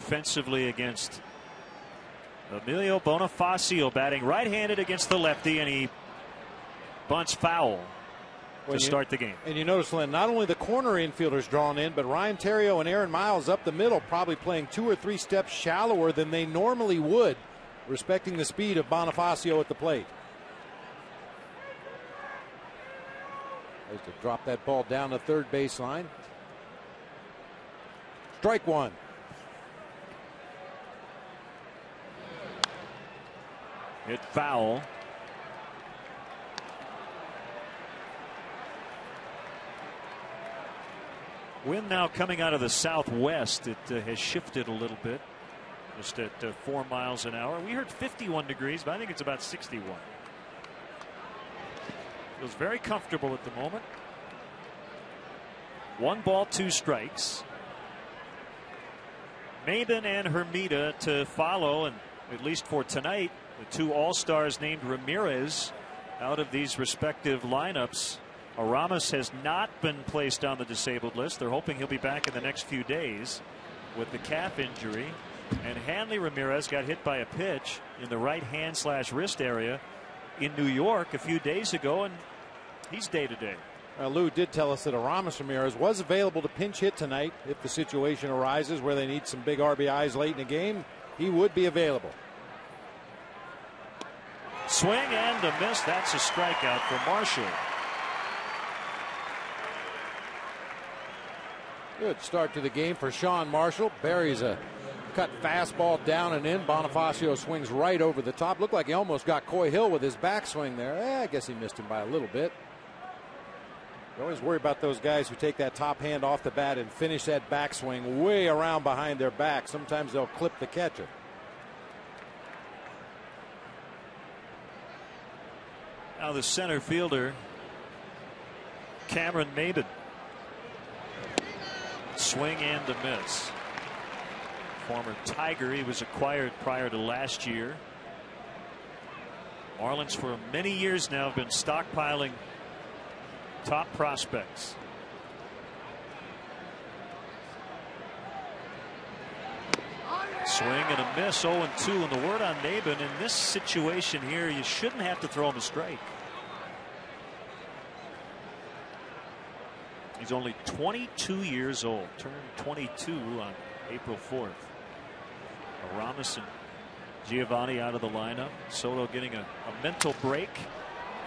defensively against Emilio Bonifacio, batting right-handed against the lefty, and he bunts foul to start the game. And you notice, Lynn, not only the corner infielders drawn in, but Ryan Theriot and Aaron Miles up the middle, probably playing 2 or 3 steps shallower than they normally would, respecting the speed of Bonifacio at the plate. Tries to drop that ball down the third baseline. Strike one. Hit foul. Wind now coming out of the southwest. It has shifted a little bit. Just at 4 miles an hour. We heard 51 degrees, but I think it's about 61. Feels very comfortable at the moment. 1 ball, 2 strikes. Maben and Hermida to follow, and at least for tonight, the 2 All-Stars named Ramirez out of these respective lineups. Aramis has not been placed on the disabled list. They're hoping he'll be back in the next few days with the calf injury. And Hanley Ramirez got hit by a pitch in the right hand/wrist area in New York a few days ago, and he's day-to-day. Lou did tell us that Aramis Ramirez was available to pinch hit tonight if the situation arises where they need some big RBIs late in the game. He would be available. Swing and a miss. That's a strikeout for Marshall. Good start to the game for Sean Marshall. Buries a cut fastball down and in. Bonifacio swings right over the top. Looked like he almost got Coy Hill with his backswing there. I guess he missed him by a little bit. You always worry about those guys who take that top hand off the bat and finish that backswing way around behind their back. Sometimes they'll clip the catcher. Now the center fielder, Cameron Maben. Swing and a miss. Former Tiger. He was acquired prior to last year. Marlins for many years now have been stockpiling top prospects. Swing and a miss. 0-2. And the word on Maben, in this situation here, you shouldn't have to throw him a strike. He's only 22 years old. Turned 22 on April 4th. Aramis and Giovanni out of the lineup. Soto getting a mental break.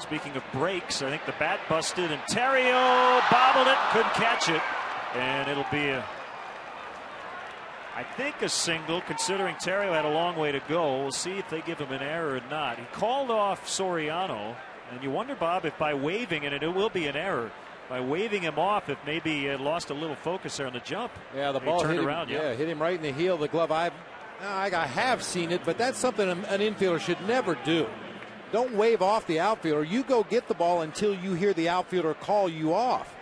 Speaking of breaks, I think the bat busted and Theriot bobbled it, couldn't catch it, and it'll be I think a single, considering Theriot had a long way to go. We'll see if they give him an error or not. He called off Soriano, and you wonder, Bob, if by waving, and it will be an error, by waving him off, if maybe he lost a little focus there on the jump. Yeah, the ball turned hit him, around. hit him right in the heel of the glove. I have seen it, but that's something an infielder should never do. Don't wave off the outfielder. You go get the ball until you hear the outfielder call you off.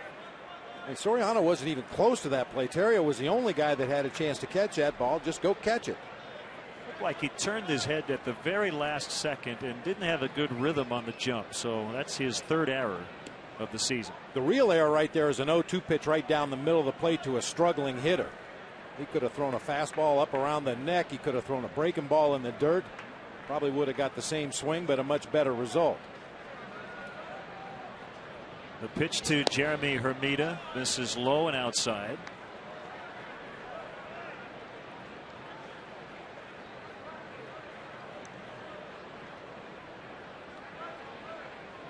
And Soriano wasn't even close to that play. Theriot was the only guy that had a chance to catch that ball. Just go catch it. Looked like he turned his head at the very last second and didn't have a good rhythm on the jump. So that's his 3rd error of the season. The real error right there is an 0-2 pitch right down the middle of the plate to a struggling hitter. He could have thrown a fastball up around the neck. He could have thrown a breaking ball in the dirt. Probably would have got the same swing, but a much better result. The pitch to Jeremy Hermida. This is low and outside.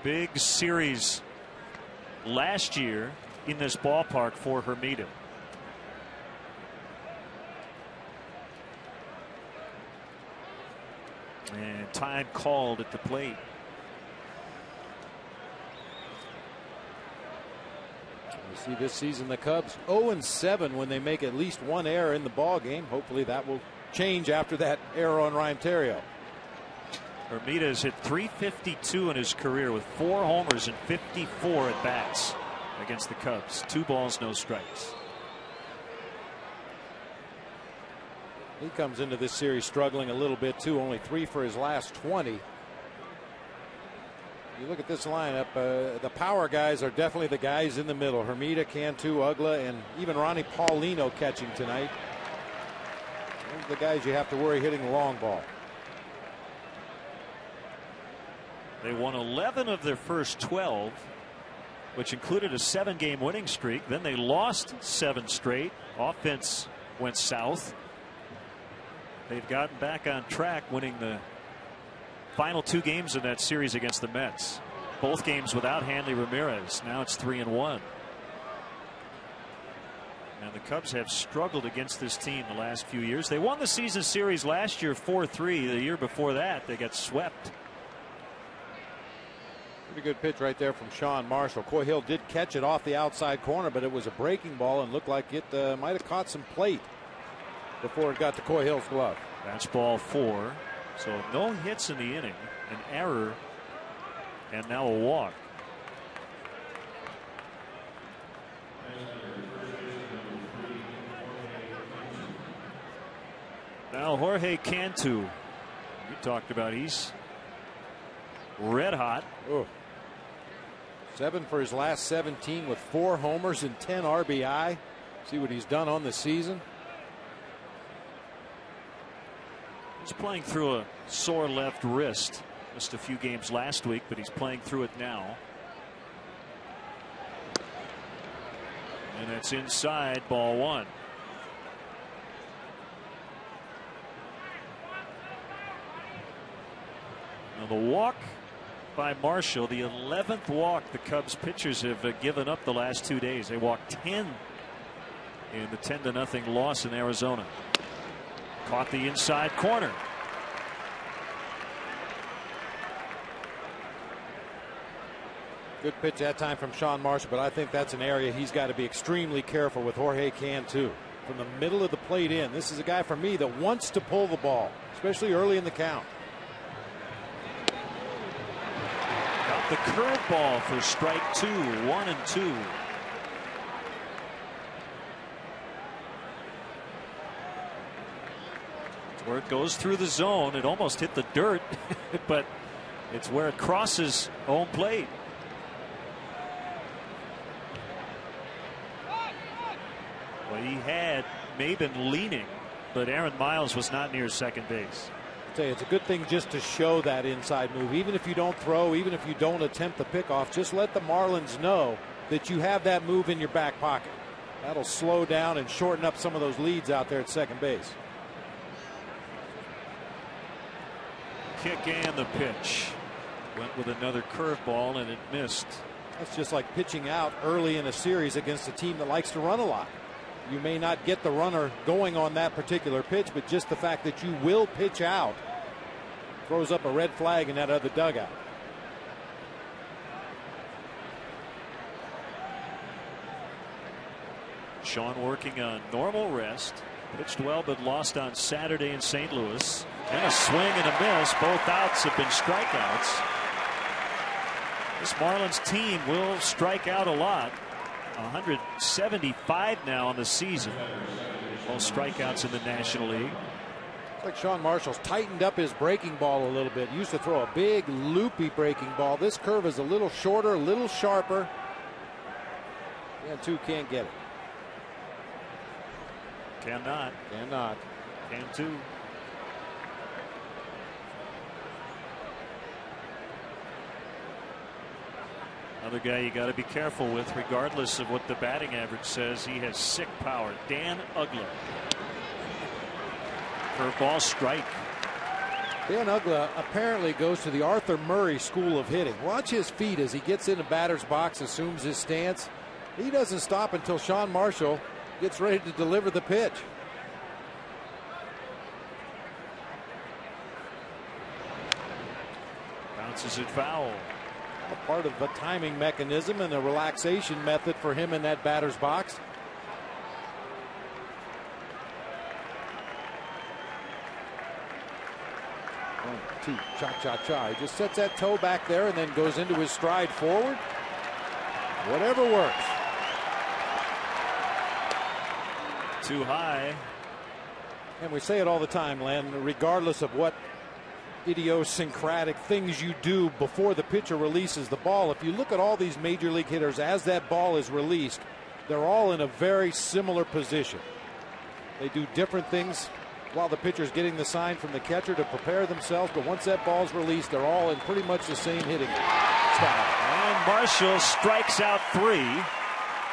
Big series last year in this ballpark for Hermida. And time called at the plate. You see this season the Cubs 0-7 when they make at least 1 error in the ball game. Hopefully that will change after that error on Ryan Theriot. Hermida has hit .352 in his career with 4 homers and 54 at bats against the Cubs. 2 balls, no strikes. He comes into this series struggling a little bit too. Only 3 for his last 20. You look at this lineup, the power guys are definitely the guys in the middle. Hermida, Cantu, Ugla, and even Ronnie Paulino catching tonight. the guys you have to worry hitting the long ball. They won 11 of their first 12, which included a 7-game winning streak. Then they lost 7 straight. Offense went south. They've gotten back on track, winning the final 2 games of that series against the Mets. Both games without Hanley Ramirez. Now it's 3-1. And the Cubs have struggled against this team the last few years. They won the season series last year 4-3. The year before that, they got swept. Pretty good pitch right there from Sean Marshall. Coy Hill did catch it off the outside corner, but it was a breaking ball and looked like it might have caught some plate before it got to Coy Hill's glove. That's ball 4. So no hits in the inning, an error, and now a walk. Now Jorge Cantu, you talked about, he's red hot. Oh. 7 for his last 17 with 4 homers and 10 RBI. See what he's done on the season. He's playing through a sore left wrist. Missed a few games last week, but he's playing through it now. And it's inside, ball 1. Now the walk by Marshall, the 11th walk the Cubs pitchers have given up the last 2 days. They walked 10 in the 10-0 loss in Arizona. Caught the inside corner. Good pitch that time from Sean Marshall, but I think that's an area he's got to be extremely careful with Jorge Cantu. From the middle of the plate in, this is a guy for me that wants to pull the ball, especially early in the count. Got the curveball for strike 2, 1-2. Where it goes through the zone. It almost hit the dirt, but it's where it crosses home plate. Well, he may have been leaning, but Aaron Miles was not near second base. I'll tell you, it's a good thing just to show that inside move. Even if you don't throw, even if you don't attempt the pickoff, just let the Marlins know that you have that move in your back pocket. That'll slow down and shorten up some of those leads out there at second base. Kick and the pitch. Went with another curveball and it missed. That's just like pitching out early in a series against a team that likes to run a lot. You may not get the runner going on that particular pitch, but just the fact that you will pitch out throws up a red flag in that other dugout. Sean working on normal rest. Pitched well, but lost on Saturday in St. Louis. And a swing and a miss. Both outs have been strikeouts. This Marlins team will strike out a lot. 175 now on the season. Most strikeouts in the National League. It's like Sean Marshall's tightened up his breaking ball a little bit. Used to throw a big loopy breaking ball. This curve is a little shorter, a little sharper. Cantu can't get it. Cannot. Cantu. Another guy you got to be careful with, regardless of what the batting average says. He has sick power. Dan Uggla. Curveball, strike. Dan Uggla apparently goes to the Arthur Murray school of hitting. Watch his feet as he gets in the batter's box, assumes his stance. He doesn't stop until Sean Marshall gets ready to deliver the pitch. Bounces it foul. A part of the timing mechanism and a relaxation method for him in that batter's box. One, two, cha-cha-cha. He just sets that toe back there and then goes into his stride forward. Whatever works. Too high. And we say it all the time, Len, regardless of what idiosyncratic things you do before the pitcher releases the ball. If you look at all these major league hitters as that ball is released, they're all in a very similar position. They do different things while the pitcher's getting the sign from the catcher to prepare themselves. But once that ball's released, they're all in pretty much the same hitting style. And Marshall strikes out 3.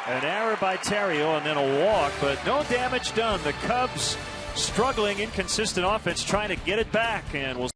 An error by Terrio and then a walk, but no damage done. The Cubs struggling, inconsistent offense, trying to get it back, and we'll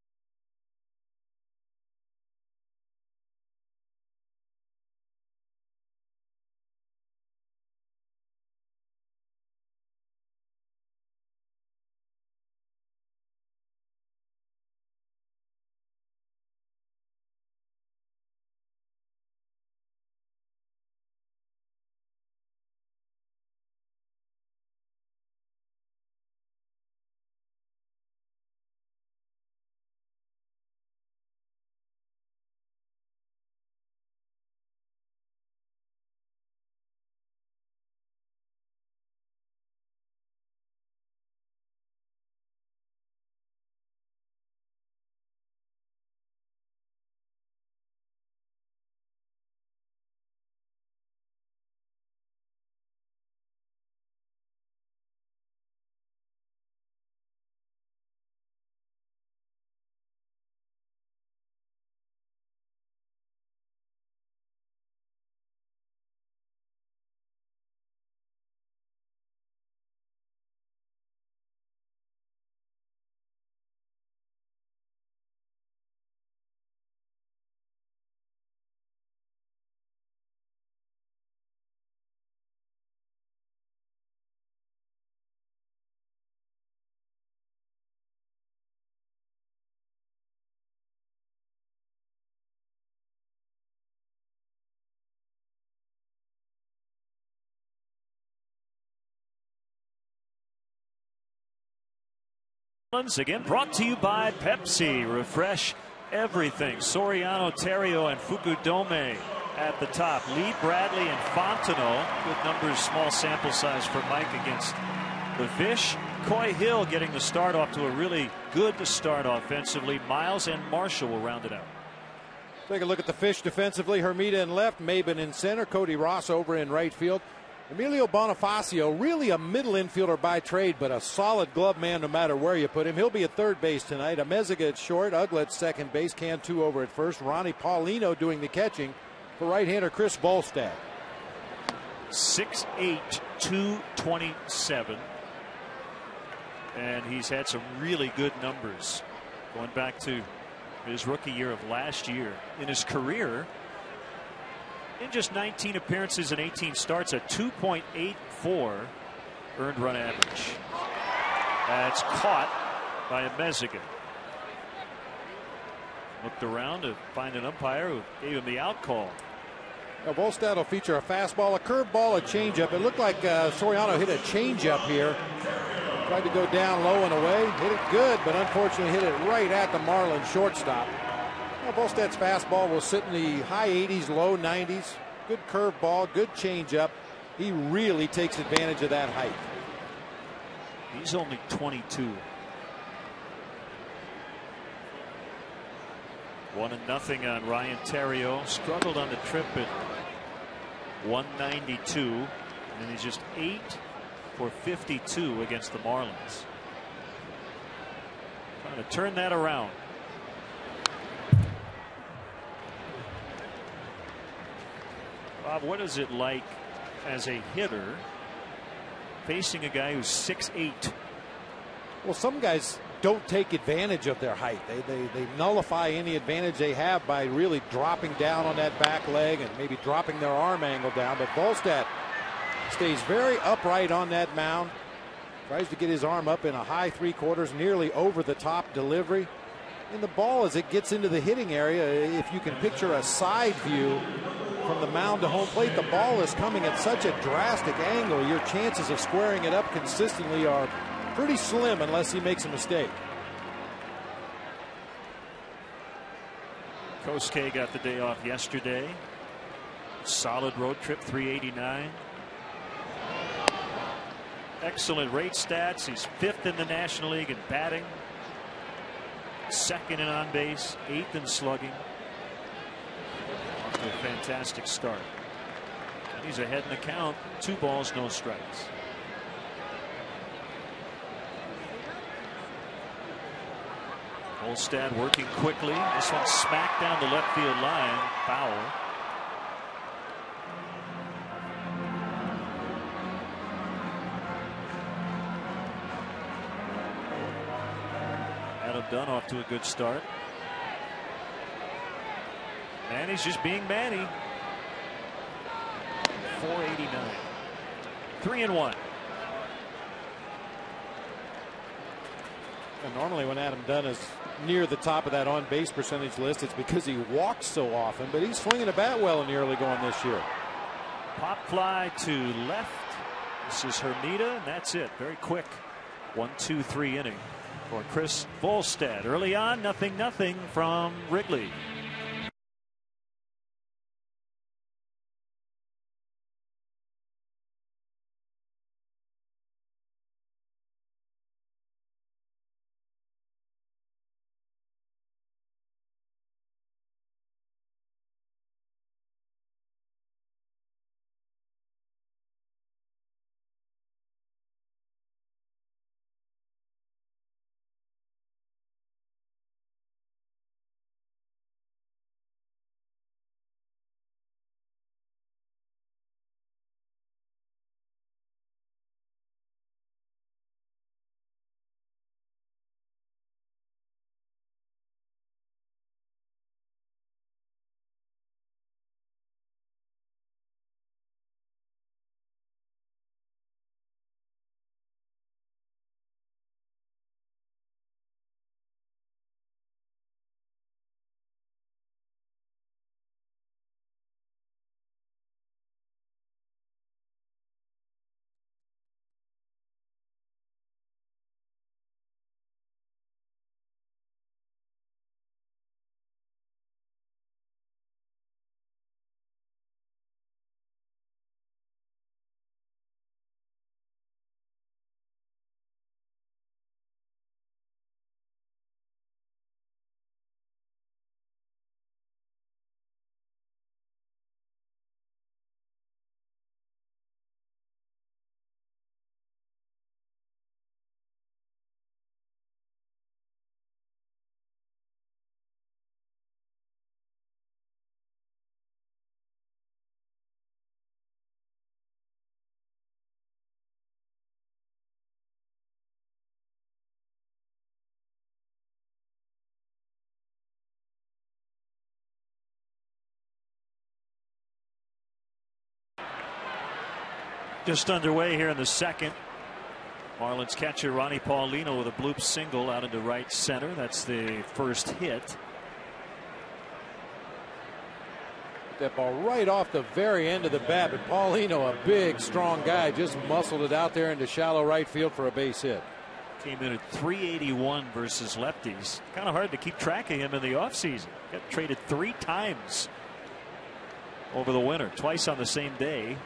again brought to you by Pepsi. Refresh everything. Soriano, Terrio, and Fukudome at the top. Lee, Bradley, and Fontenot. Good numbers, small sample size for Mike against the Fish. Coy Hill getting the start off to a really good start offensively. Miles and Marshall will round it out. Take a look at the Fish defensively. Hermida in left, Maben in center, Cody Ross over in right field. Emilio Bonifacio, really a middle infielder by trade, but a solid glove man no matter where you put him. He'll be at third base tonight. Amezaga at short, Ugla at second base, Cantu over at first. Ronnie Paulino doing the catching for right-hander Chris Volstad. 6'8", 227. And he's had some really good numbers going back to his rookie year of last year. In his career, in just 19 appearances and 18 starts, a 2.84 earned run average. That's caught by Amezaga. Looked around to find an umpire who gave him the out call. Now, Volstad will feature a fastball, a curveball, a changeup. It looked like Soriano hit a changeup here. Tried to go down low and away. Hit it good, but unfortunately hit it right at the Marlins shortstop. Well, Volstad's fastball will sit in the high 80s, low 90s. Good curveball, good changeup. He really takes advantage of that height. He's only 22. 1-0 on Ryan Terrio. Struggled on the trip at 192. And he's just 8 for 52 against the Marlins. Trying to turn that around. Bob, what is it like as a hitter facing a guy who's 6'8"? Well, some guys don't take advantage of their height. They nullify any advantage they have by really dropping down on that back leg and maybe dropping their arm angle down. But Volstad stays very upright on that mound. Tries to get his arm up in a high 3/4, nearly over the top delivery. And the ball, as it gets into the hitting area, if you can picture a side view from the mound to home plate, the ball is coming at such a drastic angle. Your chances of squaring it up consistently are pretty slim unless he makes a mistake. Kosuke got the day off yesterday. Solid road trip, 389. Excellent rate stats. He's 5th in the National League in batting, 2nd in on base, 8th in slugging. Off to a fantastic start. And he's ahead in the count. 2 balls, no strikes. Volstad working quickly. This one smacked down the left field line. Foul. Adam Dunn off to a good start. Manny's just being Manny. 489. 3-1. And normally when Adam Dunn is near the top of that on base percentage list, it's because he walks so often, but he's swinging a bat well in the early going this year. Pop fly to left. This is Hermida, and that's it. Very quick 1-2-3 inning for Chris Volstad. Early on, 0-0 from Wrigley. Just underway here in the second. Marlins catcher Ronnie Paulino with a bloop single out into right center. That's the first hit. That ball right off the very end of the bat, but Paulino, a big, strong guy, just muscled it out there into shallow right field for a base hit. Came in at 381 versus lefties. Kind of hard to keep track of him in the offseason. Got traded 3 times over the winter, twice on the same day.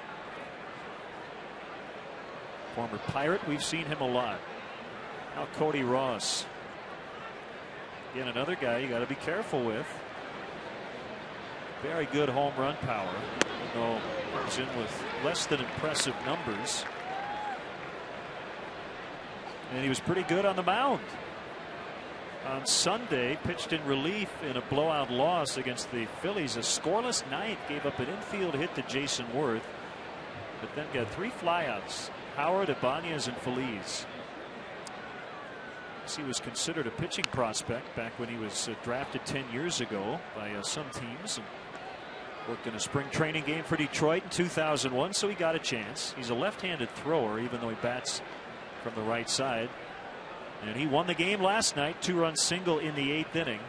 Former Pirate, we've seen him a lot. Now Cody Ross. Again, another guy you got to be careful with. Very good home run power, though comes in with less than impressive numbers. And he was pretty good on the mound. On Sunday, pitched in relief in a blowout loss against the Phillies. A scoreless ninth, gave up an infield hit to Jason Worth, but then got 3 flyouts. Howard, Ibanez, and Feliz. He was considered a pitching prospect back when he was drafted 10 years ago by some teams, and worked in a spring training game for Detroit in 2001, so he got a chance. He's a left-handed thrower, even though he bats from the right side. And he won the game last night, 2-run single in the 8th inning,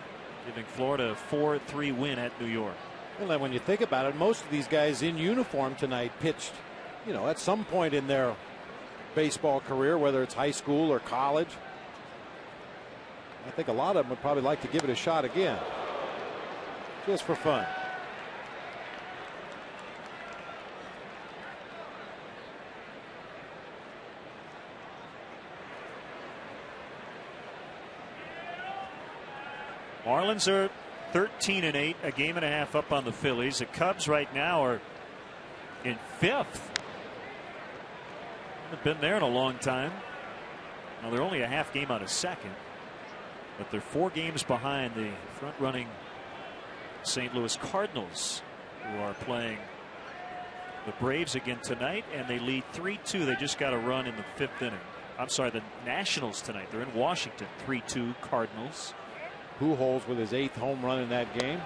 giving Florida a 4-3 win at New York. Well, when you think about it, most of these guys in uniform tonight pitched, at some point in their baseball career, whether it's high school or college. I think a lot of them would probably like to give it a shot again, just for fun. Marlins are 13-8, a game and a half up on the Phillies. The Cubs right now are in 5th. Haven't been there in a long time. Now they're only a half game out of 2nd. but they're 4 games behind the front-running St. Louis Cardinals, who are playing the Braves again tonight, and they lead 3-2. They just got a run in the 5th inning. I'm sorry, the Nationals tonight. They're in Washington. 3-2 Cardinals. Pujols with his 8th home run in that game.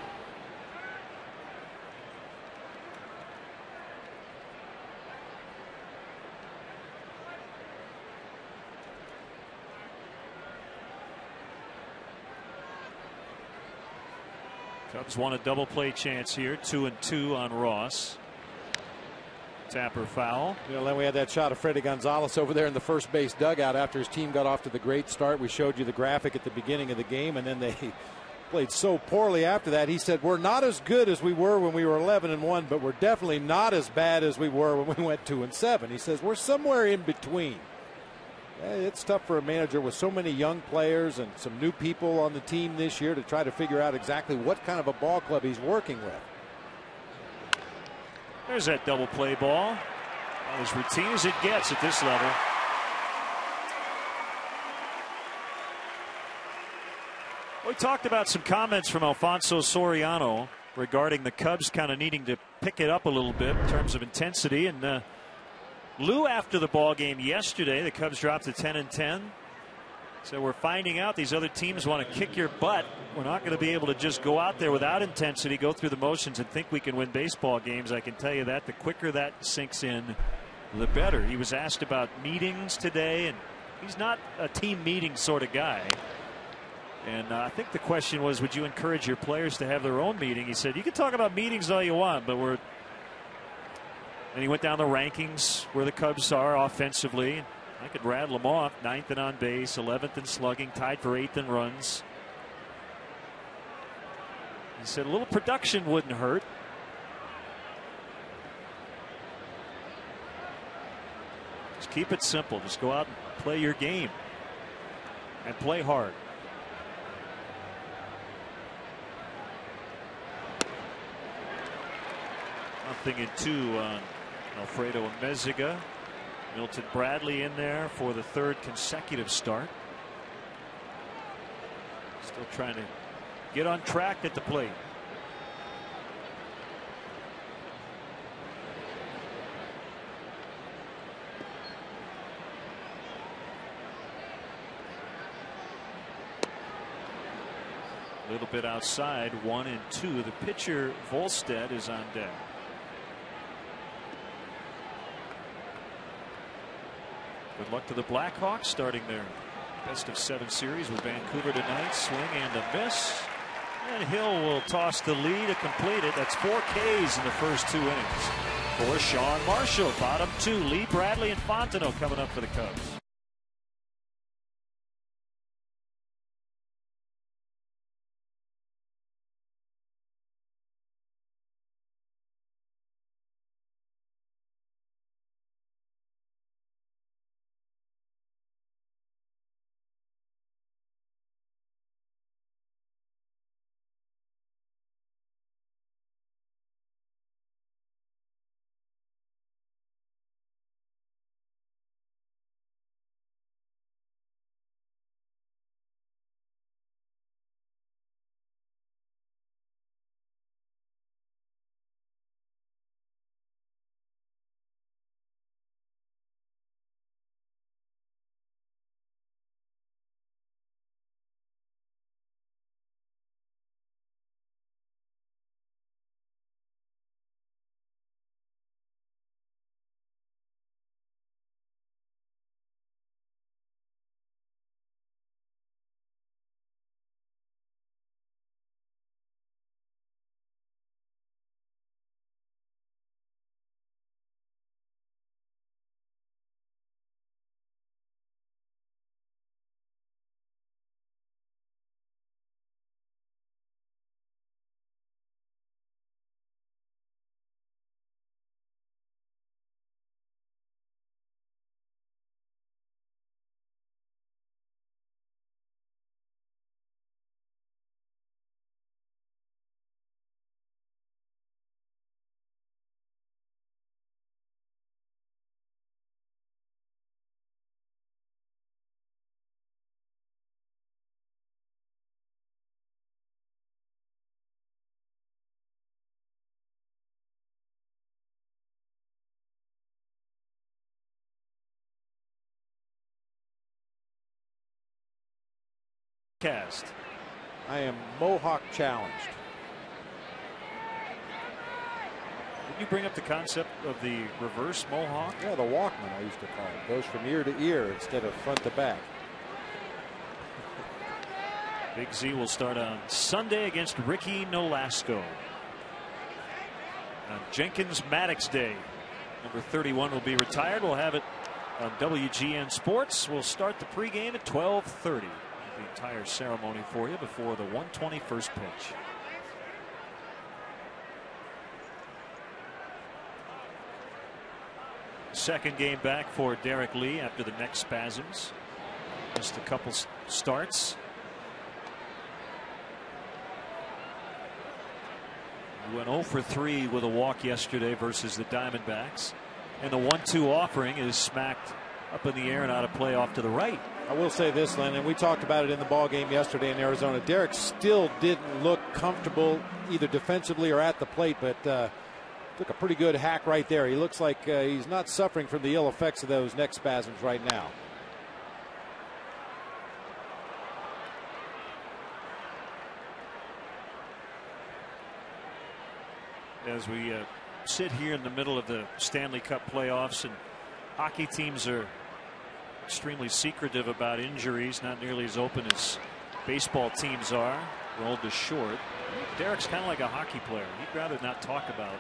Cubs want a double play chance here. 2-2 on Ross. Tapper foul. You know, then we had that shot of Freddie Gonzalez over there in the first base dugout after his team got off to the great start. We showed you the graphic at the beginning of the game, and then they played so poorly after that. He said, we're not as good as we were when we were 11-1, but we're definitely not as bad as we were when we went 2-7. He says we're somewhere in between. It's tough for a manager with so many young players and some new people on the team this year to try to figure out exactly what kind of a ball club he's working with. There's that double play ball. As routine as it gets at this level. We talked about some comments from Alfonso Soriano regarding the Cubs kind of needing to pick it up a little bit in terms of intensity. And Lou, after the ball game yesterday, the Cubs dropped to 10-10. So we're finding out these other teams want to kick your butt. We're not going to be able to just go out there without intensity, go through the motions, and think we can win baseball games. I can tell you that. The quicker that sinks in, the better. He was asked about meetings today, and he's not a team meeting sort of guy. And I think the question was, would you encourage your players to have their own meeting? He said, you can talk about meetings all you want, but we're. And he went down the rankings where the Cubs are offensively. I could rattle them off. 9th in on base, 11th in slugging, tied for 8th in runs. He said a little production wouldn't hurt. Just keep it simple. Just go out and play your game. And play hard. Nothing in 2 on Alfredo Amezaga. Milton Bradley in there for the 3rd consecutive start. Still trying to get on track at the plate. A little bit outside, 1-2. The pitcher Volstead is on deck. Good luck to the Blackhawks starting their best-of-7 series with Vancouver tonight. Swing and a miss. And Hill will toss the lead to complete it. That's 4 Ks in the first 2 innings for Sean Marshall. Bottom 2, Lee Bradley and Fontenot coming up for the Cubs. Cast. I am Mohawk challenged. Did you bring up the concept of the reverse Mohawk? Yeah, the Walkman I used to call it. Goes from ear to ear instead of front to back. Big Z will start on Sunday against Ricky Nolasco. On Jenkins Maddox Day, number 31 will be retired. We'll have it on WGN Sports. We'll start the pregame at 12:30. The entire ceremony for you before the 121st pitch. Second game back for Derek Lee after the neck spasms. Just a couple starts. He went 0 for 3 with a walk yesterday versus the Diamondbacks. And the 1-2 offering is smacked up in the air and out of play off to the right. I will say this, Len, and we talked about it in the ball game yesterday in Arizona. Derek still didn't look comfortable either defensively or at the plate, but took a pretty good hack right there. He looks like he's not suffering from the ill effects of those neck spasms right now. As we sit here in the middle of the Stanley Cup playoffs, and hockey teams are extremely secretive about injuries, not nearly as open as baseball teams are. Rolled to short. Derek's kind of like a hockey player. He'd rather not talk about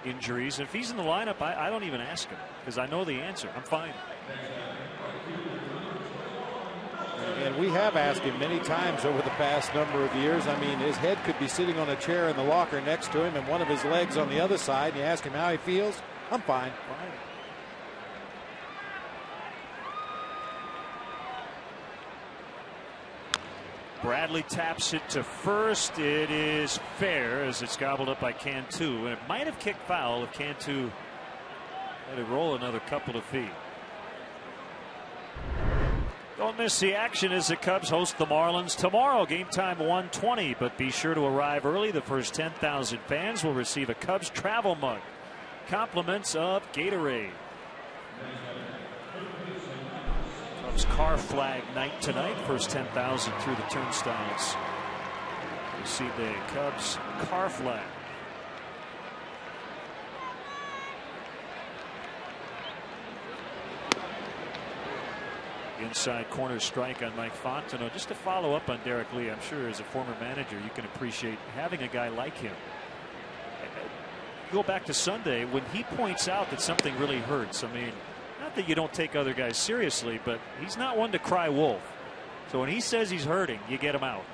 injuries. If he's in the lineup, I don't even ask him because I know the answer. I'm fine. And we have asked him many times over the past number of years. I mean, his head could be sitting on a chair in the locker next to him and one of his legs on the other side. And you ask him how he feels. I'm fine. Bradley taps it to first. It is fair as it's gobbled up by Cantu. And it might have kicked foul if Cantu had to roll another couple of feet. Don't miss the action as the Cubs host the Marlins tomorrow. Game time 1:20. But be sure to arrive early. The first 10,000 fans will receive a Cubs travel mug. Compliments of Gatorade. Cubs car flag night tonight. First 10,000 through the turnstiles receive the Cubs car flag. Inside corner strike on Mike Fontenot. Just to follow up on Derek Lee, I'm sure as a former manager you can appreciate having a guy like him. Go back to Sunday when he points out that something really hurts. I mean, not that you don't take other guys seriously, but he's not one to cry wolf. So when he says he's hurting, you get him out.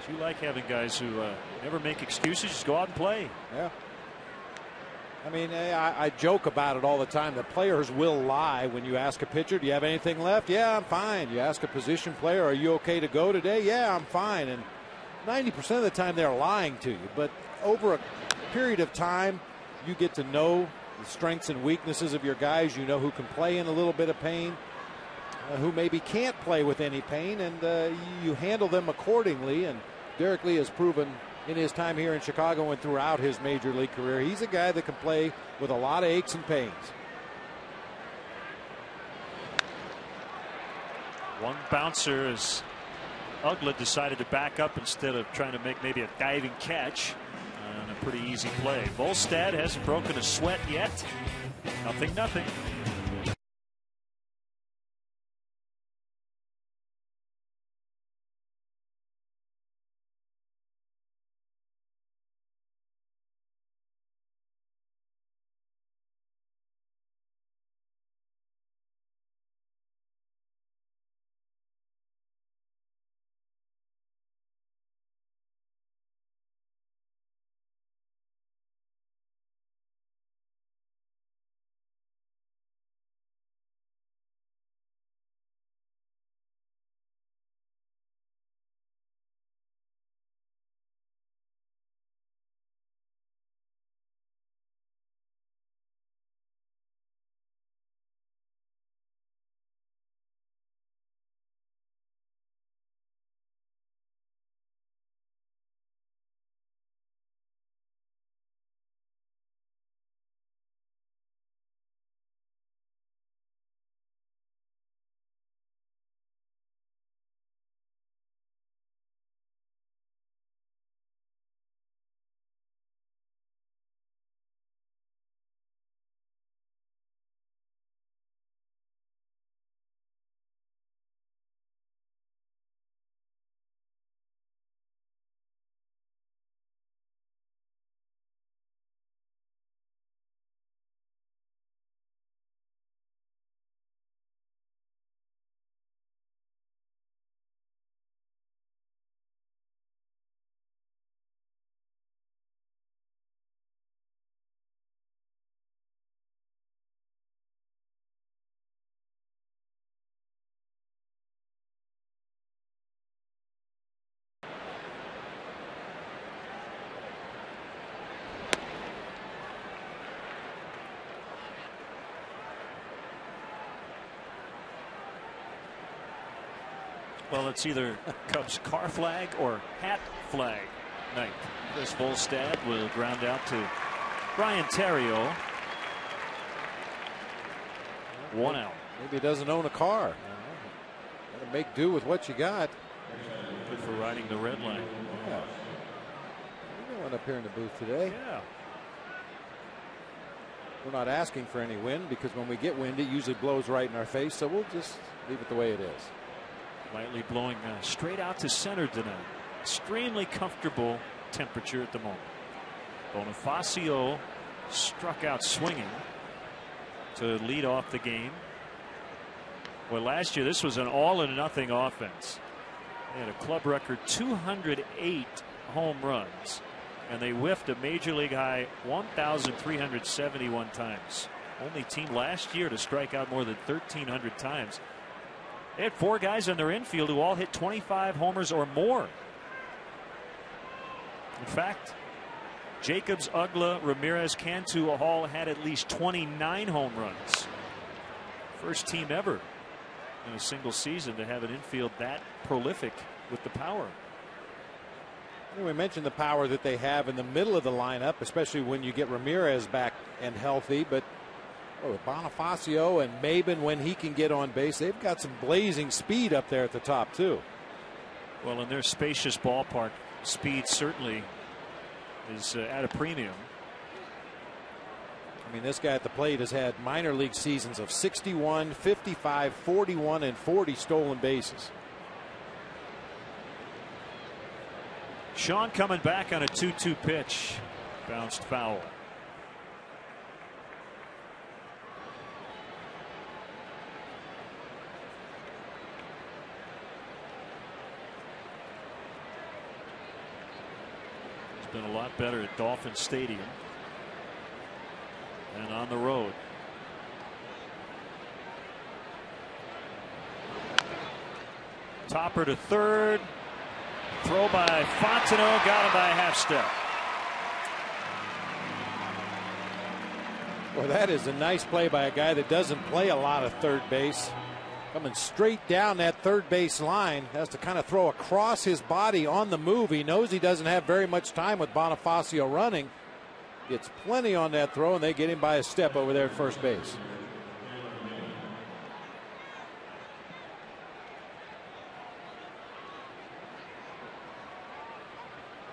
But you like having guys who never make excuses, just go out and play. Yeah. I mean, I joke about it all the time. The players will lie when you ask a pitcher, do you have anything left? Yeah, I'm fine. You ask a position player, are you okay to go today? Yeah, I'm fine. And 90% of the time they're lying to you. But over a period of time, you get to know the strengths and weaknesses of your guys. You know who can play in a little bit of pain, who maybe can't play with any pain, and you handle them accordingly. And Derek Lee has proven in his time here in Chicago and throughout his major league career, he's a guy that can play with a lot of aches and pains. One bouncer as Uglett decided to back up instead of trying to make maybe a diving catch on a pretty easy play. Volstad hasn't broken a sweat yet. 0-0. Well, it's either Cubs car flag or hat flag night. Chris Volstad will ground out to Brian Terrio. 1 out. Maybe he doesn't own a car. Gotta make do with what you got. Good for riding the red line. Yeah. We're going up here in the booth today. Yeah. We're not asking for any wind because when we get wind, it usually blows right in our face. So we'll just leave it the way it is. Lightly blowing straight out to center tonight. Extremely comfortable temperature at the moment. Bonifacio struck out swinging to lead off the game. Well, last year this was an all or nothing offense. They had a club record 208 home runs, and they whiffed a major league high 1,371 times. Only team last year to strike out more than 1,300 times. They had 4 guys in their infield who all hit 25 homers or more. In fact, Jacobs, Ugla, Ramirez, Cantu all had at least 29 home runs. First team ever in a single season to have an infield that prolific with the power. We mentioned the power that they have in the middle of the lineup, especially when you get Ramirez back and healthy. But Bonifacio and Maben, when he can get on base, they've got some blazing speed up there at the top too. Well, in their spacious ballpark, speed certainly is at a premium. I mean, this guy at the plate has had minor league seasons of 61, 55, 41, and 40 stolen bases. Sean coming back on a 2-2 pitch. Bounced foul. He's been a lot better at Dolphin Stadium and on the road. Topper to third. Throw by Fontenot, got him by a half step. Well, that is a nice play by a guy that doesn't play a lot of third base. Coming straight down that third base line, has to kind of throw across his body on the move. He knows he doesn't have very much time with Bonifacio running. Gets plenty on that throw, and they get him by a step over there at first base.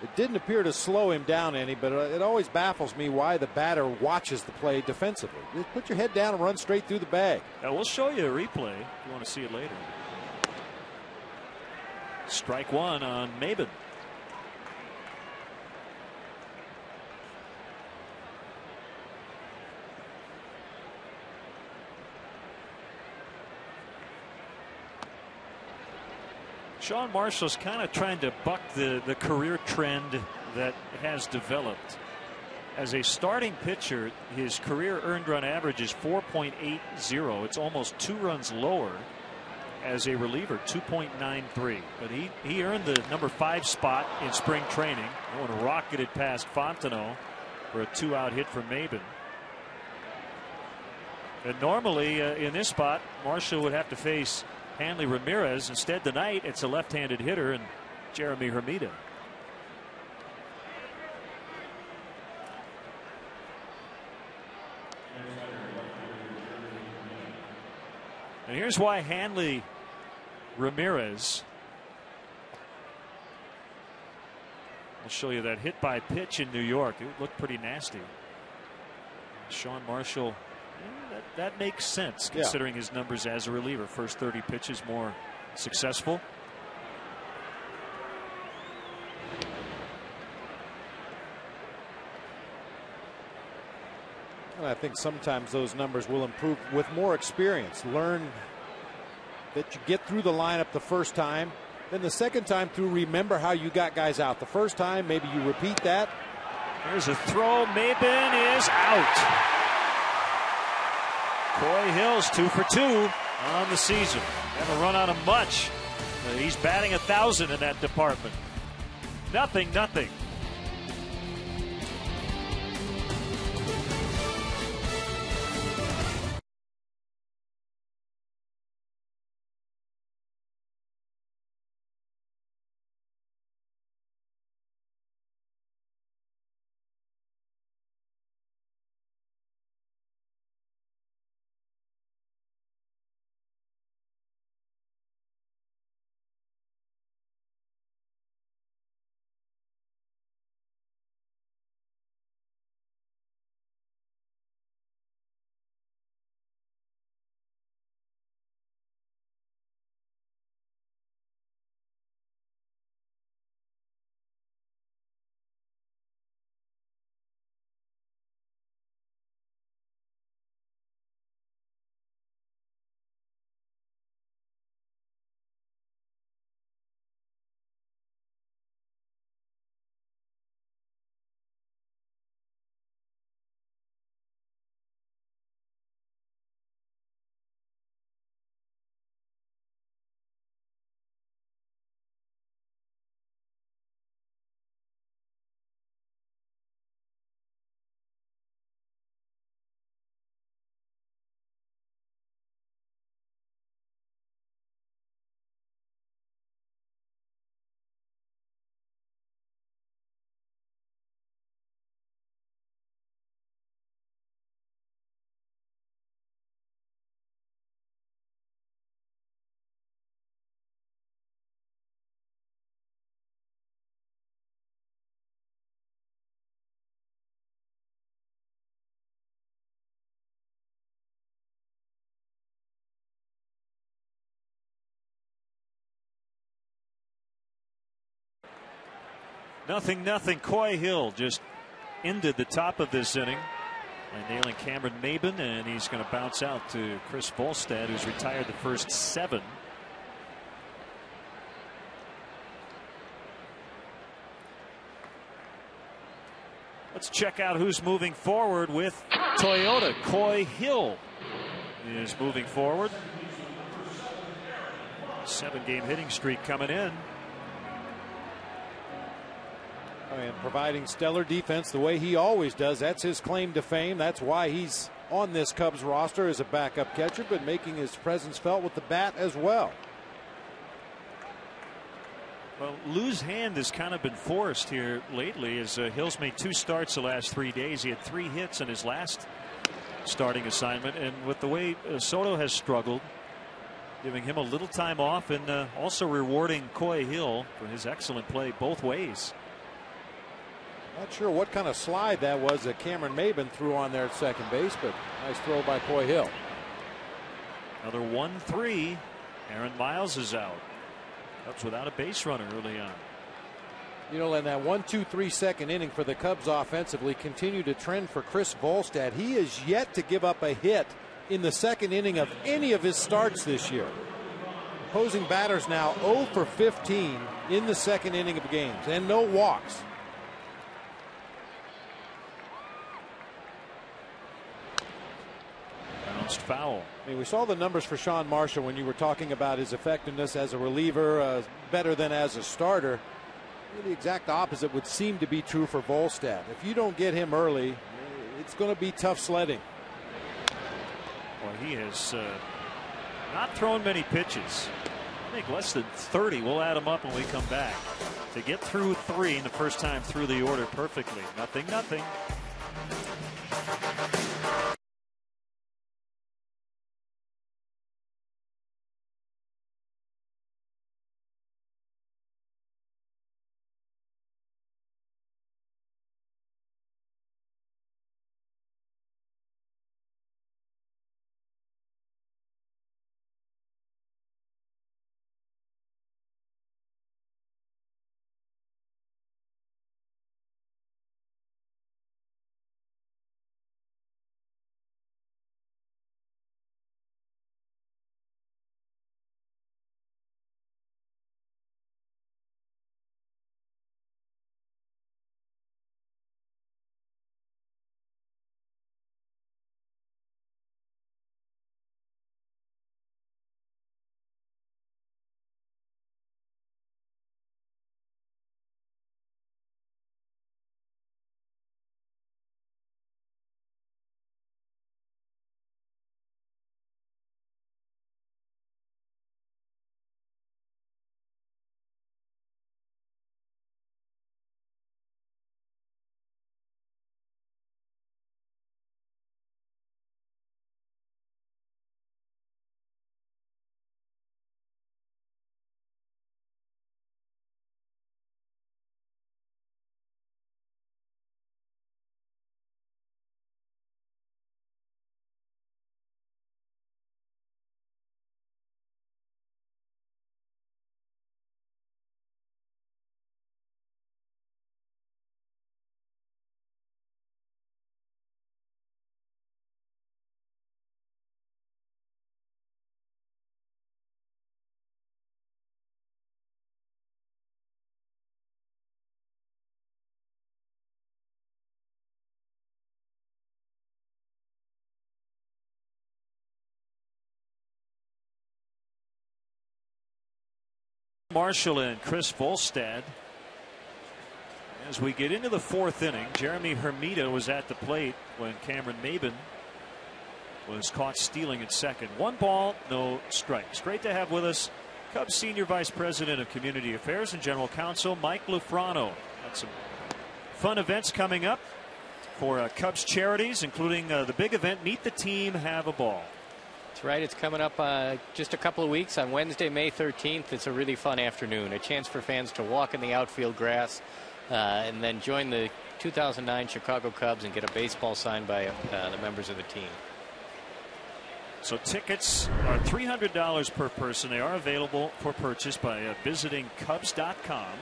It didn't appear to slow him down any, but it always baffles me why the batter watches the play defensively. Just put your head down and run straight through the bag. We'll show you a replay if you want to see it later. Strike one on Maben. Sean Marshall's kind of trying to buck the career trend that has developed. As a starting pitcher, his career earned run average is 4.80. It's almost 2 runs lower. As a reliever, 2.93. But he earned the number 5 spot in spring training. One rocketed past Fontenot for a 2-out hit from Maben. And normally in this spot, Marshall would have to face Hanley Ramirez. Instead tonight it's a left-handed hitter and Jeremy Hermida. And here's why Hanley Ramirez. I'll show you that hit by pitch in New York. It looked pretty nasty. Sean Marshall, that makes sense considering his numbers as a reliever. First 30 pitches more successful. And I think sometimes those numbers will improve with more experience. Learn that you get through the lineup the first time. Then the second time through, remember how you got guys out. The first time, maybe you repeat that. There's a throw. Maben is out. Coy Hill's 2 for 2 on the season. Haven't run out of much. He's batting 1,000 in that department. Nothing. 0-0. Coy Hill just ended the top of this inning by nailing Cameron Maben, and he's going to bounce out to Chris Volstad, who's retired the first 7. Let's check out who's moving forward with Toyota. Coy Hill is moving forward. 7-game hitting streak coming in. And providing stellar defense the way he always does. That's his claim to fame. That's why he's on this Cubs roster as a backup catcher, but making his presence felt with the bat as well. Well, Lou's hand has kind of been forced here lately, as Hill's made 2 starts the last 3 days. He had 3 hits in his last starting assignment, and with the way Soto has struggled, giving him a little time off, and also rewarding Coy Hill for his excellent play both ways. Not sure what kind of slide that was that Cameron Maben threw on there at second base, but nice throw by Coy Hill. Another 1-3. Aaron Miles is out. Cubs without a base runner early on. You know, in that 1-2-3 second inning for the Cubs offensively continued to trend for Chris Volstad. He is yet to give up a hit in the second inning of any of his starts this year. Opposing batters now 0 for 15 in the second inning of games, and no walks. Foul. I mean, we saw the numbers for Sean Marshall when you were talking about his effectiveness as a reliever, better than as a starter. The exact opposite would seem to be true for Volstad. If you don't get him early, it's going to be tough sledding. Well, he has not thrown many pitches. I think less than 30. We'll add them up when we come back. To get through 3 the first time through the order perfectly. 0-0. Marshall and Chris Volstad. As we get into the 4th inning, Jeremy Hermida was at the plate when Cameron Maben was caught stealing at second. 1 ball, no strikes. Great to have with us Cubs Senior Vice President of Community Affairs and General Counsel Mike Lufrano. Got some fun events coming up for Cubs charities, including the big event, Meet the Team, Have a Ball. That's right. It's coming up just a couple of weeks on Wednesday, May 13th. It's a really fun afternoon. A chance for fans to walk in the outfield grass and then join the 2009 Chicago Cubs and get a baseball signed by the members of the team. So tickets are $300 per person. They are available for purchase by visiting Cubs.com.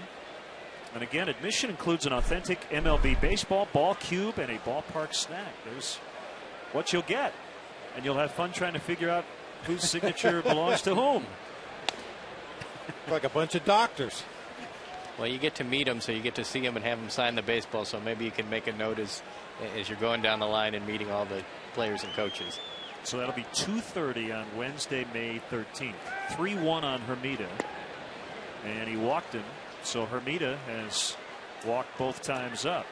And again, admission includes an authentic MLB baseball ball cube and a ballpark snack. There's what you'll get. And you'll have fun trying to figure out whose signature belongs to whom. Like a bunch of doctors. Well, you get to meet them, so you get to see them and have them sign the baseball. So maybe you can make a note as you're going down the line and meeting all the players and coaches. So that'll be 2:30 on Wednesday, May 13th. 3-1 on Hermida. And he walked him. So Hermida has walked both times up.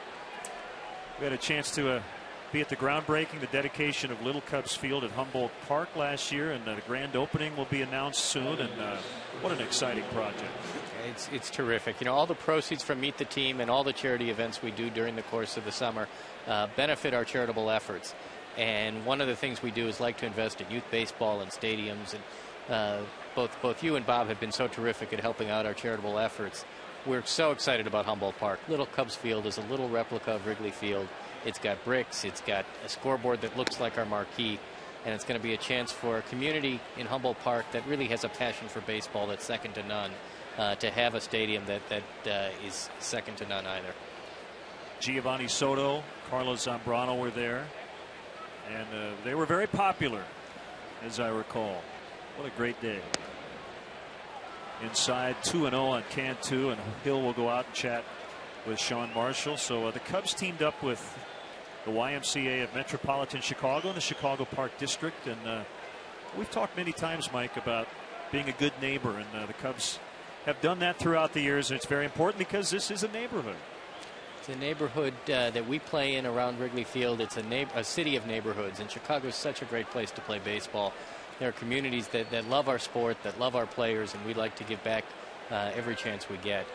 We had a chance to be at the groundbreaking, the dedication of Little Cubs Field at Humboldt Park last year, and the grand opening will be announced soon. And what an exciting project. It's terrific. You know, all the proceeds from Meet the Team and all the charity events we do during the course of the summer benefit our charitable efforts. And one of the things we do is like to invest in youth baseball and stadiums. And both you and Bob have been so terrific at helping out our charitable efforts. We're so excited about Humboldt Park. Little Cubs Field is a little replica of Wrigley Field. It's got bricks. It's got a scoreboard that looks like our marquee. And it's going to be a chance for a community in Humboldt Park that really has a passion for baseball that's second to none to have a stadium that is second to none either. Giovanni Soto, Carlos Zambrano were there. And they were very popular, as I recall. What a great day. Inside 2-0 on Cantu, and Hill will go out and chat with Sean Marshall. So the Cubs teamed up with the YMCA of Metropolitan Chicago and the Chicago Park District. And we've talked many times, Mike, about being a good neighbor. And the Cubs have done that throughout the years. And it's very important because this is a neighborhood. It's a neighborhood that we play in around Wrigley Field. It's a city of neighborhoods. And Chicago is such a great place to play baseball. There are communities that love our sport, that love our players, and we like to give back every chance we get.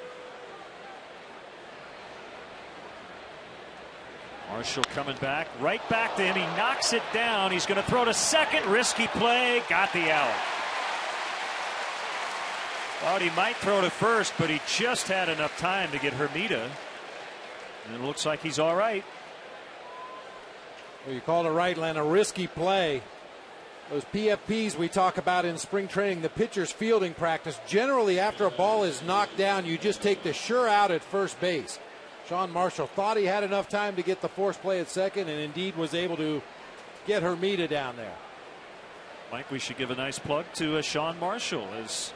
Marshall coming back, right back to him. He knocks it down. He's going to throw to second. Risky play. Got the out. Thought he might throw to first, but he just had enough time to get Hermida. And it looks like he's all right. Well, you called it right, Len. A risky play. Those PFPs we talk about in spring training, the pitcher's fielding practice, generally after a ball is knocked down, you just take the sure out at first base. Sean Marshall thought he had enough time to get the force play at second, and indeed was able to get Hermida down there. Mike, we should give a nice plug to Sean Marshall, as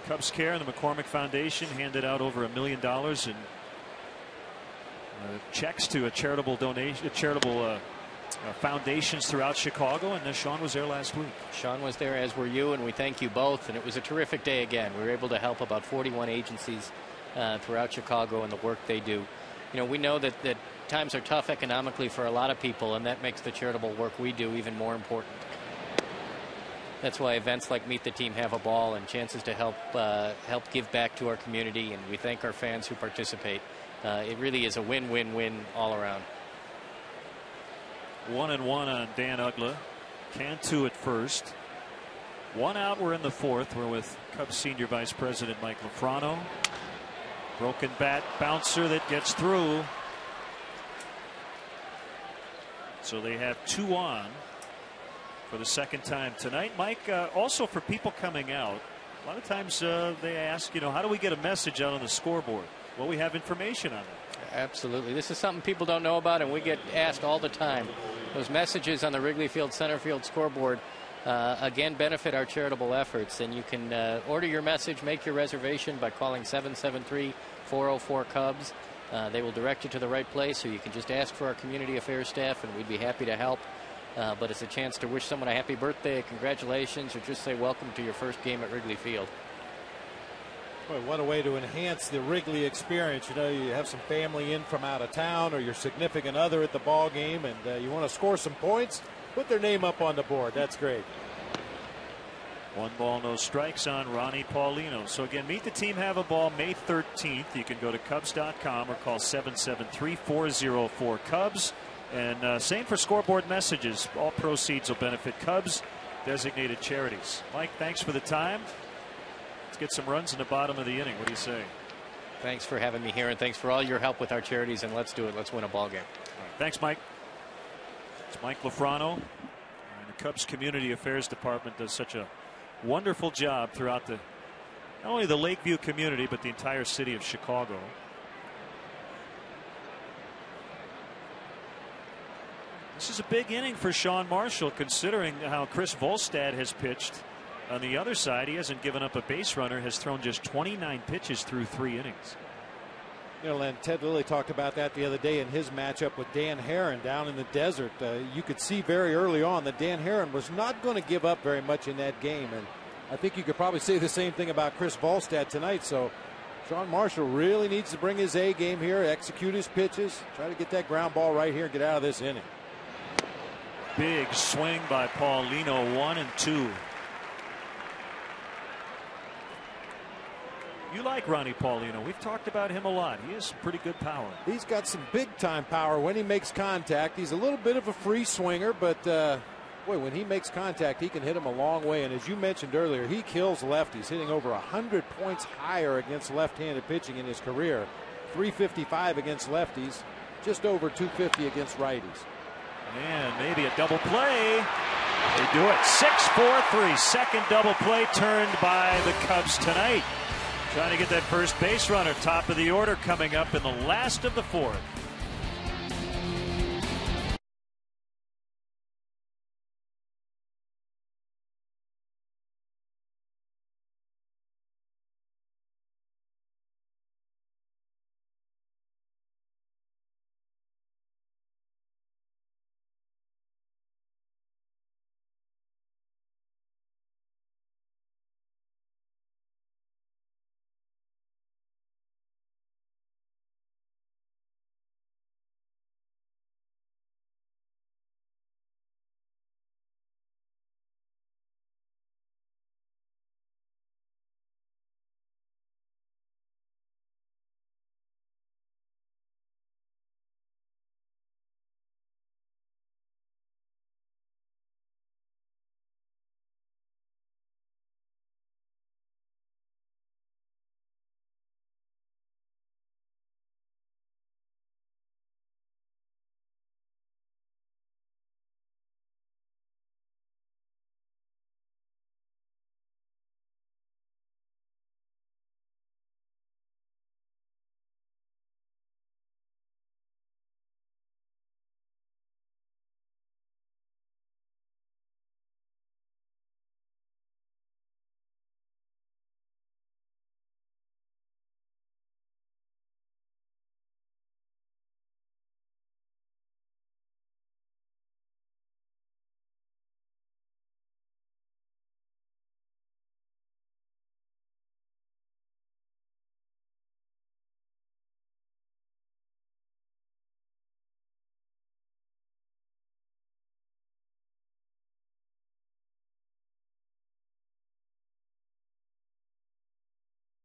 Cubs Care and the McCormick Foundation handed out over $1 million in checks to a charitable donation, foundations throughout Chicago, and Sean was there last week. Sean was there, as were you, and we thank you both. And it was a terrific day again. We were able to help about 41 agencies throughout Chicago and the work they do. You know, we know that times are tough economically for a lot of people, and that makes the charitable work we do even more important. That's why events like Meet the Team have a ball and chances to help give back to our community, and we thank our fans who participate. It really is a win-win-win all around. 1-1 on Dan Ugla. Cantu at first. One out. We're in the fourth. We're with Cubs senior vice president Mike Lafrano. Broken bat bouncer that gets through. So they have 2 on for the second time tonight. Mike, also for people coming out, a lot of times they ask, you know, how do we get a message out on the scoreboard? Well, we have information on it. Absolutely. This is something people don't know about, and we get asked all the time. Those messages on the Wrigley Field center field scoreboard again benefit our charitable efforts, and you can order your message, make your reservation by calling 773-404-CUBS. They will direct you to the right place, or you can just ask for our community affairs staff, and we'd be happy to help. But it's a chance to wish someone a happy birthday, congratulations, or just say welcome to your first game at Wrigley Field. Boy, what a way to enhance the Wrigley experience. You know, you have some family in from out of town, or your significant other at the ball game, and you want to score some points, put their name up on the board. That's great. 1 ball, no strikes on Ronnie Paulino. So again, Meet the Team have a ball May 13th. You can go to Cubs.com or call 773-404-CUBS. And same for scoreboard messages. All proceeds will benefit Cubs designated charities. Mike, thanks for the time. Let's get some runs in the bottom of the inning. What do you say? Thanks for having me here, and thanks for all your help with our charities, and let's do it. Let's win a ball game. All right, thanks, Mike. It's Mike Lafrano. And the Cubs Community Affairs Department does such a wonderful job throughout the not only the Lakeview community, but the entire city of Chicago. This is a big inning for Sean Marshall, considering how Chris Volstad has pitched. On the other side, he hasn't given up a base runner, has thrown just 29 pitches through 3 innings. You know, and Ted Lilly talked about that the other day in his matchup with Dan Herron down in the desert. You could see very early on that Dan Herron was not going to give up very much in that game. And I think you could probably say the same thing about Chris Volstad tonight. So Sean Marshall really needs to bring his A game here, execute his pitches, try to get that ground ball right here and get out of this inning. Big swing by Paulino, 1-2. You like Ronnie Paulino. We've talked about him a lot. He has pretty good power. He's got some big time power when he makes contact. He's a little bit of a free swinger, but boy, when he makes contact, he can hit him a long way. And as you mentioned earlier, he kills lefties, hitting over 100 points higher against left-handed pitching in his career. 355 against lefties, just over 250 against righties. And maybe a double play. They do it. 6-4-3. Second double play turned by the Cubs tonight. Trying to get that first base runner. Top of the order coming up in the last of the 4th.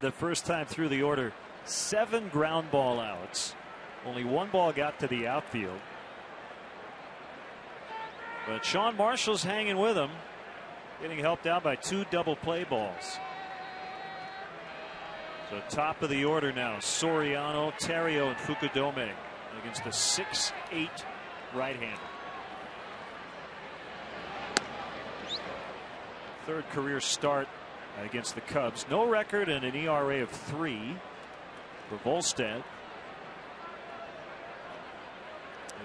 The first time through the order, 7 ground ball outs. Only 1 ball got to the outfield. But Sean Marshall's hanging with him, getting helped out by 2 double play balls. So top of the order now, Soriano, Terrio, and Fukudome against the 6'8" right-hander. Third career start against the Cubs. No record and an ERA of 3 for Volstad.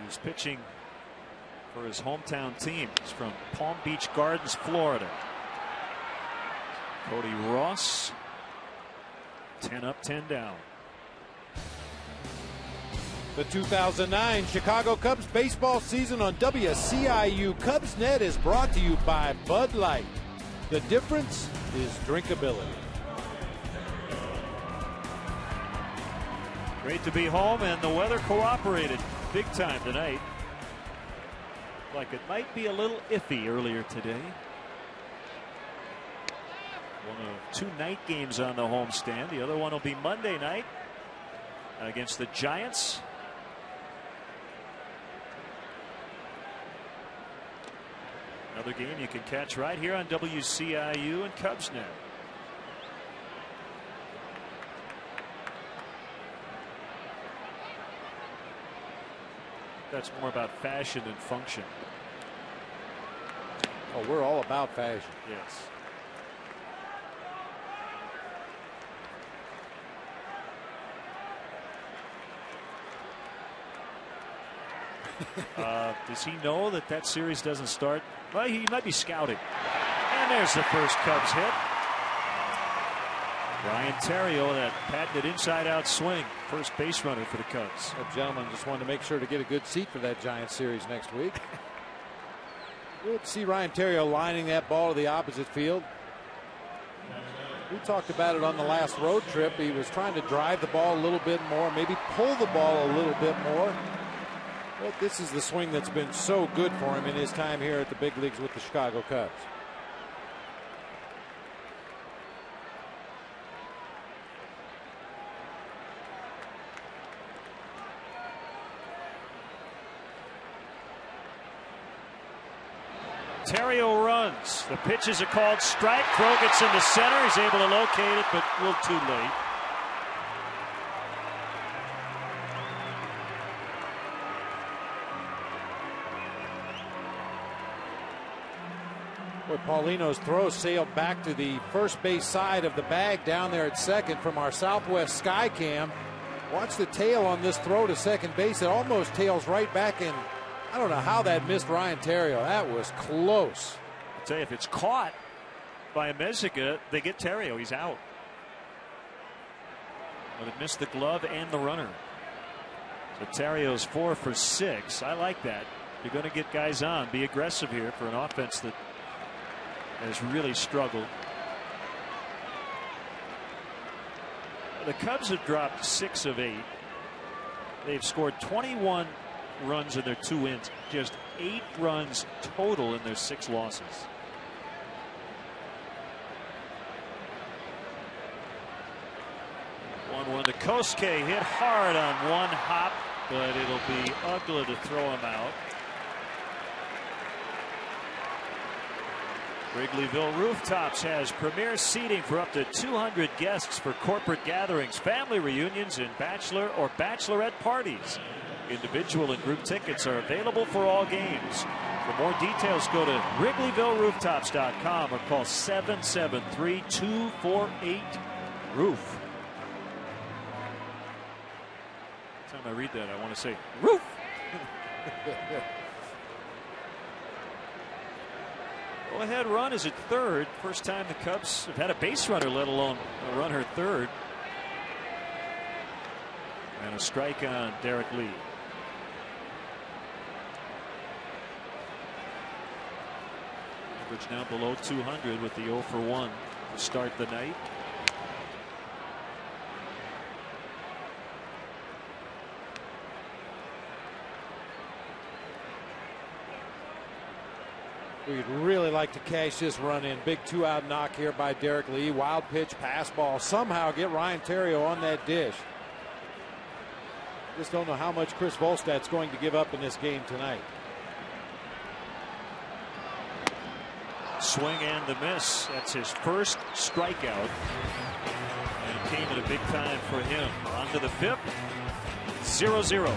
He's pitching for his hometown team. He's from Palm Beach Gardens, Florida. Cody Ross, 10 up, 10 down. The 2009 Chicago Cubs baseball season on WCIU Cubsnet is brought to you by Bud Light. The difference is drinkability. Great to be home, and the weather cooperated big time tonight. Like it might be a little iffy earlier today. One of 2 night games on the homestand. The other one will be Monday night against the Giants. Another game you can catch right here on WCIU and Cubsnet. That's more about fashion than function. Oh, we're all about fashion. Yes. Does he know that that series doesn't start? Well, he might be scouting. And there's the first Cubs hit. Ryan Theriot, that patented inside-out swing. First base runner for the Cubs. That gentleman just wanted to make sure to get a good seat for that Giants series next week. We'll see Ryan Theriot lining that ball to the opposite field. We talked about it on the last road trip. He was trying to drive the ball a little bit more, maybe pull the ball a little bit more. But this is the swing that's been so good for him in his time here at the big leagues with the Chicago Cubs. Theriot runs. The pitch is a called strike. Throw gets into center. He's able to locate it, but a little too late. Boy, Paulino's throw sailed back to the first base side of the bag down there at second from our Southwest Sky Cam. Watch the tail on this throw to second base. It almost tails right back in. I don't know how that missed Ryan Theriot. That was close. I'll tell you, if it's caught by Mezika, they get Theriot. He's out. But it missed the glove and the runner. So Theriot's 4 for 6. I like that. You're going to get guys on. Be aggressive here for an offense that has really struggled. The Cubs have dropped 6 of 8. They've scored 21 runs in their 2 wins, just 8 runs total in their 6 losses. One to Kosuke, hit hard on one hop, but it'll be ugly to throw him out. Wrigleyville Rooftops has premier seating for up to 200 guests for corporate gatherings, family reunions, and bachelor or bachelorette parties. Individual and group tickets are available for all games. For more details, go to WrigleyvilleRooftops.com or call 773-248-ROOF. Every time I read that, I want to say, roof! Go-ahead run is at third. First time the Cubs have had a base runner, let alone a runner at third. And a strike on Derek Lee. Average now below 200 with the 0 for 1 to start the night. We'd really like to cash this run in. Big 2-out knock here by Derek Lee. Wild pitch, pass ball. Somehow get Ryan Theriot on that dish. Just don't know how much Chris Volstad's going to give up in this game tonight. Swing and the miss. That's his first strikeout. And it came at a big time for him. On to the 5th. 0-0.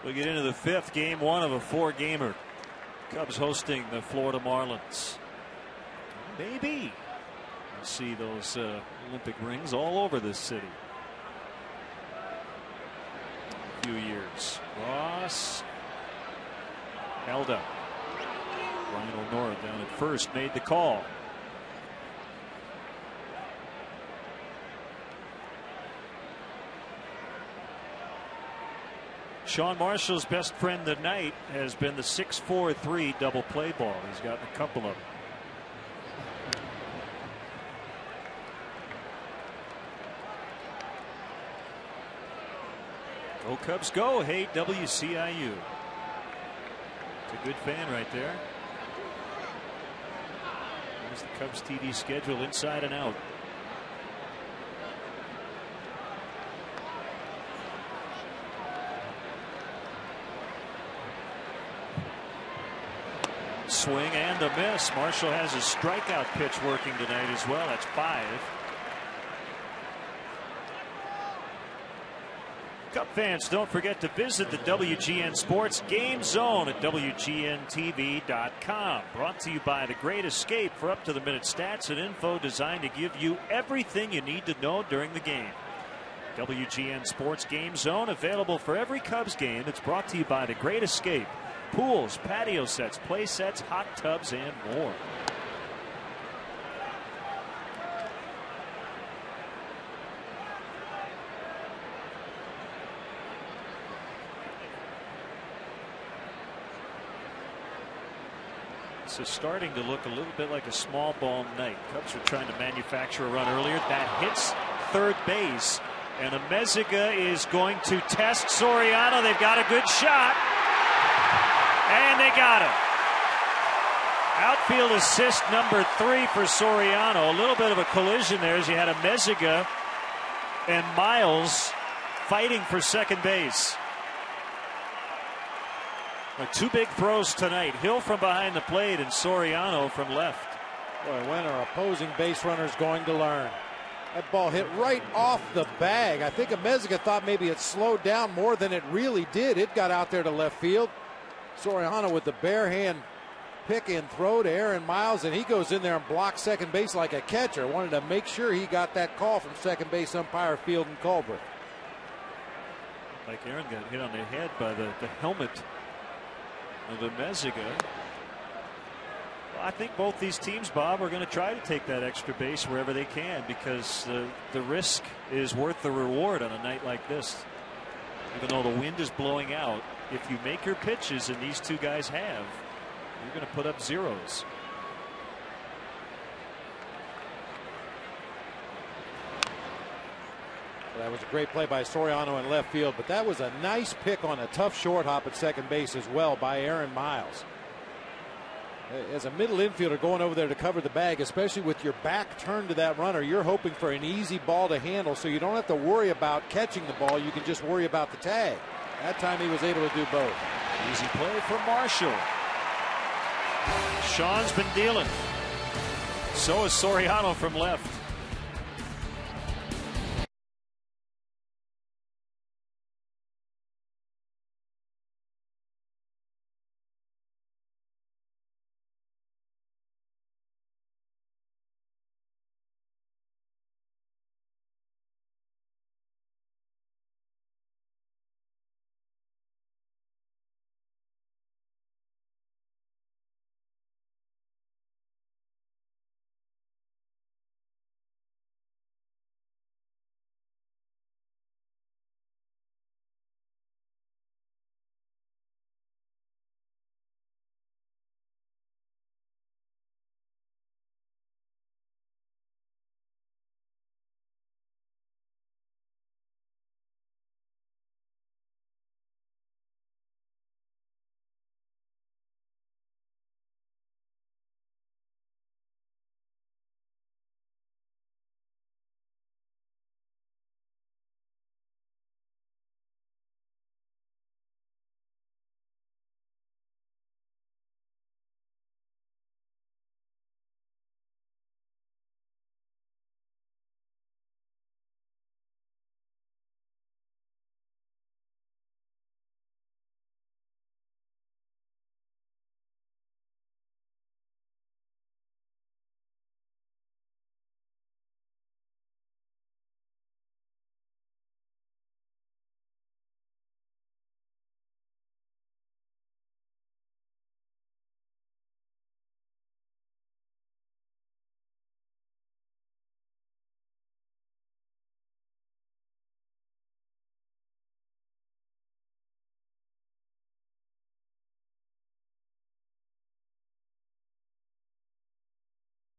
We get into the fifth, game one of a four-gamer. Cubs hosting the Florida Marlins. Maybe we'll see those Olympic rings all over this city. A few years. Ross held up. Ryan O'Nora down at first made the call. Sean Marshall's best friend tonight has been the 6-4-3 double play ball. He's gotten a couple of them. Go Cubs go. Hey WCIU. It's a good fan right there. There's the Cubs TD schedule inside and out. Swing and a miss. Marshall has a strikeout pitch working tonight as well. That's 5. Cub fans, don't forget to visit the WGN Sports Game Zone at WGNTV.com. Brought to you by The Great Escape for up-to-the-minute stats and info designed to give you everything you need to know during the game. WGN Sports Game Zone available for every Cubs game. It's brought to you by The Great Escape. Pools, patio sets, play sets, hot tubs, and more. This is starting to look a little bit like a small ball night. Cubs are trying to manufacture a run earlier. That hits third base. And Amezaga is going to test Soriano. They've got a good shot. And they got him. Outfield assist number 3 for Soriano. A little bit of a collision there as you had Amezaga and Miles fighting for second base. Two big throws tonight. Hill from behind the plate and Soriano from left. Boy, when are opposing base runners going to learn? That ball hit right off the bag. I think Amezaga thought maybe it slowed down more than it really did. It got out there to left field. Soriano with the bare hand pick and throw to Aaron Miles, and he goes in there and blocks second base like a catcher. Wanted to make sure he got that call from second base umpire Field and Culver. Like Aaron got hit on the head by the helmet of Amezaga. Well, I think both these teams, Bob, are going to try to take that extra base wherever they can because the risk is worth the reward on a night like this. Even though the wind is blowing out, if you make your pitches, and these two guys have, you're going to put up zeros. Well, that was a great play by Soriano in left field, but that was a nice pick on a tough short hop at second base as well by Aaron Miles. As a middle infielder going over there to cover the bag, especially with your back turned to that runner, you're hoping for an easy ball to handle so you don't have to worry about catching the ball. You can just worry about the tag. That time he was able to do both. Easy play for Marshall. Sean's been dealing. So is Soriano from left.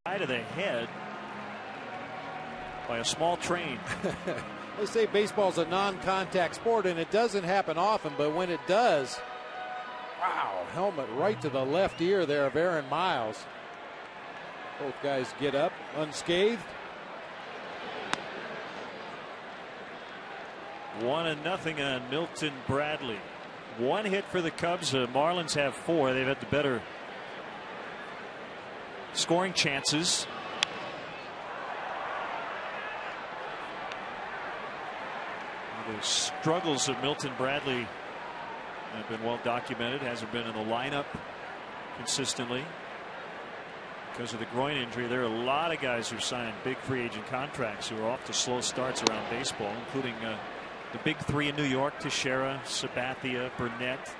Side of the head by a small train. They say baseball's a non-contact sport, and it doesn't happen often, but when it does, wow, helmet right to the left ear there of Aaron Miles. Both guys get up unscathed. 1-0 on Milton Bradley. One hit for the Cubs. Marlins have 4. They've had the better scoring chances. The struggles of Milton Bradley have been well documented. Hasn't been in the lineup consistently because of the groin injury. There are a lot of guys who signed big free agent contracts who are off to slow starts around baseball, including the big 3 in New York: Teixeira, Sabathia, Burnett.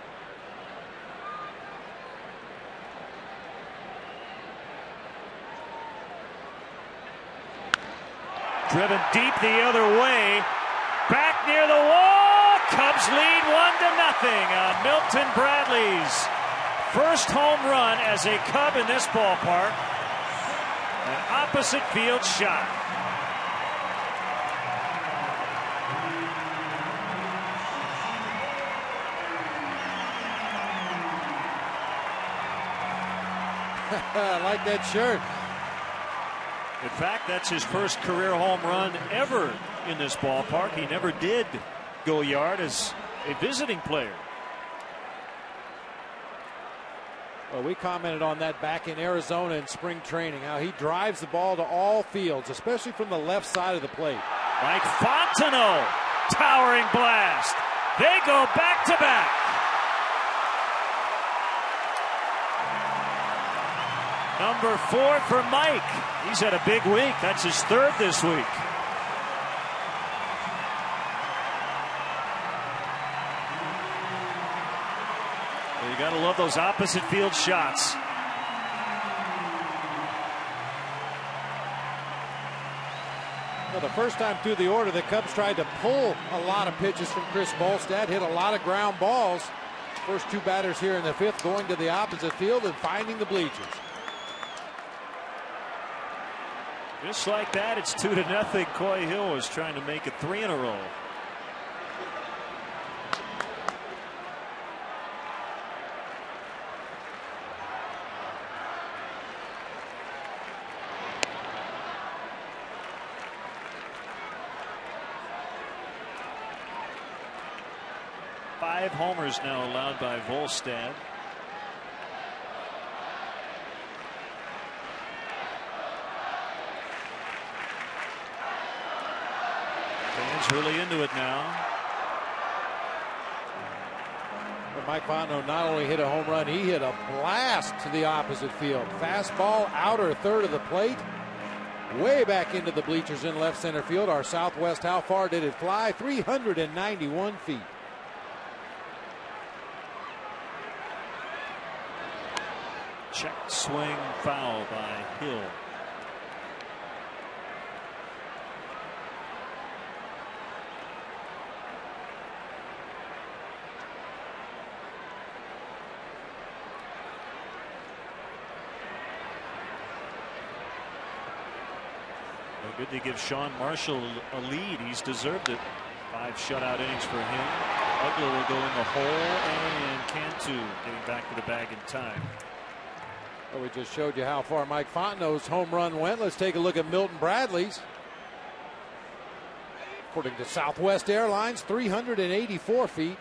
Driven deep the other way. Back near the wall. Cubs lead 1-0 on Milton Bradley's first home run as a Cub in this ballpark. An opposite field shot. I like that shirt. In fact, that's his first career home run ever in this ballpark. He never did go yard as a visiting player. Well, we commented on that back in Arizona in spring training, how he drives the ball to all fields, especially from the left side of the plate. Mike Fontenot, towering blast. They go back to back. Number 4 for Mike. He's had a big week. That's his 3rd this week. Well, you got to love those opposite field shots. Well, the first time through the order, the Cubs tried to pull a lot of pitches from Chris Bolstad, hit a lot of ground balls. First 2 batters here in the 5th going to the opposite field and finding the bleachers. Just like that, it's 2-0. Coy Hill was trying to make it 3 in a row. Five homers now allowed by Volstad. Fans really into it now. But Mike Fontenot not only hit a home run, he hit a blast to the opposite field. Fastball, outer third of the plate, way back into the bleachers in left center field. Our Southwest, how far did it fly? 391 feet. Check swing foul by Hill. Good to give Sean Marshall a lead. He's deserved it. 5 shutout innings for him. Ugla will go in the hole, and Cantu getting back to the bag in time. Well, we just showed you how far Mike Fontenot's home run went. Let's take a look at Milton Bradley's. According to Southwest Airlines, 384 feet.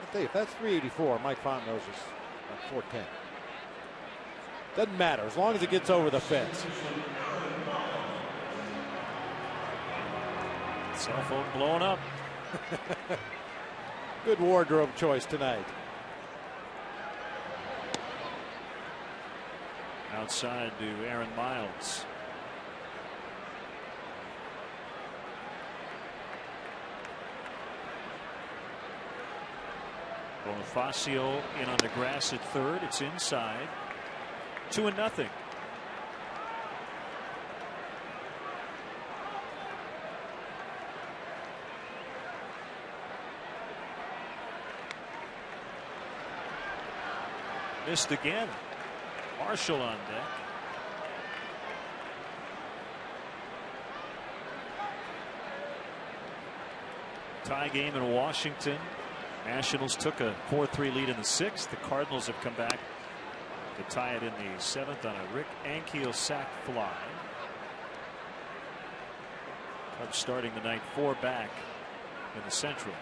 I'll tell you, if that's 384, Mike Fontenot's is like 410. Doesn't matter as long as it gets over the fence. Cell phone blowing up. Good wardrobe choice tonight. Outside to Aaron Miles. Bonifacio in on the grass at third. It's inside. 2-0. Missed again. Marshall on deck. tie game in Washington. Nationals took a 4-3 lead in the 6th. The Cardinals have come back to tie it in the 7th on a Rick Ankiel sac fly. Cubs starting the night 4 back in the Central.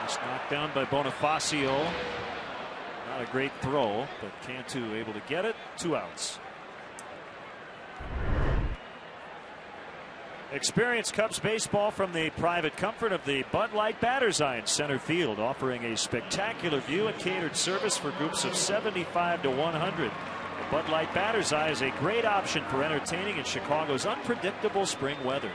Nice knockdown by Bonifacio. Not a great throw, but Cantu able to get it. 2 outs. Experience Cubs baseball from the private comfort of the Bud Light Batter's Eye in center field, offering a spectacular view and catered service for groups of 75 to 100. The Bud Light Batter's Eye is a great option for entertaining in Chicago's unpredictable spring weather.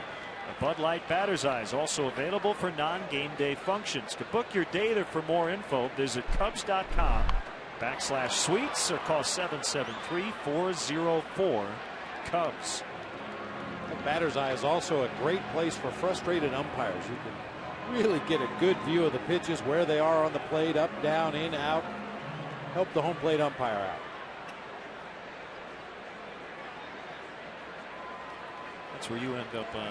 The Bud Light Batter's Eye is also available for non-game day functions. To book your day there for more info, visit Cubs.com/suites or call 773-404-CUBS. The Batter's Eye is also a great place for frustrated umpires. You can really get a good view of the pitches, where they are on the plate, up, down, in, out. Help the home plate umpire out. That's where you end up when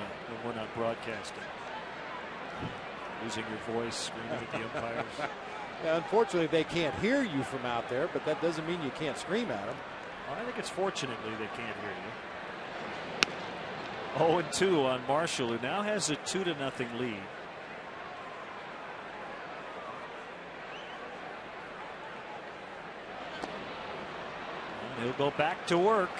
we're not broadcasting. Losing your voice, screaming at the umpires. Yeah, unfortunately, they can't hear you from out there, but that doesn't mean you can't scream at them. Well, I think it's fortunately they can't hear you. 0-2 on Marshall, who now has a 2-0 lead. And he'll go back to work.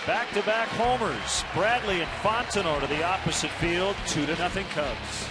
Back-to-back homers. Bradley and Fontenot to the opposite field. 2-0 Cubs.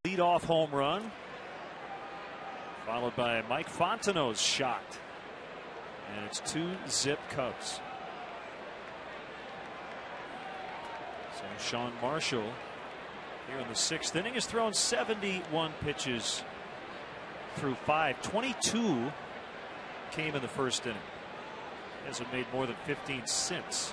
Leadoff home run, followed by Mike Fontenot's shot, and it's 2-0 Cubs. So Sean Marshall here in the 6th inning has thrown 71 pitches through 5. 22 came in the 1st inning. Hasn't made more than 15 since.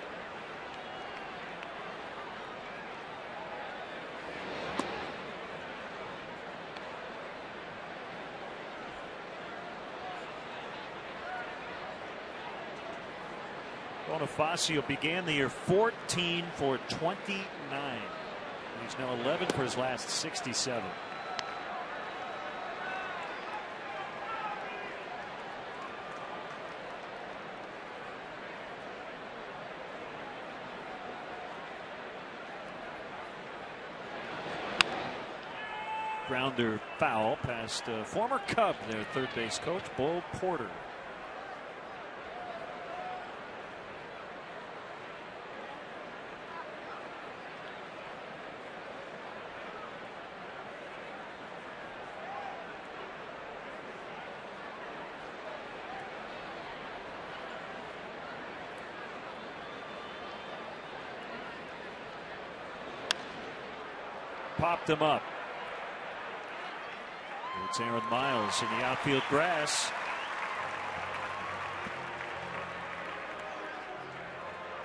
Bonifacio began the year 14 for 29. He's now 11 for his last 67. Grounder foul past former Cub, their third base coach, Bull Porter. popped him up. It's Aaron Miles in the outfield grass.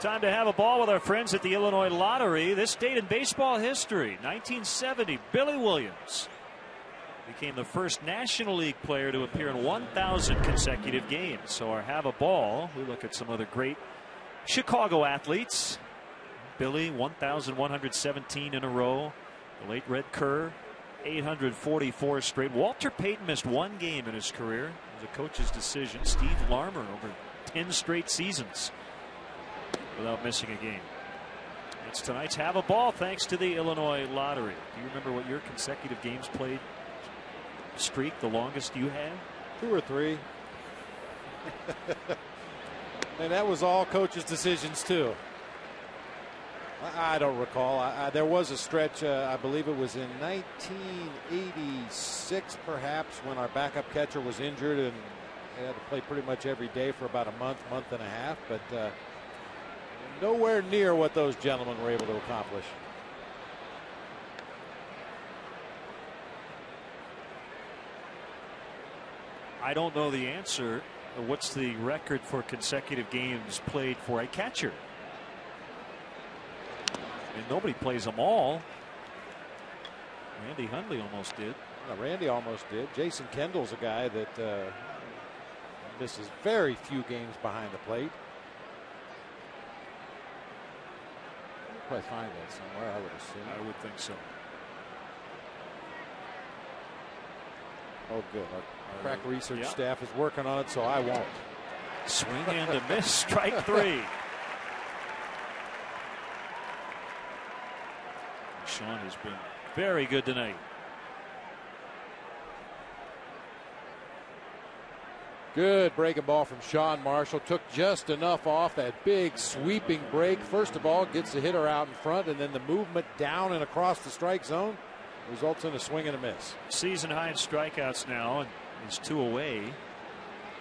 Time to have a ball with our friends at the Illinois Lottery. This date in baseball history, 1970, Billy Williams became the first National League player to appear in 1,000 consecutive games. So our have a ball, we look at some other great Chicago athletes. Billy, 1,117 in a row. The late Red Kerr, 844 straight. Walter Payton missed one game in his career. It was a coach's decision. Steve Larmer over 10 straight seasons without missing a game. It's tonight's have a ball thanks to the Illinois Lottery. Do you remember what your consecutive games played streak, the longest you had? 2 or 3. And that was all coaches' decisions too. I don't recall. There was a stretch, I believe it was in 1986 perhaps, when our backup catcher was injured and had to play pretty much every day for about a month and a half, but nowhere near what those gentlemen were able to accomplish. I don't know the answer. What's the record for consecutive games played for a catcher? And nobody plays them all. Randy Hundley almost did. Randy almost did. Jason Kendall's a guy that misses very few games behind the plate. Probably find that somewhere, I would assume. I would think so. Oh, good. Our crack research staff is working on it, so I won't. Swing and a miss, strike 3. Sean has been very good tonight. Good breaking ball from Sean Marshall. Took just enough off that big sweeping break. First of all, gets the hitter out in front, and then the movement down and across the strike zone results in a swing and a miss. Season high in strikeouts now, and he's 2 away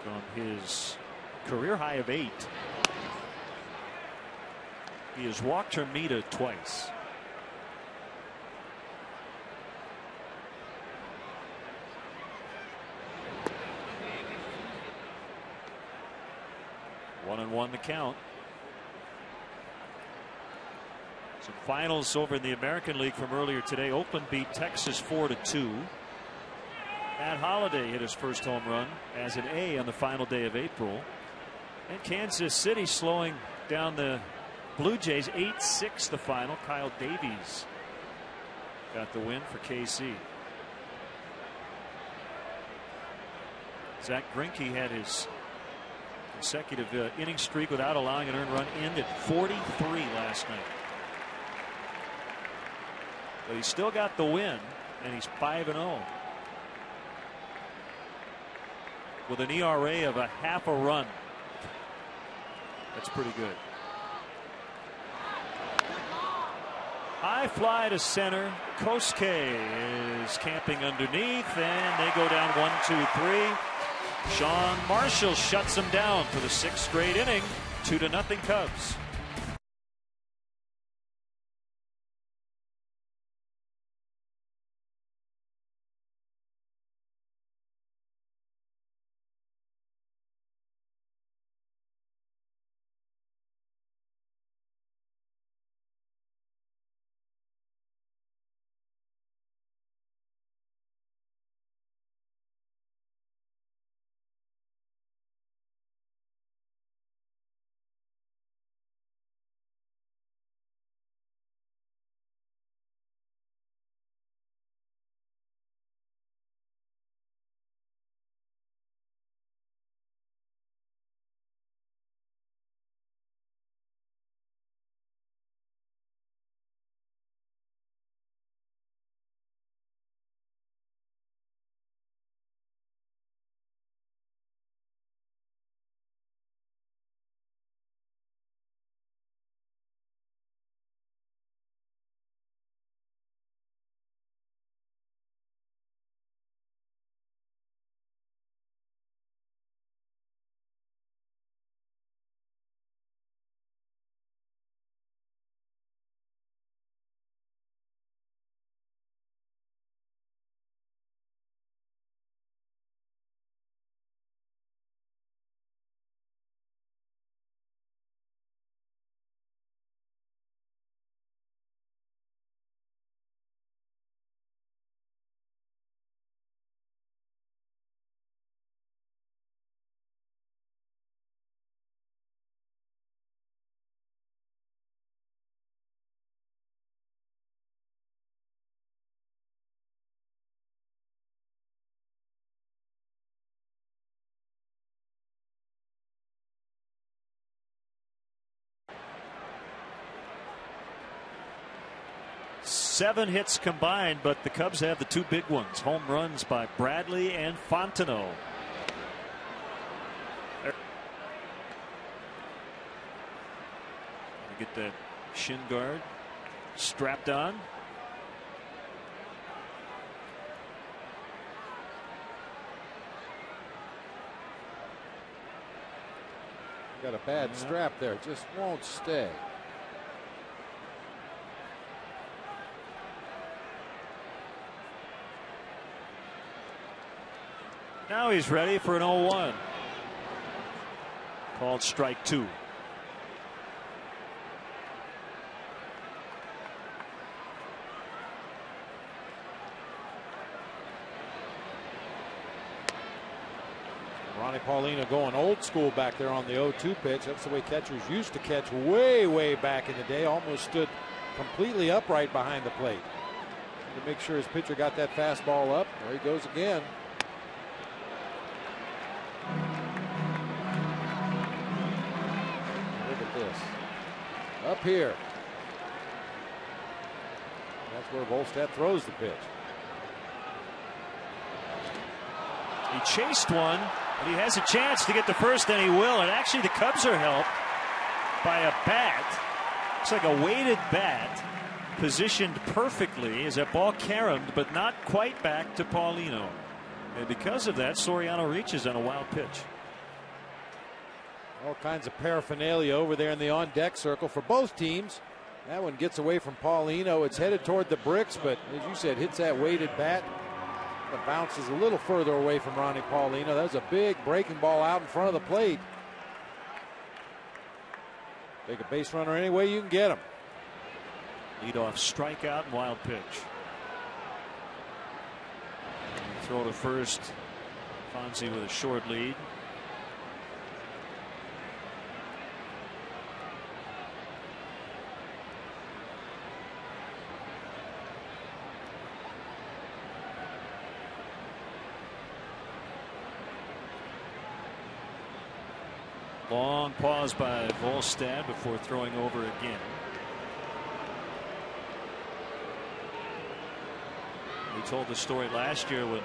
from his career high of 8. He has walked Hermida twice. One and one the count. Some finals over in the American League from earlier today. Oakland beat Texas 4-2. Matt Holliday hit his first home run as an A on the final day of April. And Kansas City slowing down the Blue Jays 8-6 the final. Kyle Davies got the win for KC. Zach Greinke had his consecutive inning streak without allowing an earned run ended 43 last night. But he still got the win, and he's 5-0 with an ERA of a half a run. That's pretty good. High fly to center. Kosuke is camping underneath, and they go down 1-2-3. Sean Marshall shuts him down for the 6th straight inning. 2-0 Cubs. 7 hits combined, but the Cubs have the 2 big ones. Home runs by Bradley and Fontenot. Get that shin guard strapped on. Got a bad strap there, just won't stay. Now he's ready for an 0-1. Called strike 2. Ronnie Paulino going old school back there on the 0-2 pitch. That's the way catchers used to catch way back in the day. Almost stood completely upright behind the plate to make sure his pitcher got that fastball up. There he goes again. Look at this. Up here. That's where Volstad throws the pitch. He chased one, but he has a chance to get to first, and he will. And actually, the Cubs are helped by a bat. Looks like a weighted bat, positioned perfectly as that ball caromed, but not quite back to Paulino. And because of that, Soriano reaches on a wild pitch. All kinds of paraphernalia over there in the on-deck circle for both teams. That one gets away from Paulino. It's headed toward the bricks, but as you said, hits that weighted bat. The bounce is a little further away from Ronnie Paulino. That was a big breaking ball out in front of the plate. Take a base runner any way you can get him. Leadoff strikeout and wild pitch. Throw to first. Fonzie with a short lead. Long pause by Volstad before throwing over again. We told the story last year when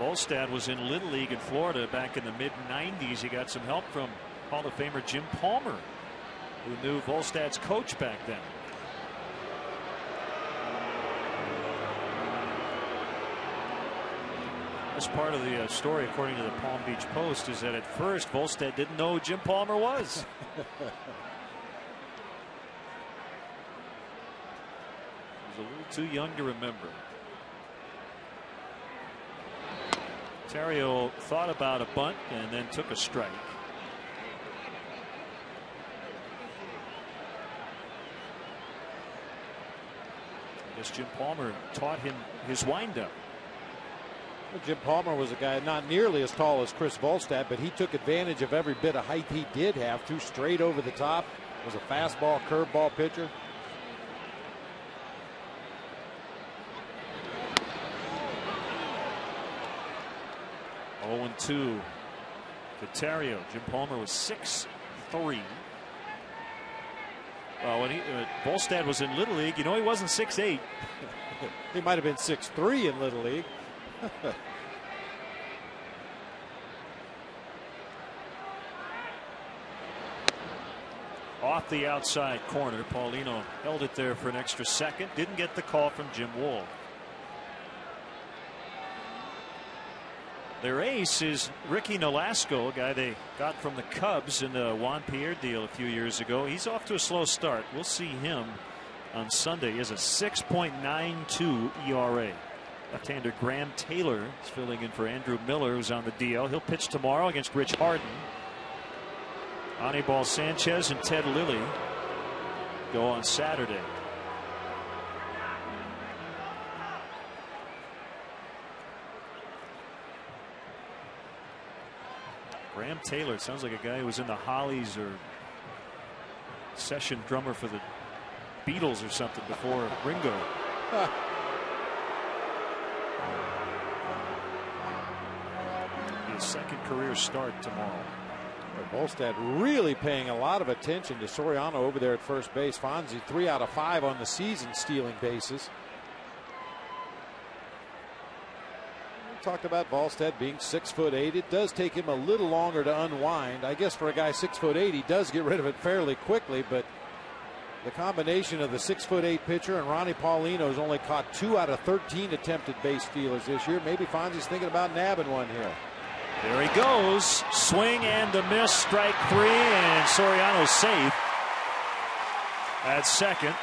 Volstad was in Little League in Florida back in the mid-90s. He got some help from Hall of Famer Jim Palmer, who knew Volstad's coach back then. That's part of the story, according to the Palm Beach Post, is that at first Volstad didn't know who Jim Palmer was. He was a little too young to remember. Terrio thought about a bunt and then took a strike. I guess Jim Palmer taught him his windup. Well, Jim Palmer was a guy not nearly as tall as Chris Volstad, but he took advantage of every bit of height he did have. Threw straight over the top. Was a fastball, curveball pitcher. Oh, 0-2 to Terrio. Jim Palmer was 6'3". Well, when Volstad was in Little League, you know, he wasn't 6'8". He might have been 6'3" in Little League. Off the outside corner. Paulino held it there for an extra second. Didn't get the call from Jim Wool. Their ace is Ricky Nolasco, a guy they got from the Cubs in the Juan Pierre deal a few years ago. He's off to a slow start. We'll see him on Sunday. He has a 6.92 ERA. Left-hander Graham Taylor is filling in for Andrew Miller, who's on the DL. He'll pitch tomorrow against Rich Harden. Anibal Sanchez and Ted Lilly go on Saturday. Graham Taylor sounds like a guy who was in the Hollies or session drummer for the Beatles or something before Ringo. His second career start tomorrow. Volstad really paying a lot of attention to Soriano over there at first base. Fonzie 3 out of 5 on the season stealing bases. talked about Volstad being 6'8". It does take him a little longer to unwind. I guess for a guy 6'8", he does get rid of it fairly quickly, but the combination of the 6'8" pitcher and Ronnie Paulino's only caught 2 out of 13 attempted base stealers this year. Maybe Fonzie's thinking about nabbing one here. There he goes. Swing and a miss. Strike 3, and Soriano's safe at second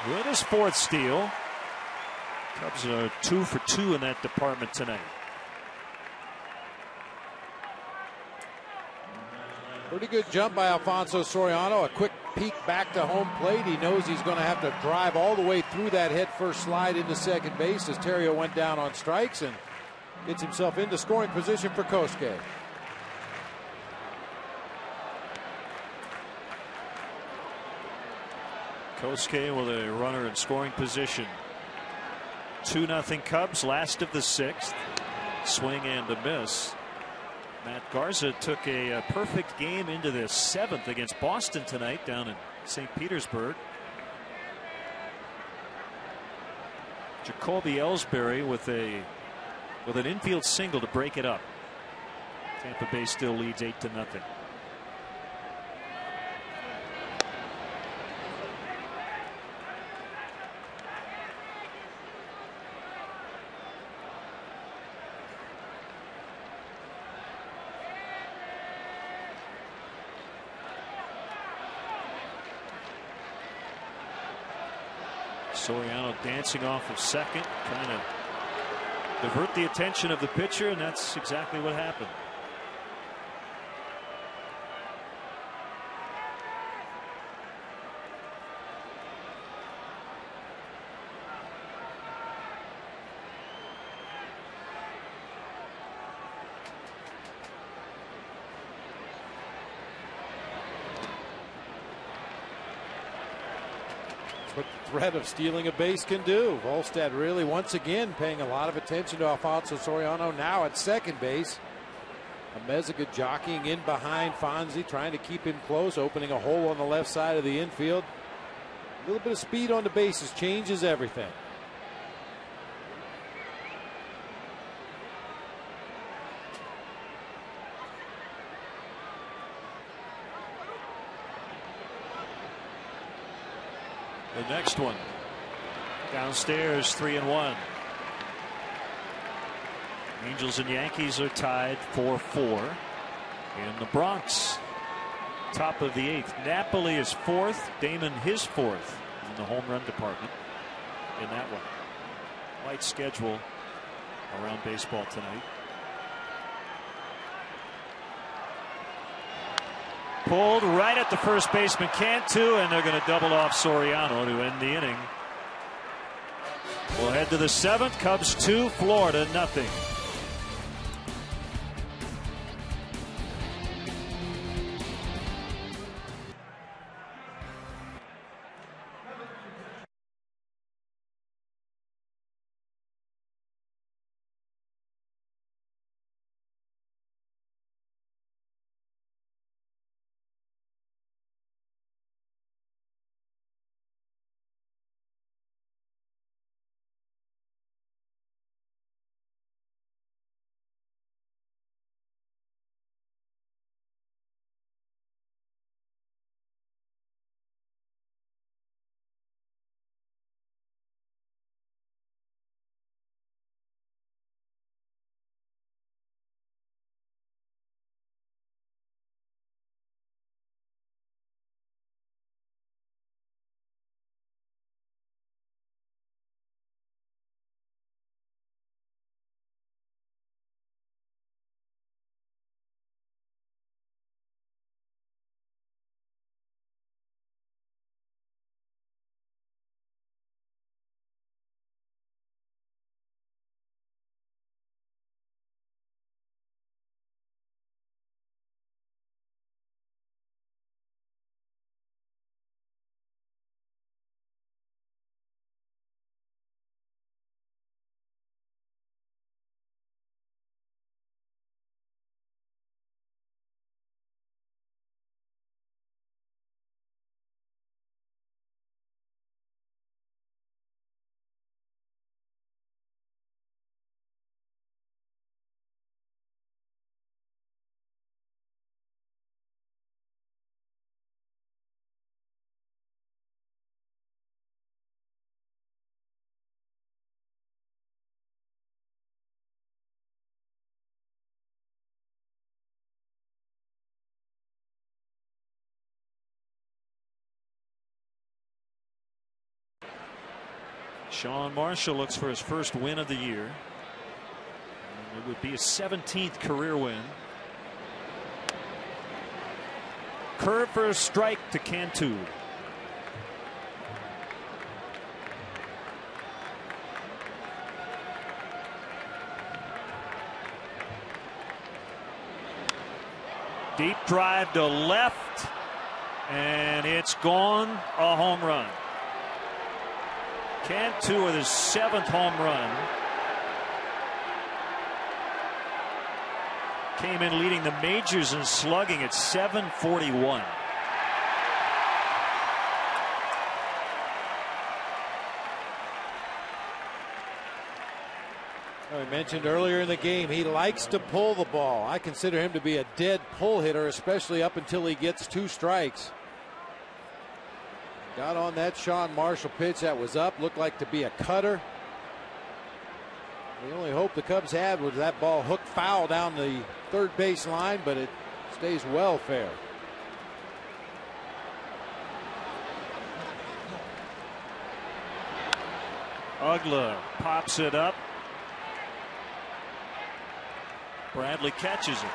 with his 4th steal. Cubs are 2 for 2 in that department tonight. Pretty good jump by Alfonso Soriano. A quick peek back to home plate. He knows he's going to have to drive all the way through that head-first slide into second base as Terrio went down on strikes and gets himself into scoring position for Kosuke. Kosuke with a runner in scoring position. 2-0 Cubs, last of the 6th. Swing and a miss. Matt Garza took a perfect game into the 7th against Boston tonight down in St. Petersburg. Jacoby Ellsbury with an infield single to break it up. Tampa Bay still leads 8-0. Soriano dancing off of second, trying to divert the attention of the pitcher, and that's exactly what happened. What the threat of stealing a base can do. Volstad really once again paying a lot of attention to Alfonso Soriano now at second base. Amezaga jockeying in behind Fonzie, trying to keep him close, opening a hole on the left side of the infield. A little bit of speed on the bases changes everything. The next one downstairs, 3-1. Angels and Yankees are tied 4-4 in the Bronx. Top of the 8th. Napoli is 4th. Damon his 4th in the home run department in that one. Light schedule around baseball tonight. Pulled right at the first baseman Cantu, and they're going to double off Soriano to end the inning. We'll head to the 7th. Cubs 2, Florida 0. Sean Marshall looks for his first win of the year. And it would be his 17th career win. Curve for a strike to Cantu. Deep drive to left, and it's gone. A home run. Cantu with his 7th home run. Came in leading the majors in slugging at .741. I mentioned earlier in the game he likes to pull the ball. I consider him to be a dead pull hitter, especially up until he gets 2 strikes. Got on that Sean Marshall pitch that was up, looked like to be a cutter. The only hope the Cubs had was that ball hooked foul down the third base line, but it stays well fair. Ugla pops it up. Bradley catches it.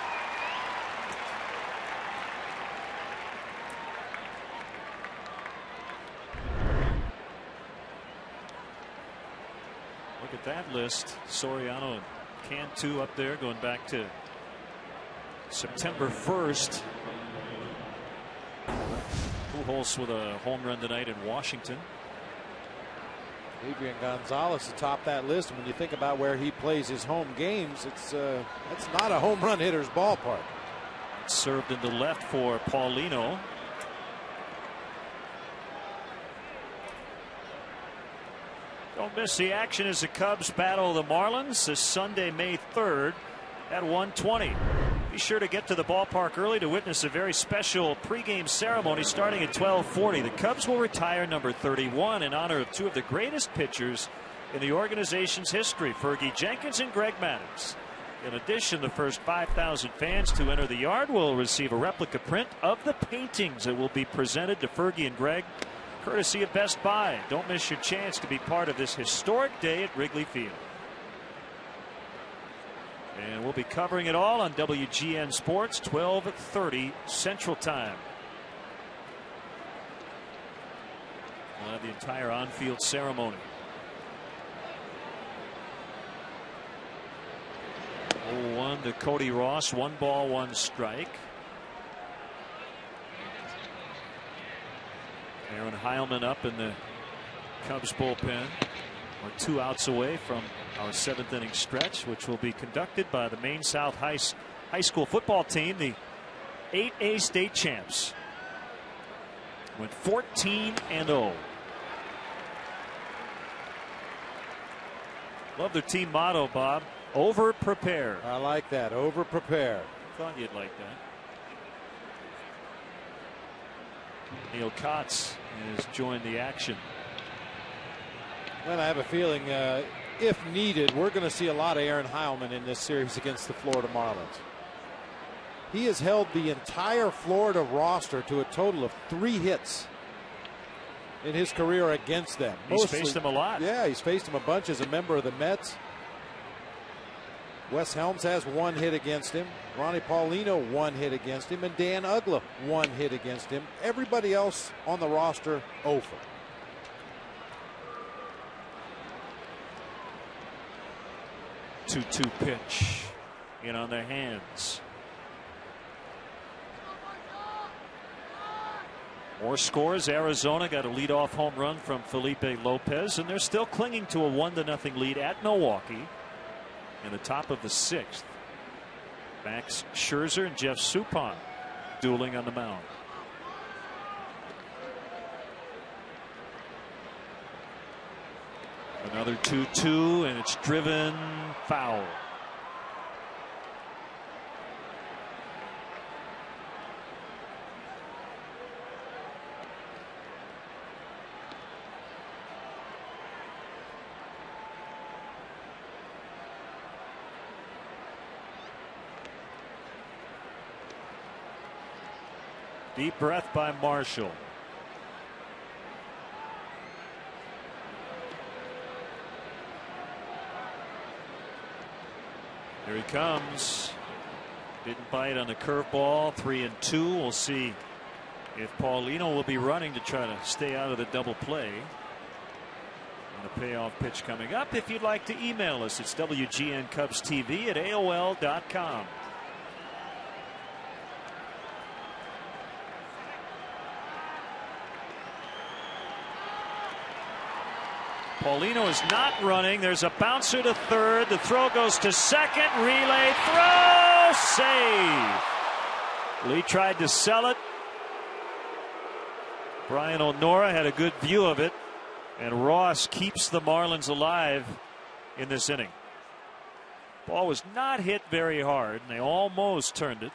Look at that list. Soriano and Cantu up there going back to September 1st. Pujols with a home run tonight in Washington. Adrian Gonzalez atop that list. When you think about where he plays his home games, that's not a home run hitter's ballpark. Served into left for Paulino. Don't miss the action as the Cubs battle the Marlins this Sunday, May 3rd at 1:20. Be sure to get to the ballpark early to witness a very special pregame ceremony starting at 12:40. The Cubs will retire number 31 in honor of 2 of the greatest pitchers in the organization's history, Fergie Jenkins and Greg Maddux. In addition, the first 5,000 fans to enter the yard will receive a replica print of the paintings that will be presented to Fergie and Greg, courtesy of Best Buy. Don't miss your chance to be part of this historic day at Wrigley Field. And we'll be covering it all on WGN Sports, 12:30 Central Time. We'll have the entire on-field ceremony. 0-1 to Cody Ross, 1 ball, 1 strike. Aaron Heilman up in the Cubs bullpen. We're 2 outs away from our 7th inning stretch, which will be conducted by the Maine South High School football team, the 8A state champs. Went 14-0. Love their team motto, Bob. Over prepare. I like that. Over prepare. Thought you'd like that. Neil Kotz has joined the action. Well, I have a feeling if needed, we're going to see a lot of Aaron Heilman in this series against the Florida Marlins. He has held the entire Florida roster to a total of 3 hits in his career against them. He's faced them a lot. Yeah, he's faced them a bunch as a member of the Mets. Wes Helms has 1 hit against him. Ronnie Paulino 1 hit against him, and Dan Ugla 1 hit against him. Everybody else on the roster 0 for. Two pitch in on their hands. More scores. Arizona got a leadoff home run from Felipe Lopez, and they're still clinging to a 1-0 lead at Milwaukee in the top of the 6th. Max Scherzer and Jeff Suppan dueling on the mound. Another 2-2, and it's driven foul. Deep breath by Marshall. Here he comes. Didn't bite on the curveball. 3-2. We'll see if Paulino will be running to try to stay out of the double play. And the payoff pitch coming up. If you'd like to email us, it's WGNCubsTV@AOL.com. Paulino is not running. There's a bouncer to third. The throw goes to second. Relay throw. Save. Lee tried to sell it. Brian O'Nora had a good view of it. And Ross keeps the Marlins alive in this inning. Ball was not hit very hard, and they almost turned it.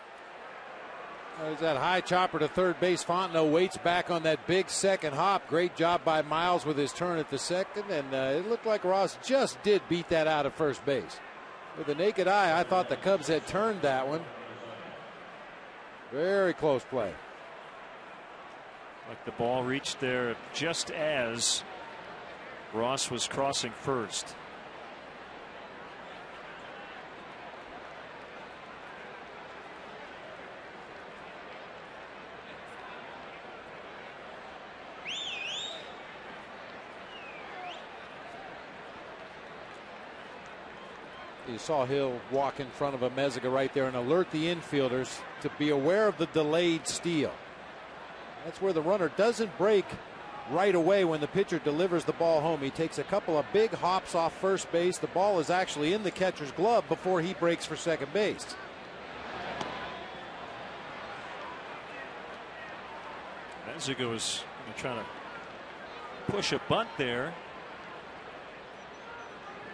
There's that high chopper to third base. Fontenot waits back on that big second hop. Great job by Miles with his turn at the second, and it looked like Ross just did beat that out at first base. With the naked eye, I thought the Cubs had turned that one. Very close play. Like the ball reached there just as Ross was crossing first. You saw Hill walk in front of a Meziga right there and alert the infielders to be aware of the delayed steal. That's where the runner doesn't break right away when the pitcher delivers the ball home. He takes a couple of big hops off first base. The ball is actually in the catcher's glove before he breaks for second base. Meziga was trying to push a bunt there.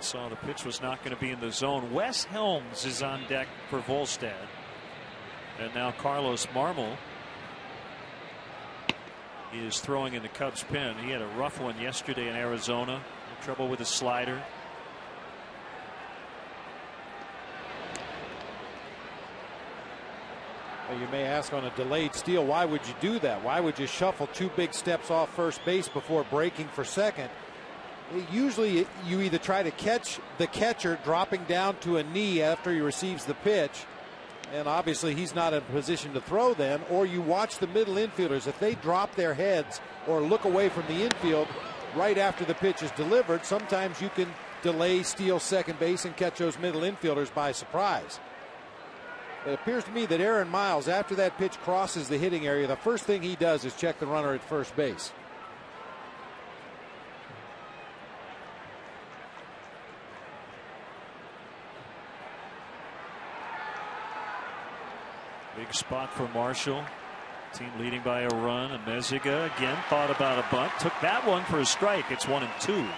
Saw the pitch was not going to be in the zone. Wes Helms is on deck for Volstad. And now Carlos Marmol is throwing in the Cubs pen. He had a rough one yesterday in Arizona. Trouble with his slider. Well, you may ask, on a delayed steal, why would you do that? Why would you shuffle two big steps off first base before breaking for second? Usually you either try to catch the catcher dropping down to a knee after he receives the pitch, and obviously he's not in a position to throw then, or you watch the middle infielders. If they drop their heads or look away from the infield right after the pitch is delivered, sometimes you can delay, steal second base, and catch those middle infielders by surprise. It appears to me that Aaron Miles, after that pitch crosses the hitting area, the first thing he does is check the runner at first base. Big spot for Marshall. Team leading by a run. And Meziga again thought about a bunt. Took that one for a strike. It's 1-2.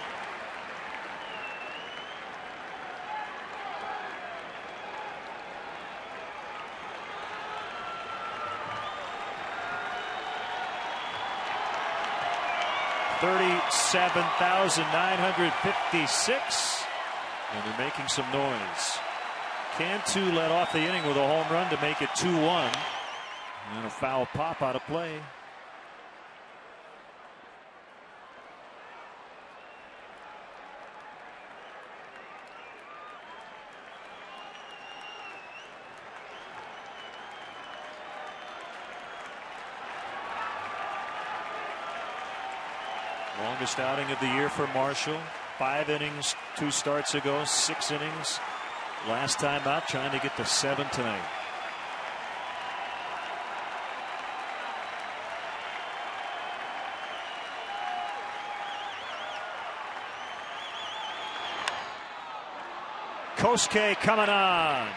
$37,956. And they're making some noise. Cantu led off the inning with a home run to make it 2-1. And a foul pop out of play. Longest outing of the year for Marshall. 5 innings 2 starts ago, 6 innings last time out, trying to get to 7 tonight. Kosuke coming on.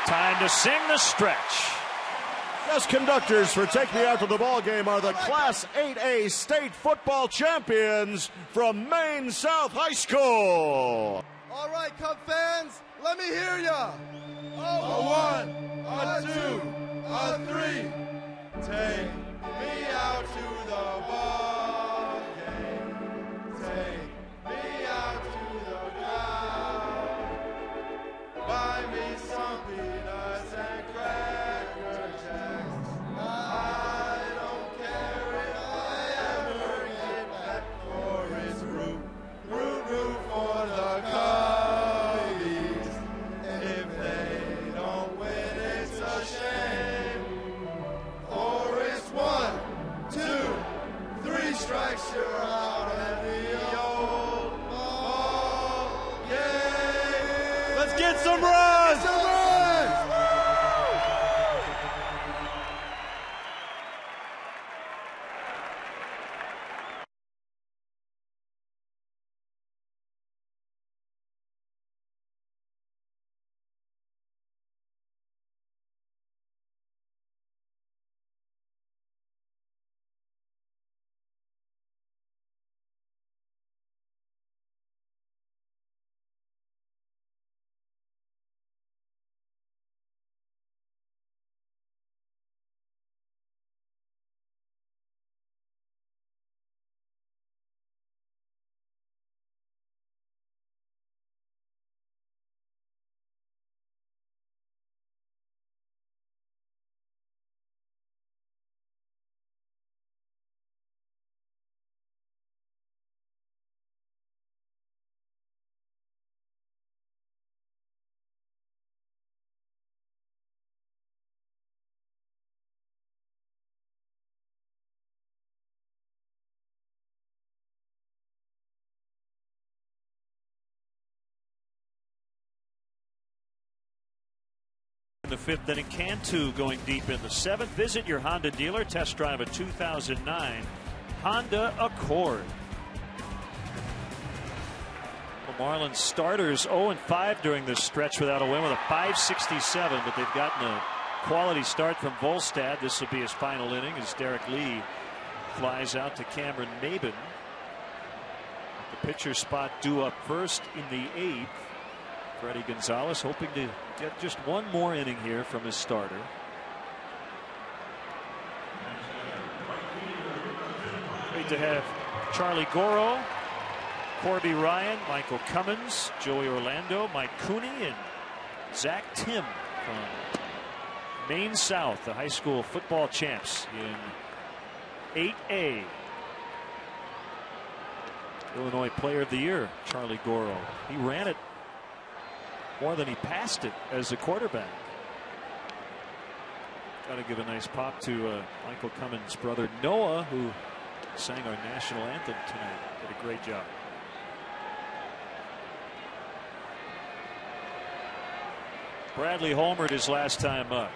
Time to sing the stretch. Yes, conductors for Take Me Out to the Ball Game are the Class 8A state football champions from Maine South High School. All right, Cub fans, let me hear ya. A 1, a 2, a 3. Take me out to the ball game. Take me out to the ground. Buy me some peanuts and cracker jacks. I don't care if I ever get back, for it's root, root, root for the Cubbies. If they Let's get some runs! In the fifth inning, Cantu going deep in the seventh. Visit your Honda dealer. Test drive a 2009 Honda Accord. The Marlins starters 0-5 during this stretch without a win with a 567, but they've gotten a quality start from Volstad. This will be his final inning as Derek Lee flies out to Cameron Maben. The pitcher spot due up first in the eighth. Freddie Gonzalez hoping to get just one more inning here from his starter. Great to have Charlie Goro, Corby Ryan, Michael Cummins, Joey Orlando, Mike Cooney, and Zach Tim from Maine South, the high school football champs in 8A. Illinois Player of the Year, Charlie Goro. He ran it more than he passed it as a quarterback. Got to give a nice pop to Michael Cummins' brother Noah, who sang our national anthem tonight. Did a great job. Bradley homered his last time up.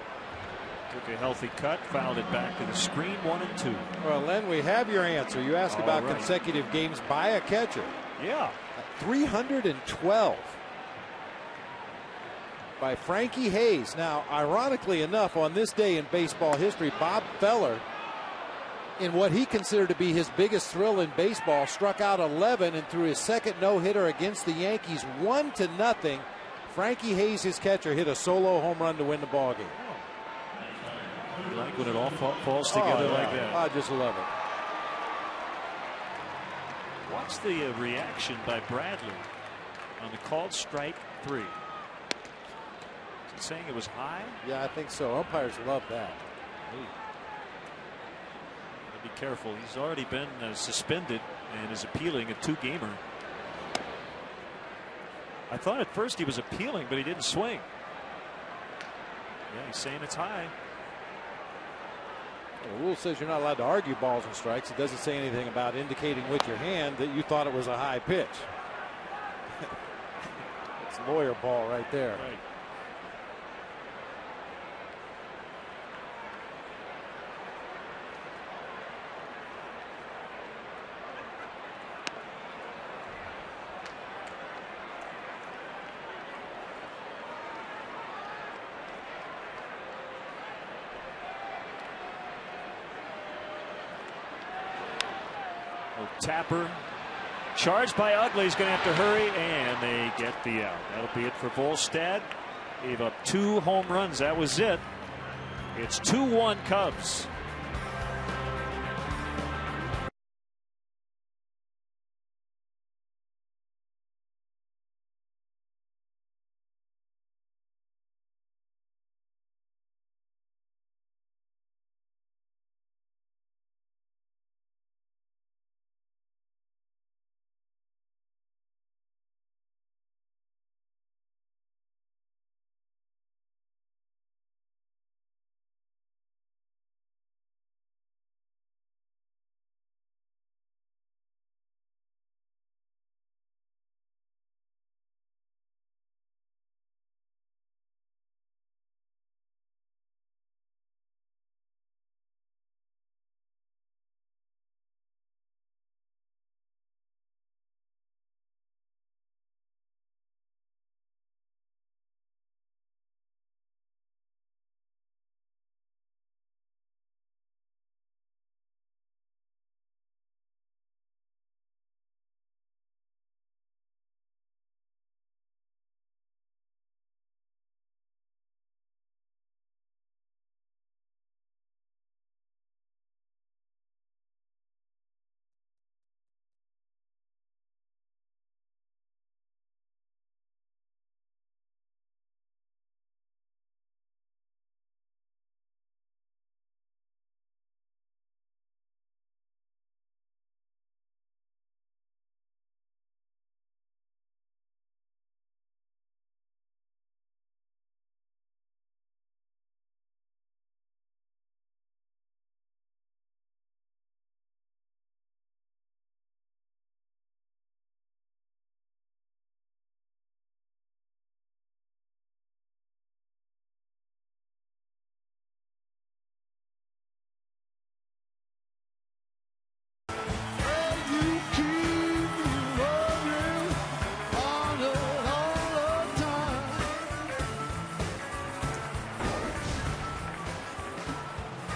Took a healthy cut, fouled it back to the screen, 1-2. Well, Len, we have your answer. You asked about consecutive games by a catcher. Yeah. 312 by Frankie Hayes. Now, ironically enough, on this day in baseball history, Bob Feller, in what he considered to be his biggest thrill in baseball, struck out 11 and threw his second no-hitter against the Yankees 1-0. Frankie Hayes, his catcher, hit a solo home run to win the ball game. You like when it all falls together like that. I just love it. What's the reaction by Bradley on the called strike 3? Is he saying it was high? Yeah, I think so. Umpires love that. Be careful. He's already been suspended and is appealing a 2-gamer. I thought at first he was appealing, but he didn't swing. Yeah, he's saying it's high. The rule says you're not allowed to argue balls and strikes. It doesn't say anything about indicating with your hand that you thought it was a high pitch. It's lawyer ball right there. Right. Tapper charged by Ugley. He's going to have to hurry, and they get the out. That'll be it for Volstad. Gave up 2 home runs. That was it. It's 2-1 Cubs.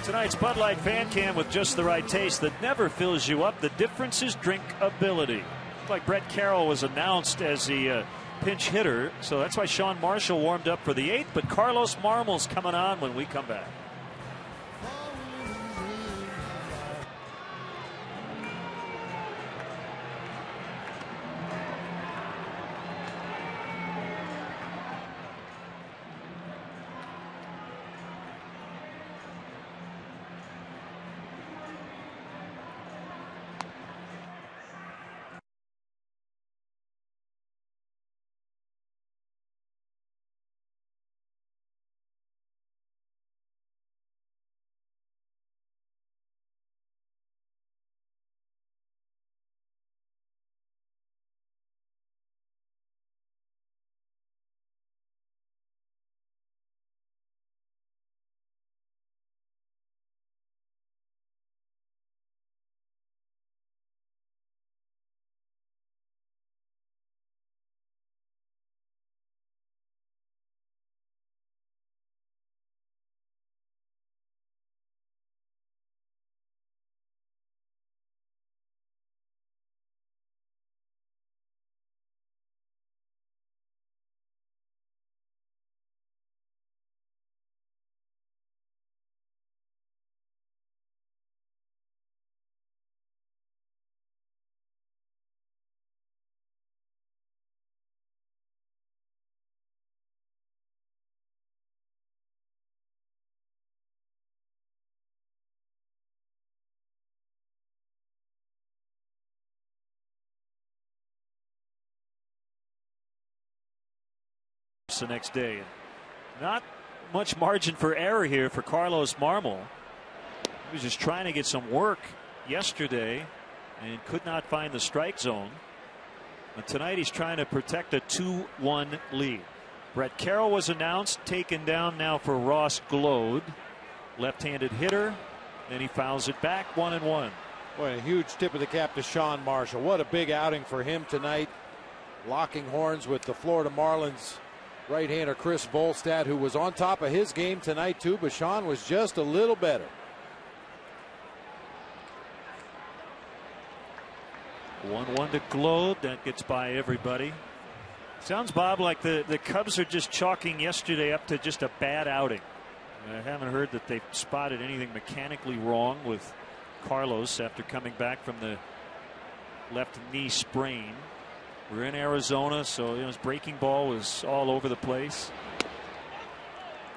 Tonight's Bud Light Fan Cam with just the right taste that never fills you up. The difference is drinkability. Like Brett Carroll was announced as the pinch hitter, so that's why Sean Marshall warmed up for the 8th, but Carlos Marmel's coming on when we come back. The next day. Not much margin for error here for Carlos Marmol. He was just trying to get some work yesterday and could not find the strike zone. But tonight he's trying to protect a 2-1 lead. Brett Carroll was announced, taken down now for Ross Glode, left-handed hitter, and he fouls it back 1-1. Boy, a huge tip of the cap to Sean Marshall. What a big outing for him tonight, locking horns with the Florida Marlins right-hander Chris Volstad, who was on top of his game tonight too, but Sean was just a little better. 1-1 to Glode. That gets by everybody. Sounds, Bob, like the Cubs are just chalking yesterday up to just a bad outing. I haven't heard that they've spotted anything mechanically wrong with Carlos after coming back from the left knee sprain. We're in Arizona, so his breaking ball was all over the place.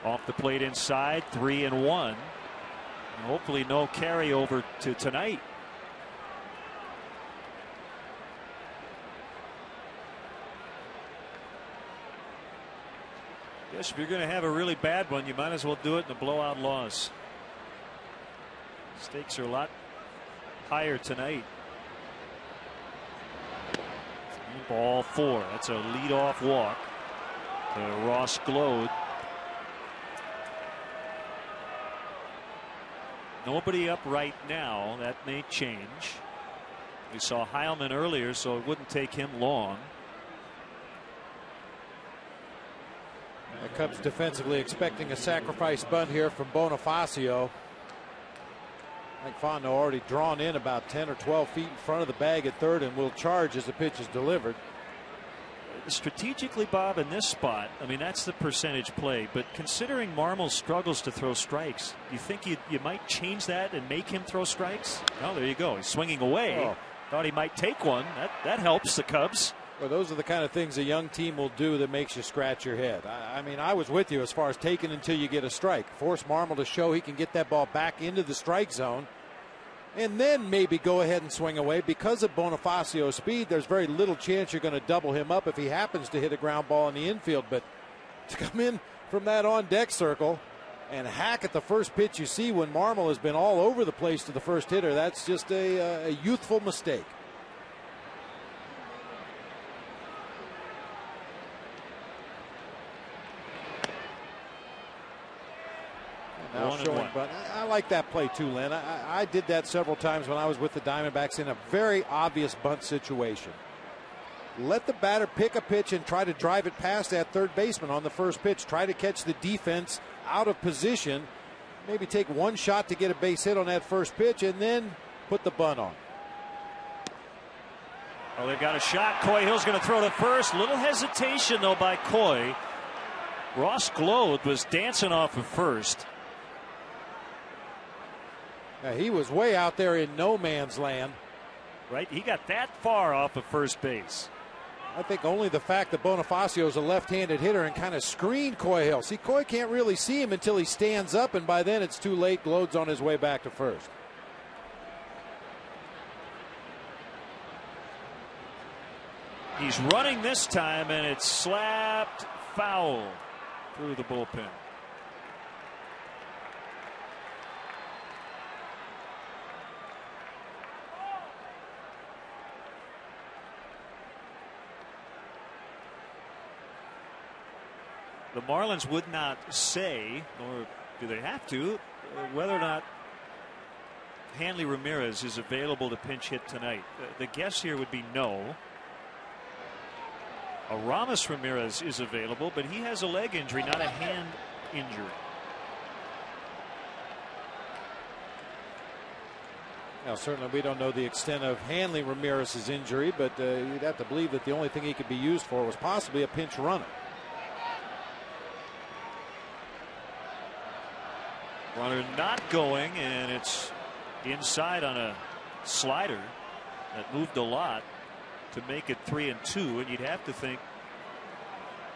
Off the plate inside, 3-1. And hopefully no carryover to tonight. Guess if you're going to have a really bad one, you might as well do it in the blowout loss. Stakes are a lot higher tonight. Ball 4. That's a leadoff walk to Ross Glode. Nobody up right now. That may change. We saw Heilman earlier, so it wouldn't take him long. The Cubs defensively expecting a sacrifice bunt here from Bonifacio. I think Fontenot already drawn in about 10 or 12 feet in front of the bag at third and will charge as the pitch is delivered. Strategically, Bob, in this spot, I mean, that's the percentage play, but considering Marmol struggles to throw strikes, do you think you might change that and make him throw strikes? Oh, there you go. He's swinging away. Oh. Thought he might take one. That helps the Cubs. Well, those are the kind of things a young team will do that makes you scratch your head. I mean, I was with you as far as taking until you get a strike. Force Marmol to show he can get that ball back into the strike zone and then maybe go ahead and swing away. Because of Bonifacio's speed, there's very little chance you're going to double him up if he happens to hit a ground ball in the infield. But to come in from that on-deck circle and hack at the first pitch you see when Marmol has been all over the place to the first hitter, that's just a youthful mistake. Now showing, but I like that play too, Len. I did that several times when I was with the Diamondbacks in a very obvious bunt situation. Let the batter pick a pitch and try to drive it past that third baseman on the first pitch. Try to catch the defense out of position maybe take one shot to get a base hit on that first pitch and then put the bunt on. Well, they've got a shot. Coy Hill's going to throw to first. Little hesitation, though, by Coy. Ross Glode was dancing off of first. Now, he was way out there in no man's land. Right? He got that far off of first base. I think only the fact that Bonifacio is a left-handed hitter and kind of screened Coy Hill. See, Coy can't really see him until he stands up, and by then it's too late. Glode's on his way back to first. He's running this time, and it's slapped foul through the bullpen. The Marlins would not say, nor do they have to, whether or not Hanley Ramirez is available to pinch hit tonight. The guess here would be no. Aramis Ramirez is available, but he has a leg injury, not a hand injury. Now, certainly we don't know the extent of Hanley Ramirez's injury, but you'd have to believe that the only thing he could be used for was possibly a pinch runner. Runner not going, and it's inside on a slider that moved a lot to make it 3-2, and you'd have to think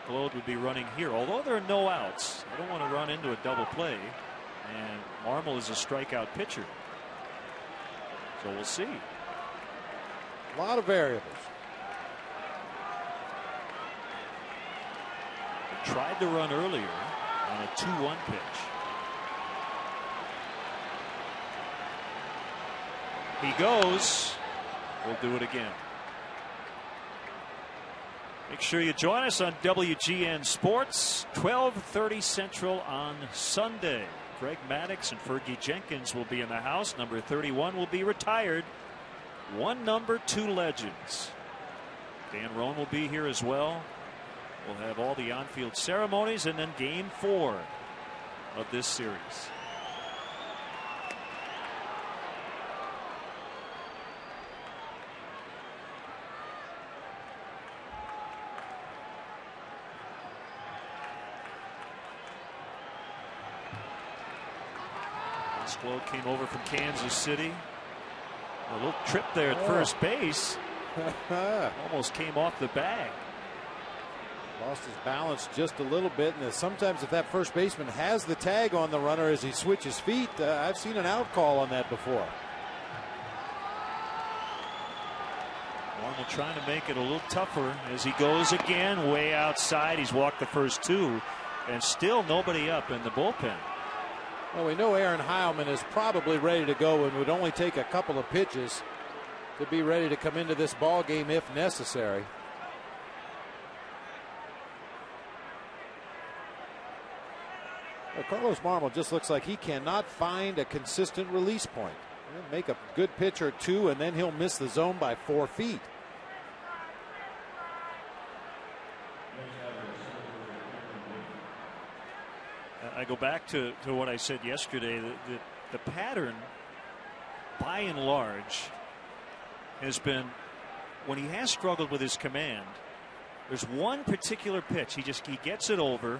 Glode would be running here. Although there are no outs, I don't want to run into a double play, and Marmol is a strikeout pitcher. So we'll see. A lot of variables. They tried to run earlier on a 2-1 pitch. He goes. We'll do it again. Make sure you join us on WGN Sports, 12:30 Central on Sunday. Greg Maddux and Fergie Jenkins will be in the house. Number 31 will be retired. One number, two legends. Dan Roan will be here as well. We'll have all the on-field ceremonies and then game 4 of this series. Glode came over from Kansas City. A little trip there at first base. Almost came off the bag. Lost his balance just a little bit, and sometimes if that first baseman has the tag on the runner as he switches feet, I've seen an out call on that before. Marmol trying to make it a little tougher as he goes again way outside. He's walked the first 2, and still nobody up in the bullpen. Well, we know Aaron Heilman is probably ready to go and would only take a couple of pitches to be ready to come into this ball game if necessary. Well, Carlos Marmol just looks like he cannot find a consistent release point. He'll make a good pitch or two, and then he'll miss the zone by 4 feet. I go back to what I said yesterday. The pattern, by and large, has been when he has struggled with his command. There's one particular pitch he gets it over,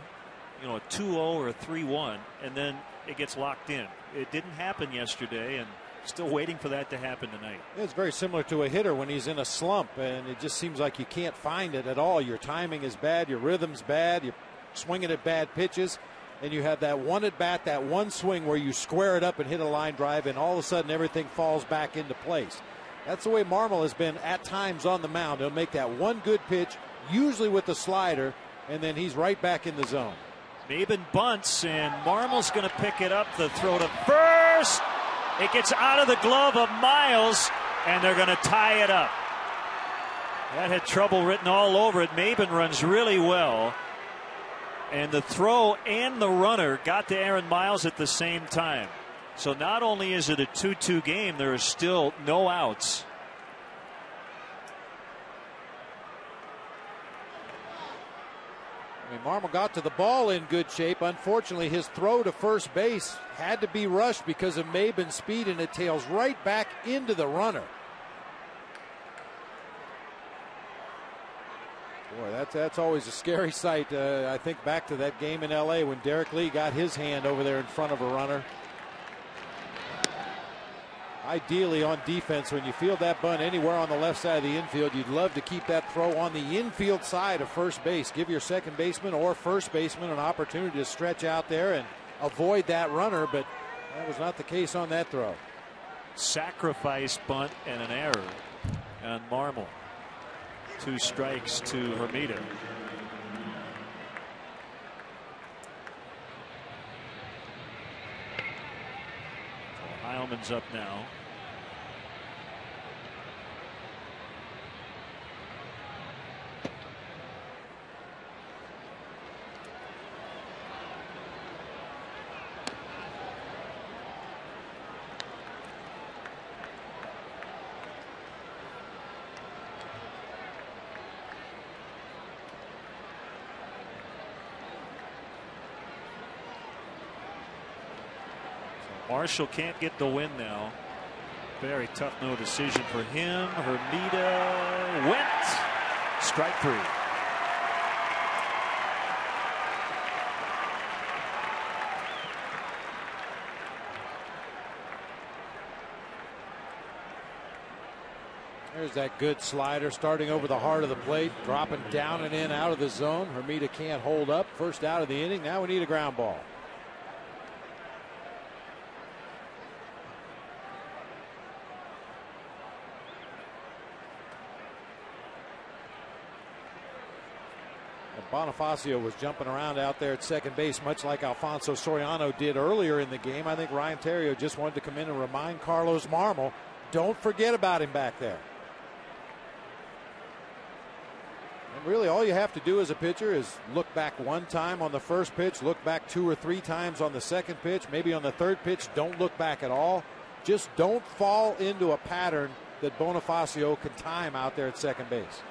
a 2-0 or a 3-1, and then it gets locked in. It didn't happen yesterday, and still waiting for that to happen tonight. It's very similar to a hitter when he's in a slump, and it just seems like you can't find it at all. Your timing is bad, your rhythm's bad, you're swinging at bad pitches. And you have that one at bat, that one swing where you square it up and hit a line drive, and all of a sudden everything falls back into place. That's the way Marmol has been at times on the mound. He'll make that one good pitch, usually with the slider, and then he's right back in the zone. Maben bunts, and Marmol's going to pick it up. The throw to first. It gets out of the glove of Miles, and they're going to tie it up. That had trouble written all over it. Maben runs really well. And the throw and the runner got to Aaron Miles at the same time. So not only is it a 2-2 game, there are still no outs. I mean, Marmol got to the ball in good shape. Unfortunately, his throw to first base had to be rushed because of Mabin's speed, and it tails right back into the runner. Boy, that's always a scary sight. I think back to that game in L.A. when Derek Lee got his hand over there in front of a runner. Ideally on defense, when you field that bunt anywhere on the left side of the infield, you'd love to keep that throw on the infield side of first base. Give your second baseman or first baseman an opportunity to stretch out there and avoid that runner, but that was not the case on that throw. Sacrifice bunt and an error on Marmol. 2 strikes to Hermida. So Heilman's up now. Marshall can't get the win now. Very tough no decision for him. Hermida went. Strike 3. There's that good slider starting over the heart of the plate, dropping down and in out of the zone. Hermida can't hold up. First out of the inning. Now we need a ground ball. Bonifacio was jumping around out there at second base, much like Alfonso Soriano did earlier in the game. I think Ryan Theriot just wanted to come in and remind Carlos Marmol, don't forget about him back there. And really all you have to do as a pitcher is look back one time on the first pitch, look back 2 or 3 times on the second pitch, maybe on the third pitch, don't look back at all. Just don't fall into a pattern that Bonifacio can time out there at second base.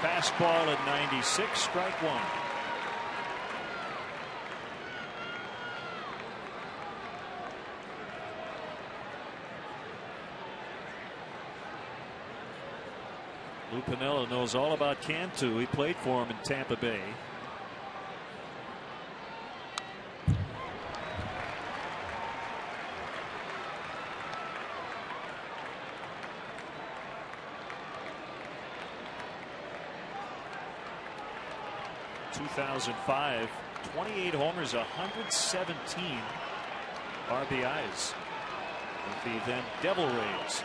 Fastball at 96, strike 1. Lou Piniella knows all about Cantu. He played for him in Tampa Bay. In 2005, 28 homers, 117 RBIs with the then Devil Rays.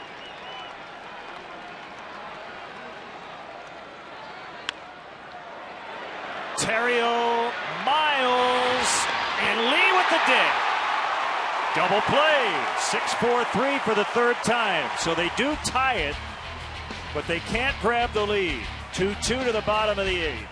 Terrio, Miles, and Lee with the dig. Double play. 6-4-3 for the third time. So they do tie it, but they can't grab the lead. 2-2 to the bottom of the 8th.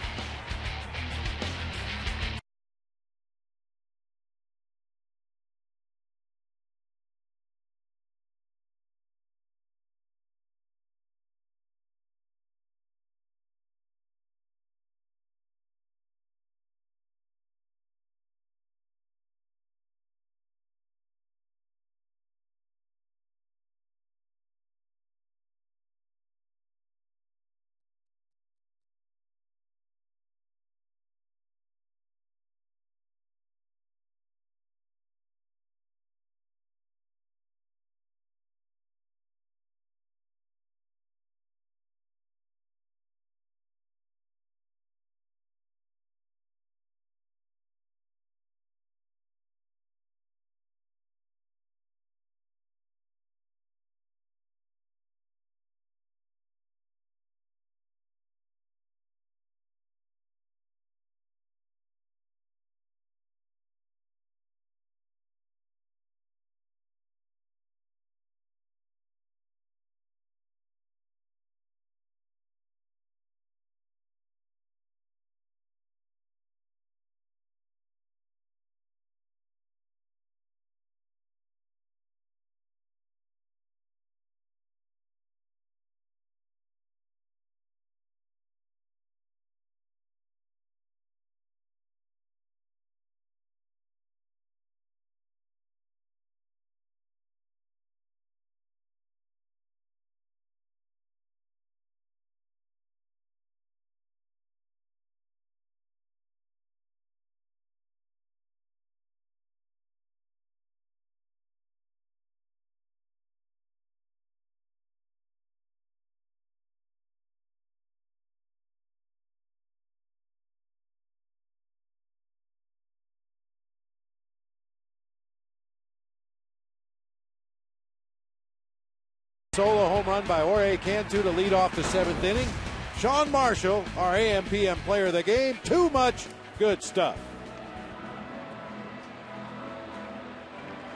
Solo home run by Jorge Cantu to lead off the 7th inning. Sean Marshall, our AM/PM player of the game. Too much good stuff.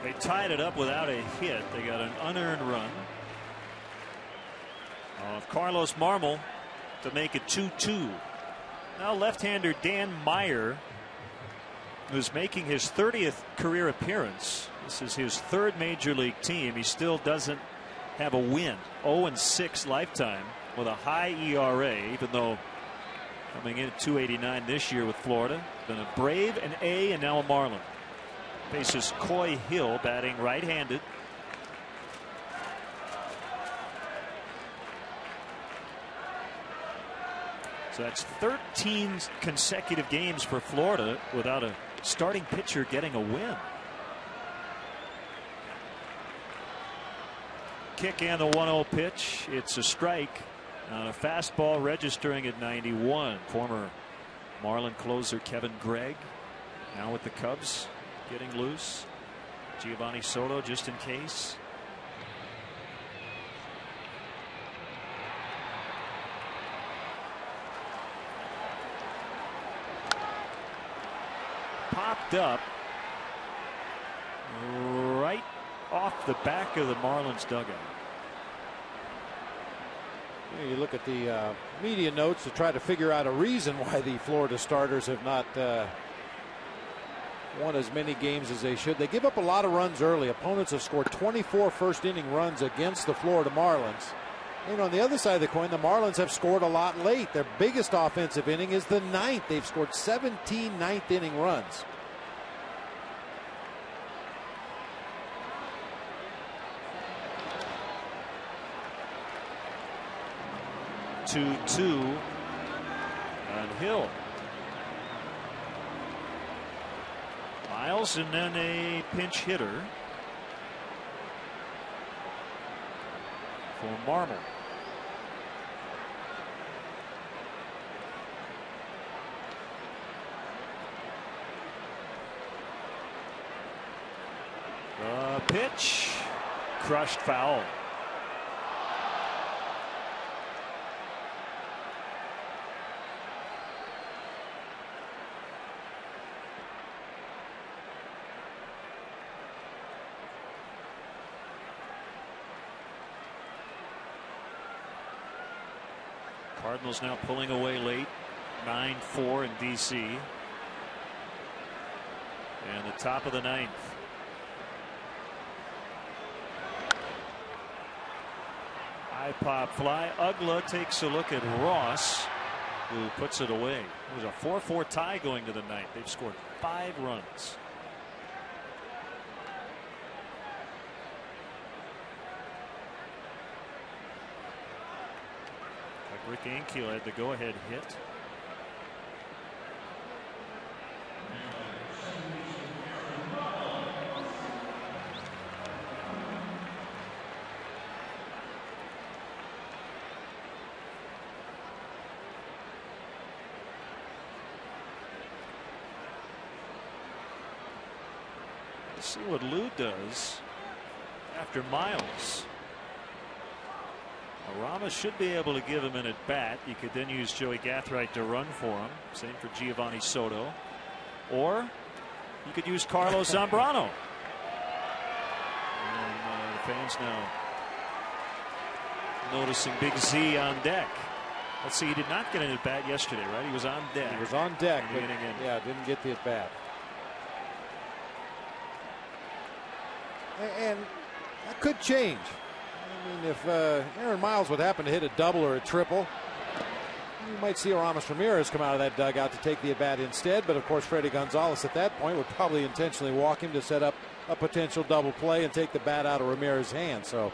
They tied it up without a hit. They got an unearned run of Carlos Marmol to make it 2-2. Now left-hander Dan Meyer, who's making his 30th career appearance. This is his 3rd major league team. He still doesn't have a win. 0-6 lifetime with a high ERA, even though coming in at 289 this year with Florida. Been a Brave, an A, and now a Marlin. Faces Coy Hill, batting right-handed. So that's 13 consecutive games for Florida without a starting pitcher getting a win. Kick and the 1-0 pitch. It's a strike on a fastball registering at 91. Former Marlin closer Kevin Gregg now with the Cubs getting loose. Giovanni Soto just in case. Popped up right off the back of the Marlins dugout. You look at the media notes to try to figure out a reason why the Florida starters have not won as many games as they should. They give up a lot of runs early. Opponents have scored 24 first-inning runs against the Florida Marlins. And on the other side of the coin, the Marlins have scored a lot late. Their biggest offensive inning is the 9th. They've scored 17 ninth-inning runs. Two on Hill. Miles and then a pinch hitter for Marmol. Pitch crushed foul. Cardinals now pulling away late, 9-4 in DC. And the top of the 9th. High pop fly. Ugla takes a look at Ross, who puts it away. It was a 4-4 tie going to the 9th. They've scored 5 runs. Rick Ankiel had the go-ahead hit. Let's see what Lou does after Miles. Ramos should be able to give him an at-bat. You could then use Joey Gathright to run for him. Same for Giovanni Soto. Or you could use Carlos Zambrano. And the fans now noticing Big Z on deck. Let's see, he did not get an at-bat yesterday, right? He was on deck. He was on deck, but yeah, didn't get the at-bat. And that could change. I mean, if Aaron Miles would happen to hit a double or a triple, you might see Aramis Ramirez come out of that dugout to take the at-bat instead. But of course, Freddie Gonzalez at that point would probably intentionally walk him to set up a potential double play and take the bat out of Ramirez's hand. So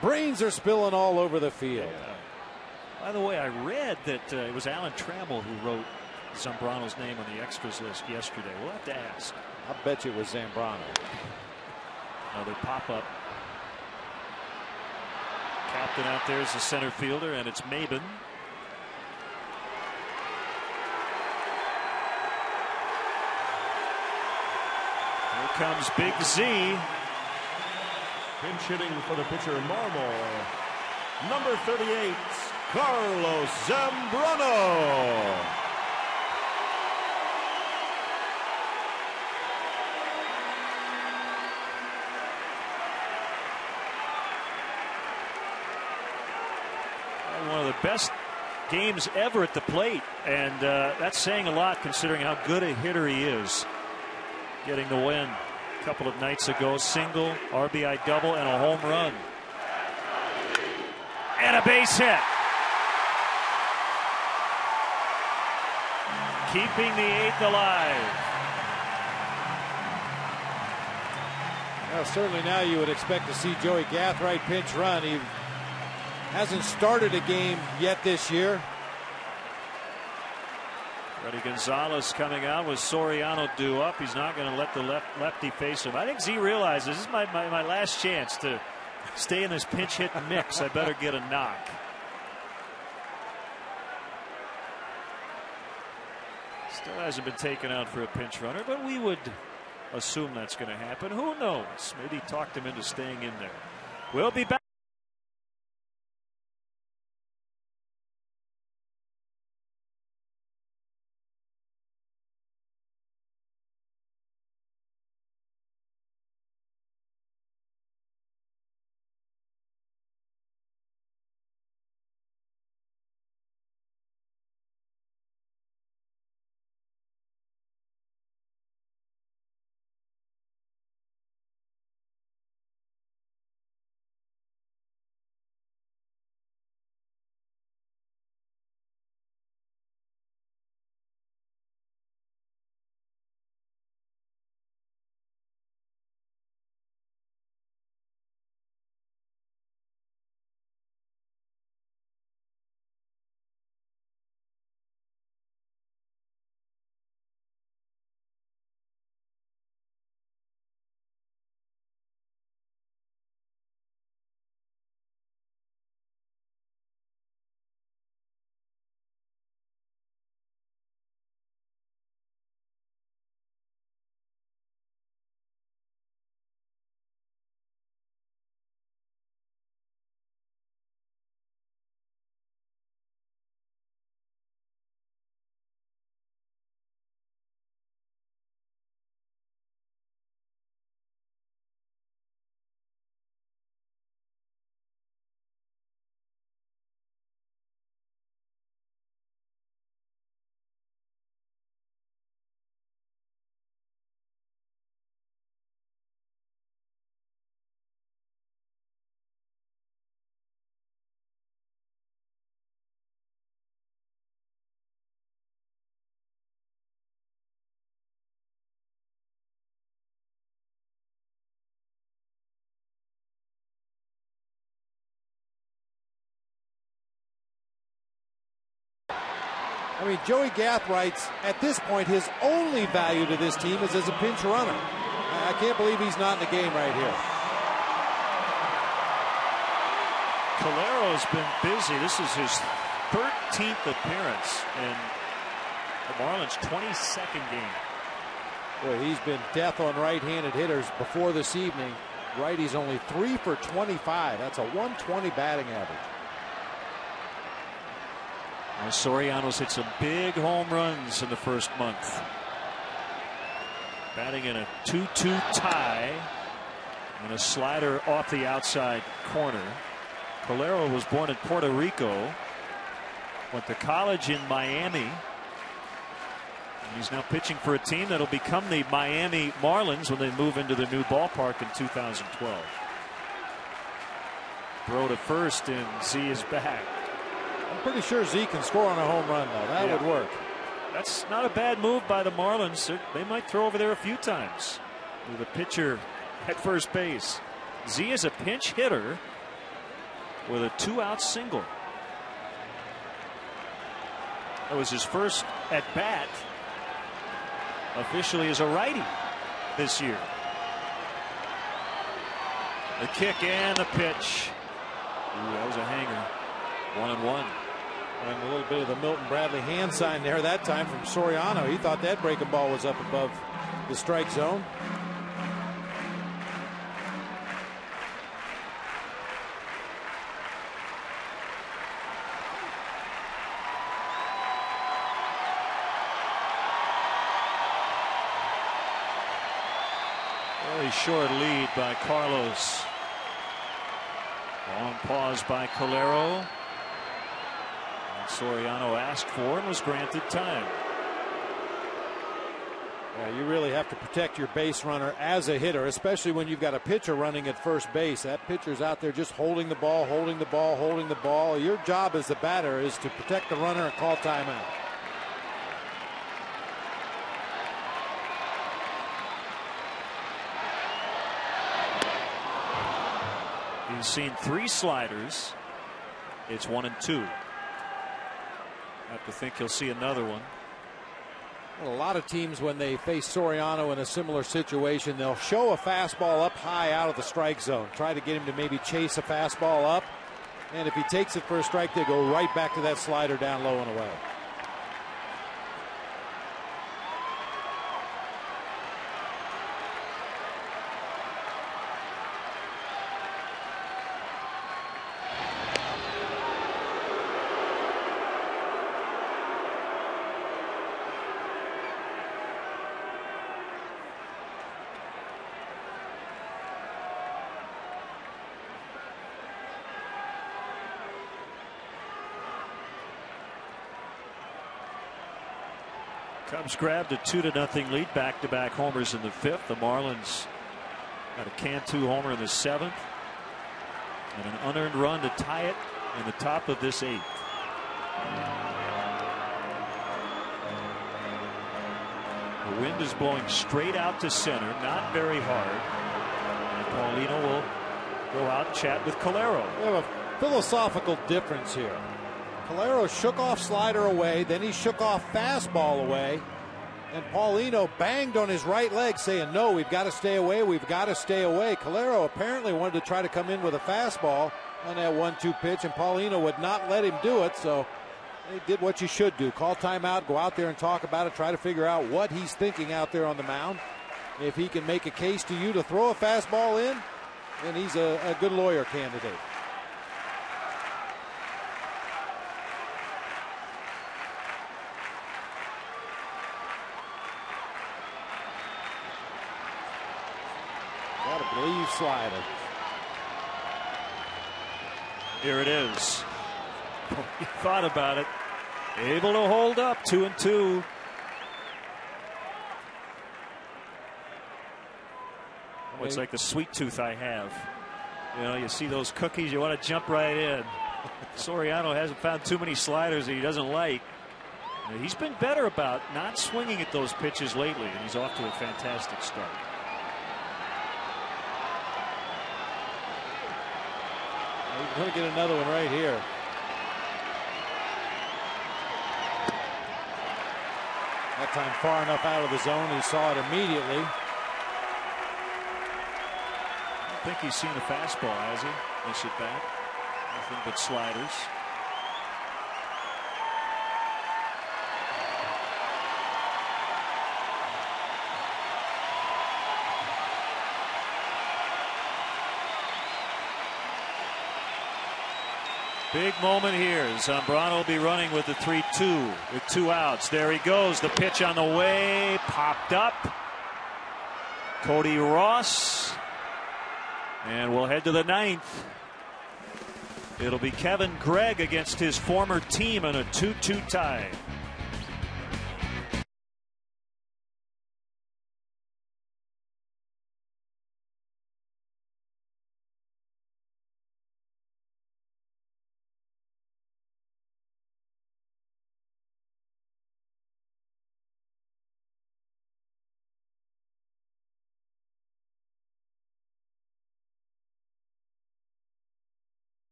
brains are spilling all over the field. Yeah. By the way, I read that it was Alan Trammell who wrote Zambrano's name on the extras list yesterday. We'll have to ask. I'll bet you it was Zambrano. Another pop-up. Captain out there is the center fielder, and it's Maben. Here comes Big Z. Pinch hitting for the pitcher, Marmol. Number 38, Carlos Zambrano. One of the best games ever at the plate, and that's saying a lot considering how good a hitter he is. Getting the win a couple of nights ago, single, RBI double, and a home run. And a base hit. Keeping the 8th alive. Well, certainly now you would expect to see Joey Gathright pinch run. He hasn't started a game yet this year. Freddie Gonzalez coming out with Soriano due up. He's not going to let the lefty face him. I think Z realizes this is my last chance to stay in this pinch hit mix. I better get a knock. Still hasn't been taken out for a pinch runner, but we would assume that's going to happen. Who knows? Maybe talked him into staying in there. We'll be back. I mean, Joey Gathright, at this point, his only value to this team is as a pinch runner. I can't believe he's not in the game right here. Calero's been busy. This is his 13th appearance in the Marlins' 22nd game. Boy, he's been death on right-handed hitters before this evening. Righty's only 3 for 25. That's a 120 batting average. Now Soriano's hit some big home runs in the first month. Batting in a 2-2 tie and a slider off the outside corner. Calero was born in Puerto Rico, went to college in Miami, and he's now pitching for a team that'll become the Miami Marlins when they move into the new ballpark in 2012. Throw to first, and Z is back. I'm pretty sure Z can score on a home run, though. That would work. That's not a bad move by the Marlins. They might throw over there a few times with a pitcher at first base. Z is a pinch hitter with a 2-out single. That was his first at bat officially as a righty this year. The kick and the pitch. Ooh, that was a hanger. 1-1. And a little bit of the Milton Bradley hand sign there that time from Soriano. He thought that breaking ball was up above the strike zone. Fairly short lead by Carlos. Long pause by Calero. And Soriano asked for and was granted time. Yeah, you really have to protect your base runner as a hitter, especially when you've got a pitcher running at first base. That pitcher's out there just holding the ball, holding the ball, holding the ball. Your job as the batter is to protect the runner and call timeout. He's seen 3 sliders. It's 1-2. Have to think he'll see another one. Well, a lot of teams, when they face Soriano in a similar situation, they'll show a fastball up high out of the strike zone. Try to get him to maybe chase a fastball up. And if he takes it for a strike, they go right back to that slider down low and away. Cubs grabbed a 2-0 lead, back-to-back homers in the 5th. The Marlins got a Cantu homer in the 7th and an unearned run to tie it in the top of this 8th. The wind is blowing straight out to center, not very hard, and Paulino will go out and chat with Calero. We have a philosophical difference here. Calero shook off slider away, then he shook off fastball away, and Paulino banged on his right leg saying, no, we've got to stay away, we've got to stay away. Calero apparently wanted to try to come in with a fastball on that 1-2 pitch, and Paulino would not let him do it, so they did what you should do. Call timeout, go out there and talk about it, try to figure out what he's thinking out there on the mound. If he can make a case to you to throw a fastball in, then he's a good lawyer candidate. Gotta believe slider. Here it is. He thought about it. Able to hold up, 2-2. Oh, it's like the sweet tooth I have. You know, you see those cookies, you want to jump right in. Soriano hasn't found too many sliders that he doesn't like. He's been better about not swinging at those pitches lately, and he's off to a fantastic start. He's going to get another one right here. That time far enough out of the zone, he saw it immediately. I don't think he's seen a fastball, has he? This at bat. Nothing but sliders. Big moment here. Zambrano will be running with the 3-2 with 2 outs. There he goes. The pitch on the way. Popped up. Cody Ross. And we'll head to the 9th. It'll be Kevin Gregg against his former team in a 2-2 tie.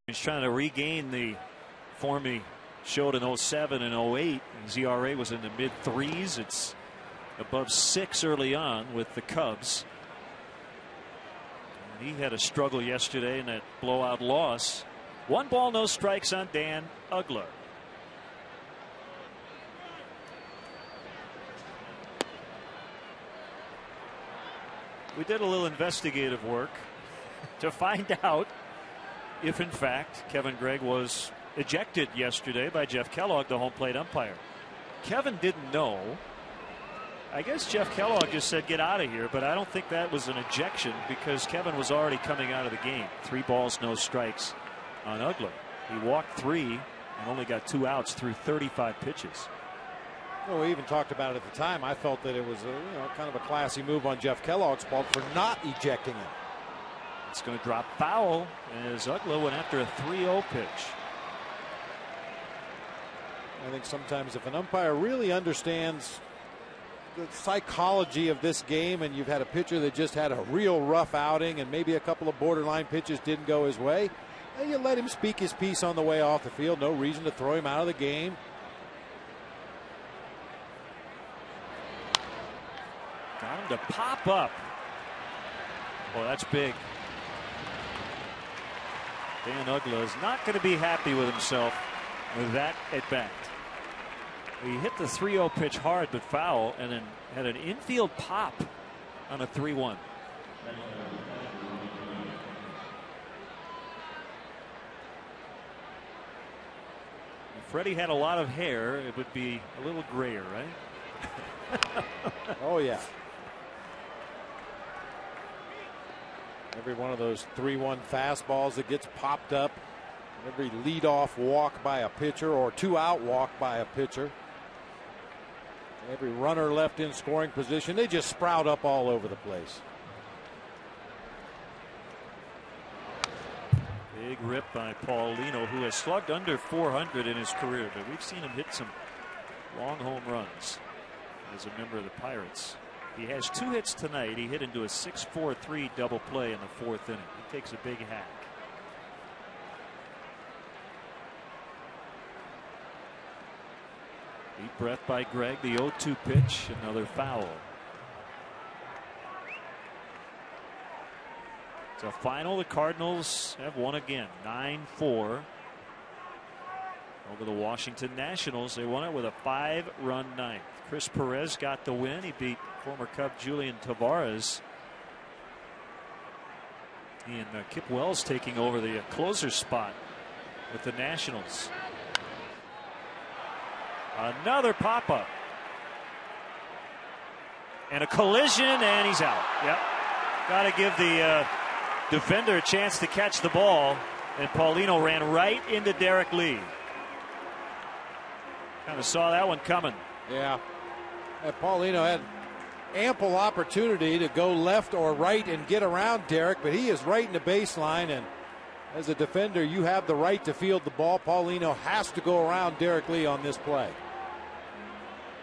He's trying to regain the form he showed in 07 and 08. His ERA was in the mid threes. It's above 6 early on with the Cubs. And he had a struggle yesterday in that blowout loss. 1 ball, no strikes on Dan Uggla. We did a little investigative work to find out if, in fact, Kevin Gregg was ejected yesterday by Jeff Kellogg, the home plate umpire. Kevin didn't know. I guess Jeff Kellogg just said, get out of here, but I don't think that was an ejection because Kevin was already coming out of the game. 3 balls, no strikes on Uggla. He walked 3 and only got 2 outs through 35 pitches. Well, we even talked about it at the time. I felt that it was kind of a classy move on Jeff Kellogg's part for not ejecting him. It's going to drop foul as Uggla went after a 3-0 pitch. I think sometimes if an umpire really understands the psychology of this game and you've had a pitcher that just had a real rough outing and maybe a couple of borderline pitches didn't go his way, and you let him speak his piece on the way off the field. No reason to throw him out of the game. Got him to pop up. Boy, that's big. Dan Uggla is not going to be happy with himself with that at bat. He hit the 3-0 pitch hard but foul and then had an infield pop on a 3-1. If Freddie had a lot of hair, it would be a little grayer, right? Oh, yeah. Every one of those 3-1 fastballs that gets popped up, every leadoff walk by a pitcher or 2-out walk by a pitcher, every runner left in scoring position, they just sprout up all over the place. Big rip by Paulino, who has slugged under 400 in his career, but we've seen him hit some long home runs as a member of the Pirates. He has 2 hits tonight. He hit into a 6-4-3 double play in the 4th inning. He takes a big hack. Deep breath by Gregg. The 0-2 pitch. Another foul. So final, the Cardinals have won again. 9-4 over the Washington Nationals. They won it with a 5-run ninth. Chris Perez got the win. He beat former Cub Julian Tavares. He and Kip Wells taking over the closer spot with the Nationals. Another pop-up. And a collision, and he's out. Yep. Got to give the defender a chance to catch the ball. And Paulino ran right into Derek Lee. Kind of saw that one coming. Yeah. Paulino had ample opportunity to go left or right and get around Derek, but he is right in the baseline, and as a defender you have the right to field the ball. Paulino has to go around Derek Lee on this play.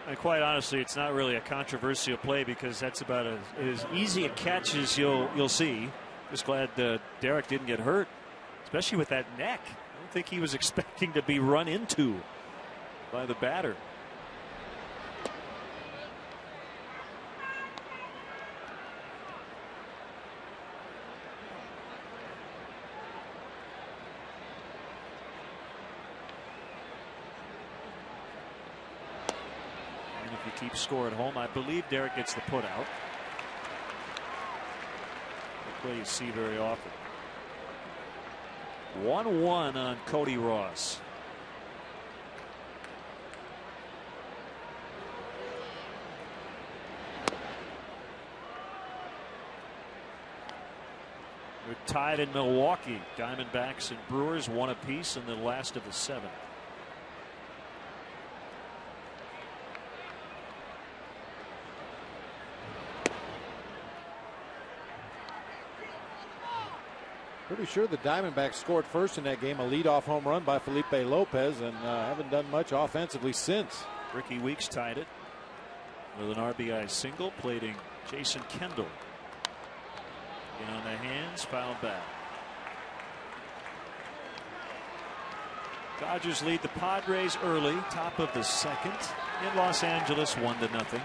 And quite honestly, it's not really a controversial play because that's about as easy a catch as you'll see. Just glad Derek didn't get hurt, especially with that neck. I don't think he was expecting to be run into by the batter. Keep score at home. I believe Derek gets the put out. The play you see very often. 1-1 on Cody Ross. We're tied in Milwaukee. Diamondbacks and Brewers 1 apiece in the last of the 7th. Pretty sure the Diamondbacks scored first in that game, a leadoff home run by Felipe Lopez, and haven't done much offensively since. Ricky Weeks tied it with an RBI single, plating Jason Kendall. In on the hands, fouled back. Dodgers lead the Padres early, top of the second in Los Angeles, 1-0.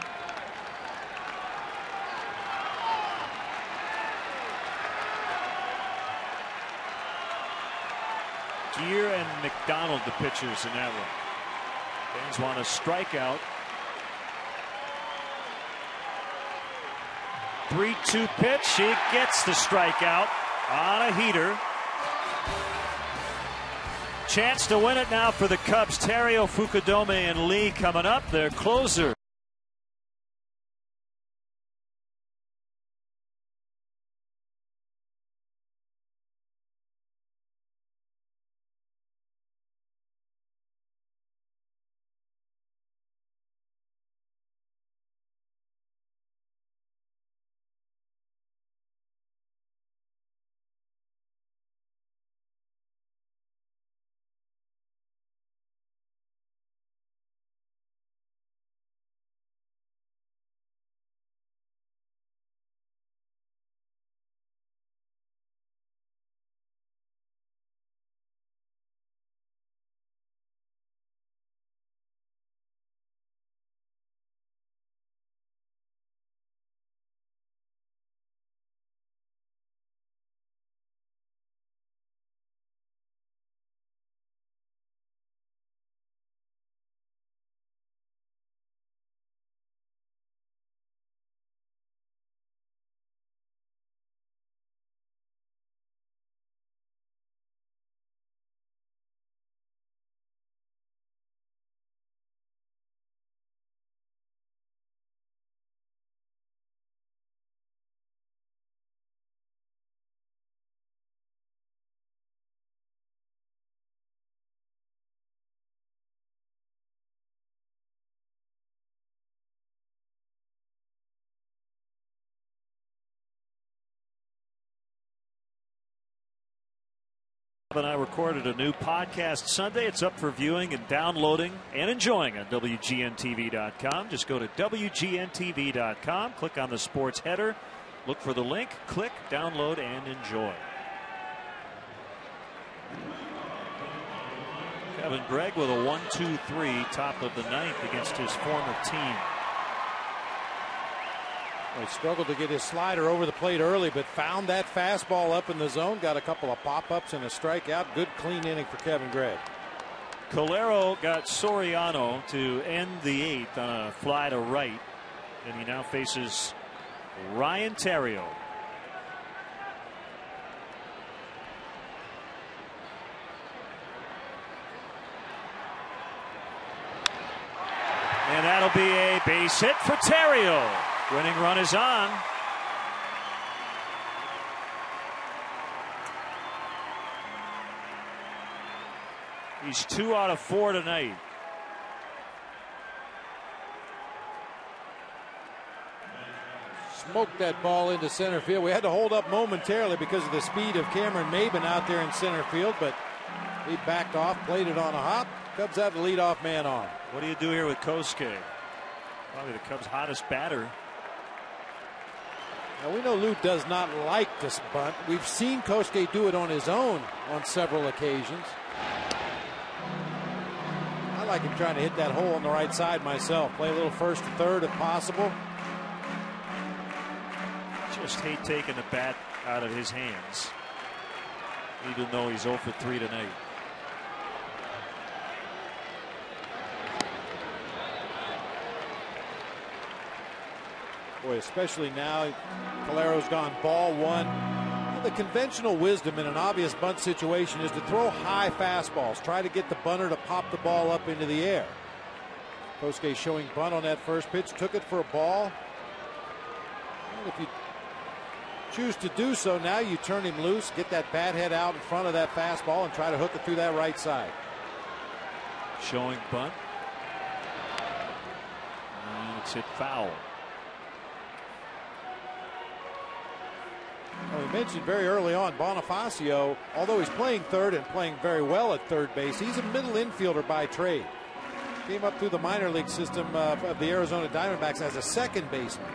Gear and McDonald, the pitchers in that one. Fans want a strikeout. 3-2 pitch. He gets the strikeout on a heater. Chance to win it now for the Cubs. Terrio, Fukudome, and Lee coming up. Their closer. And I recorded a new podcast Sunday. It's up for viewing and downloading and enjoying on WGNTV.com. Just go to WGNTV.com, click on the sports header, look for the link, click, download, and enjoy. Kevin Gregg with a 1-2-3, top of the ninth against his former team. He struggled to get his slider over the plate early, but found that fastball up in the zone. Got a couple of pop-ups and a strikeout. Good clean inning for Kevin Gregg. Colero got Soriano to end the eighth on a fly to right, and he now faces Ryan Terrio. And that'll be a base hit for Terrio. Winning run is on. He's 2 out of 4 tonight. Smoked that ball into center field. We had to hold up momentarily because of the speed of Cameron Maben out there in center field, but he backed off, played it on a hop. Cubs have the leadoff man on. What do you do here with Kosuke? Probably the Cubs' hottest batter. Now we know Lou does not like to bunt. We've seen Kosuke do it on his own on several occasions. I like him trying to hit that hole on the right side myself. Play a little first to third if possible. Just hate taking the bat out of his hands, even though he's 0 for 3 tonight. Boy, especially now, Colero's gone ball one. The conventional wisdom in an obvious bunt situation is to throw high fastballs. Try to get the bunter to pop the ball up into the air. Kosuke showing bunt on that first pitch. Took it for a ball. And if you choose to do so, now you turn him loose. Get that bat head out in front of that fastball and try to hook it through that right side. Showing bunt. And it's hit foul. Well, we mentioned very early on Bonifacio, although he's playing third and playing very well at third base, he's a middle infielder by trade. Came up through the minor league system of the Arizona Diamondbacks as a second baseman.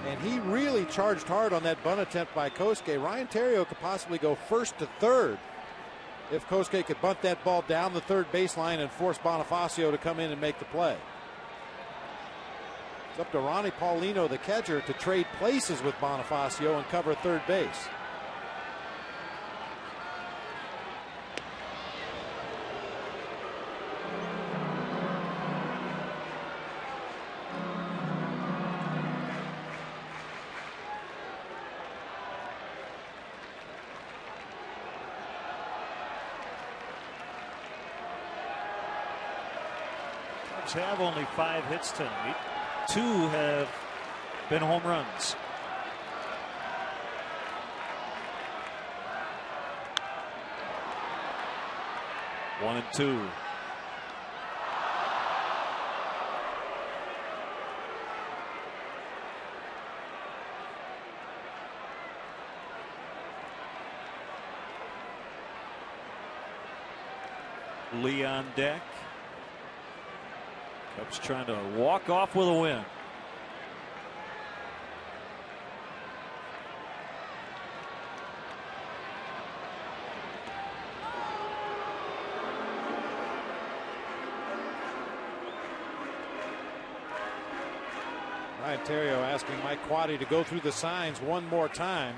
And he really charged hard on that bunt attempt by Kosuke. Ryan Terrio could possibly go first to third if Kosuke could bunt that ball down the third baseline and force Bonifacio to come in and make the play. It's up to Ronnie Paulino, the catcher, to trade places with Bonifacio and cover third base. Cubs have only 5 hits tonight. 2 have been home runs. One and 2. Lee on deck. Cubs trying to walk off with a win. Ryan Theriot asking Mike Quade to go through the signs one more time.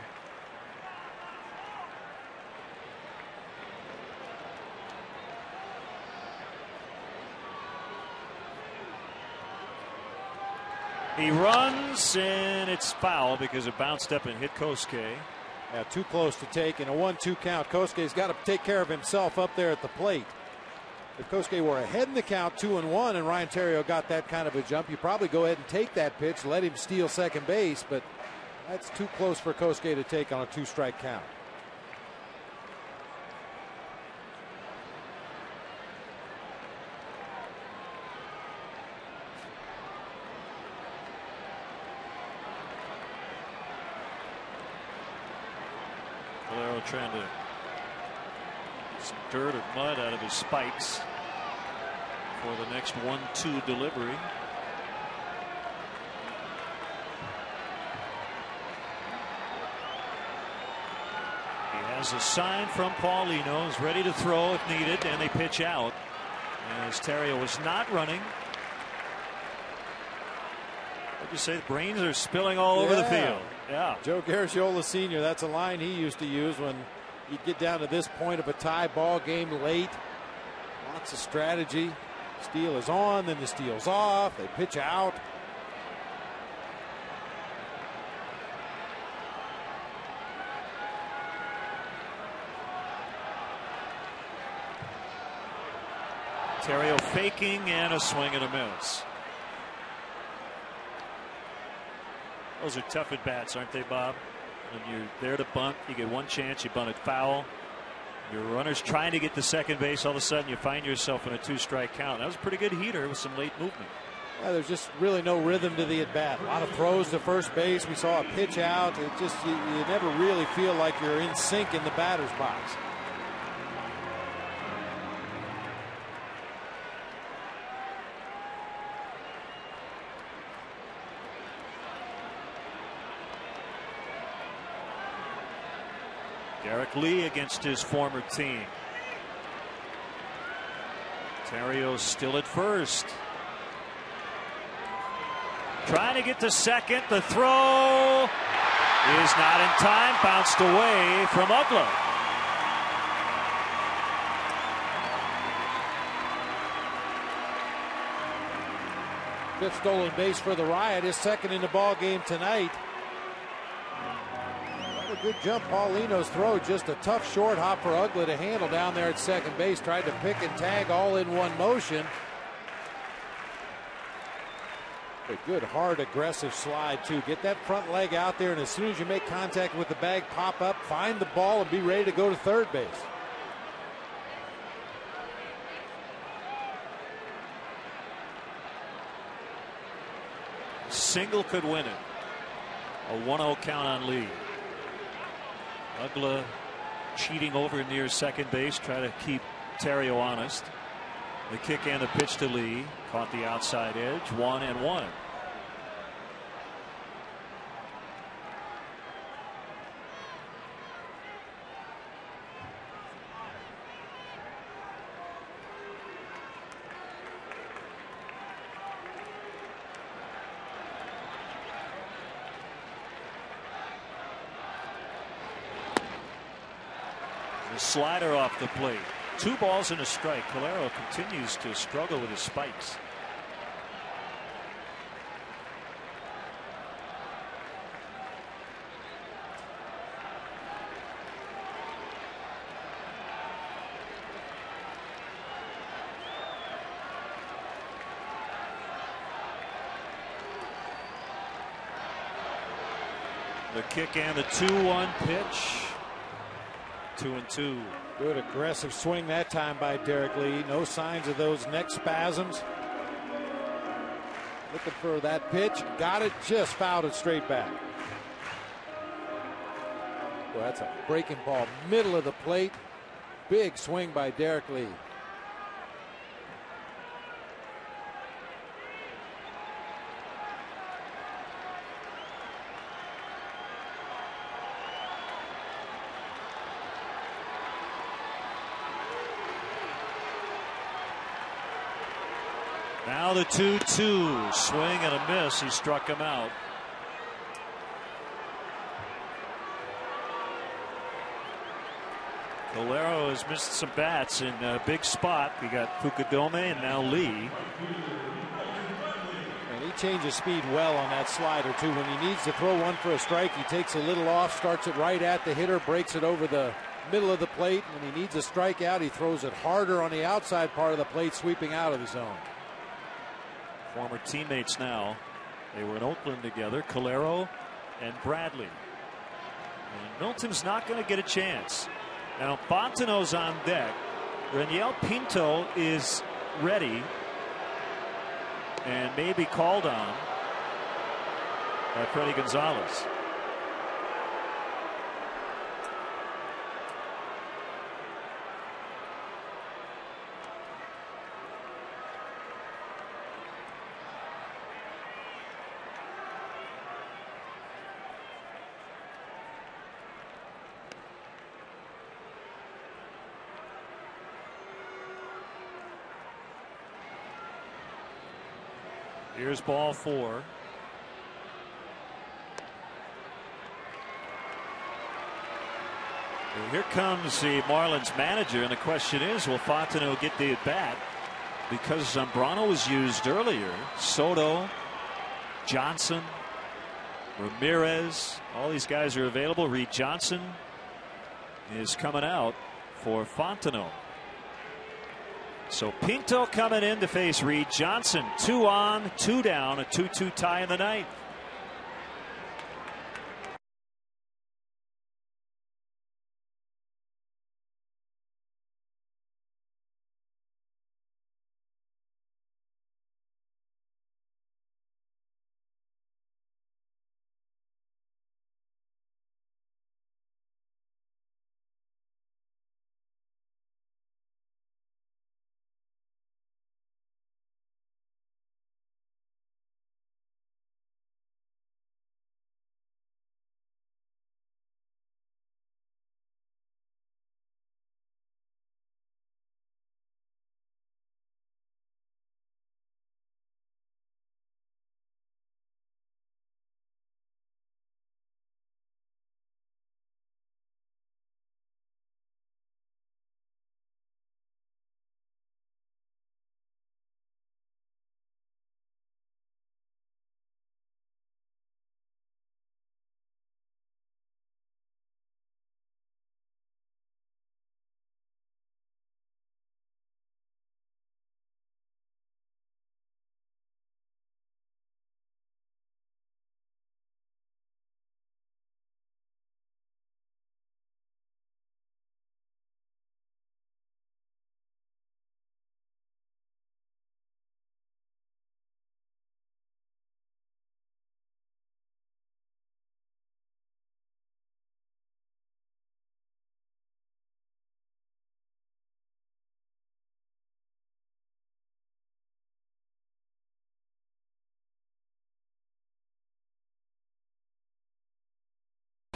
He runs, and it's foul because it bounced up and hit Kosuke. Yeah, too close to take in a 1-2 count. Kosuke's got to take care of himself up there at the plate. If Kosuke were ahead in the count 2-1 and Ryan Theriot got that kind of a jump, you probably go ahead and take that pitch, let him steal second base, but that's too close for Kosuke to take on a 2-strike count. Trying to get some dirt or mud out of his spikes for the next 1-2 delivery. He has a sign from Paulino. He's ready to throw if needed, and they pitch out as Theriot was not running. What'd you say? The brains are spilling all over the field. Yeah. Joe Garagiola Sr., that's a line he used to use when he'd get down to this point of a tie ball game late. Lots of strategy. Steal is on, then the steal's off. They pitch out. Theriot faking and a swing and a miss. Those are tough at bats, aren't they, Bob? When you're there to bunt, you get one chance, you bunt it foul. Your runner's trying to get to second base. All of a sudden, you find yourself in a 2-strike count. That was a pretty good heater with some late movement. Yeah, there's just really no rhythm to the at bat. A lot of throws to first base. We saw a pitch out. It just you never really feel like you're in sync in the batter's box. Derek Lee against his former team. Theriot still at first. Trying to get to second. The throw is not in time. Bounced away from Ugla. Fifth stolen base for the Riot. His second in the ball game tonight. A good jump. Paulino's throw, just a tough short hop for Ugla to handle down there at second base. Tried to pick and tag all in one motion. A good, hard, aggressive slide, too. Get that front leg out there, and as soon as you make contact with the bag, pop up, find the ball, and be ready to go to third base. Single could win it. A 1-0 count on Lee. Ugla cheating over near second base, try to keep Theriot honest. The kick and the pitch to Lee. Caught the outside edge. 1-1. The slider off the plate. 2 balls and a strike. Calero continues to struggle with his spikes. The kick and the 2-1 pitch. 2-2. Good aggressive swing that time by Derek Lee. No signs of those neck spasms. Looking for that pitch. Got it. Just fouled it straight back. Well, that's a breaking ball. Middle of the plate. Big swing by Derek Lee. Now the 2-2 swing and a miss. He struck him out. Calero has missed some bats in a big spot. We got Fukudome and now Lee. And he changes speed well on that slider too. When he needs to throw one for a strike, he takes a little off, starts it right at the hitter, breaks it over the middle of the plate. When he needs a strikeout, he throws it harder on the outside part of the plate, sweeping out of the zone. Former teammates now. They were in Oakland together, Calero and Bradley. And Milton's not going to get a chance. Now Fontenot's on deck. Reniel Pinto is ready and may be called on by Freddie Gonzalez. Here's ball 4. And here comes the Marlins manager, and the question is, will Fontenot get the at bat? Because Zambrano was used earlier. Soto, Johnson, Ramirez, all these guys are available. Reed Johnson is coming out for Fontenot. So Pinto coming in to face Reed Johnson. 2 on, 2 down, a 2-2 tie in the ninth.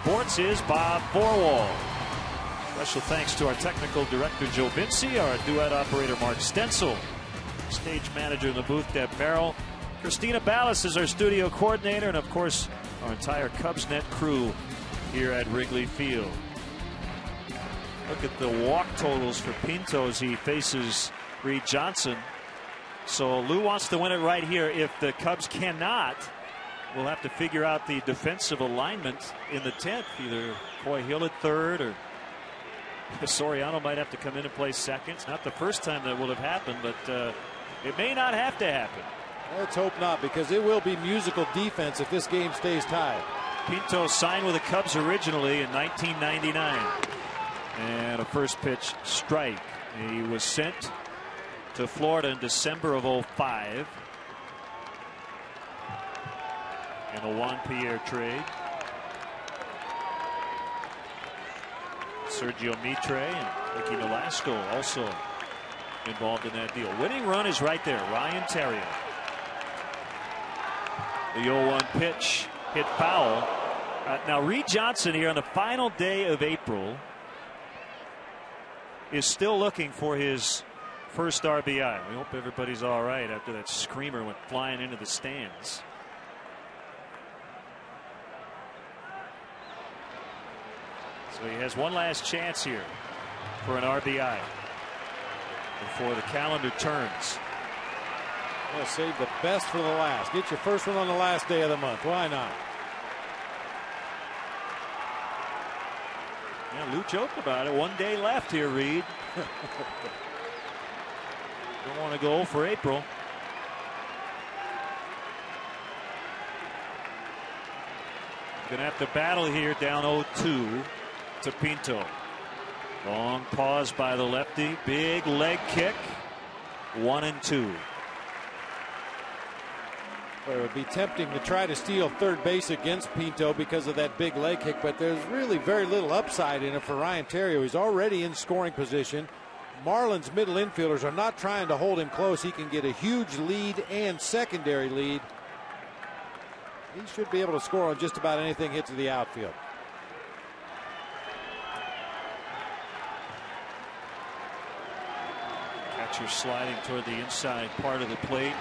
Sports is Bob Borwald. Special thanks to our technical director Joe Vinci, our duet operator Mark Stenzel, stage manager in the booth Deb Merrill, Christina Ballas is our studio coordinator, and of course our entire Cubsnet crew here at Wrigley Field. Look at the walk totals for Pinto as he faces Reed Johnson. So Lou wants to win it right here. If the Cubs cannot, we'll have to figure out the defensive alignment in the 10th. Either Coy Hill at third, or Soriano might have to come in and play second. It's not the first time that would have happened, but it may not have to happen. Let's hope not, because it will be musical defense if this game stays tied. Pinto signed with the Cubs originally in 1999. And a first pitch strike. He was sent to Florida in December of 05 in a Juan Pierre trade. Sergio Mitre and Ricky Nolasco also involved in that deal. Winning run is right there. Ryan Theriot. The 0-1 pitch hit foul. Now Reed Johnson here on the final day of April is still looking for his first RBI. We hope everybody's all right after that screamer went flying into the stands. So he has one last chance here for an RBI before the calendar turns. Well, save the best for the last. Get your first one on the last day of the month. Why not? Yeah, Lou joked about it. 1 day left here, Reed. Don't want to go for April. Gonna have to battle here down 0-2 to Pinto. Long pause by the lefty. Big leg kick. 1-2. Well, it would be tempting to try to steal third base against Pinto because of that big leg kick, but there's really very little upside in it for Ryan Theriot. He's already in scoring position. Marlins middle infielders are not trying to hold him close. He can get a huge lead and secondary lead. He should be able to score on just about anything hit to the outfield. Catcher sliding toward the inside part of the plate.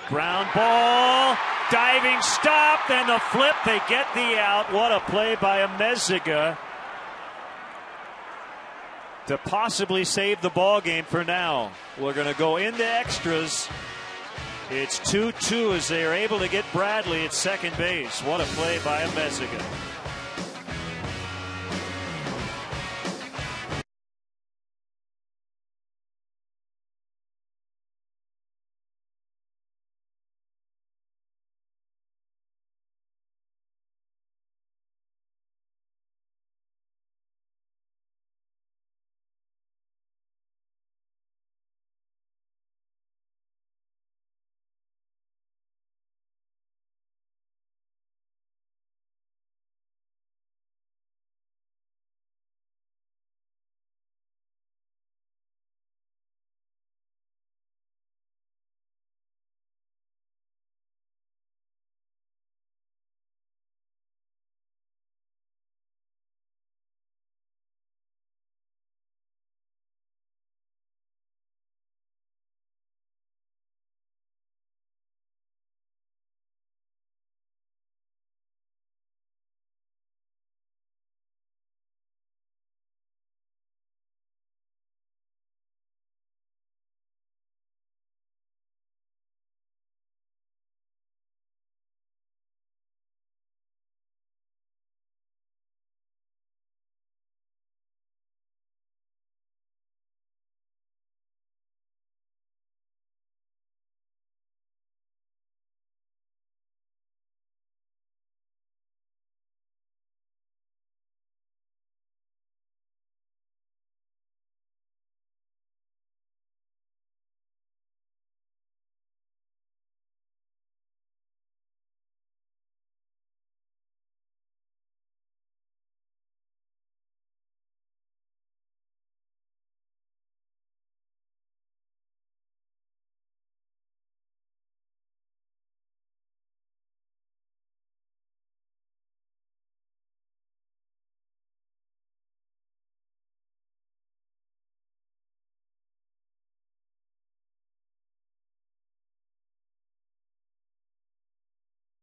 Ground ball, diving stop, then the flip. They get the out. What a play by Amezaga to possibly save the ball game for now. We're going to go into extras. It's 2-2 as they are able to get Bradley at second base. What a play by Amezaga.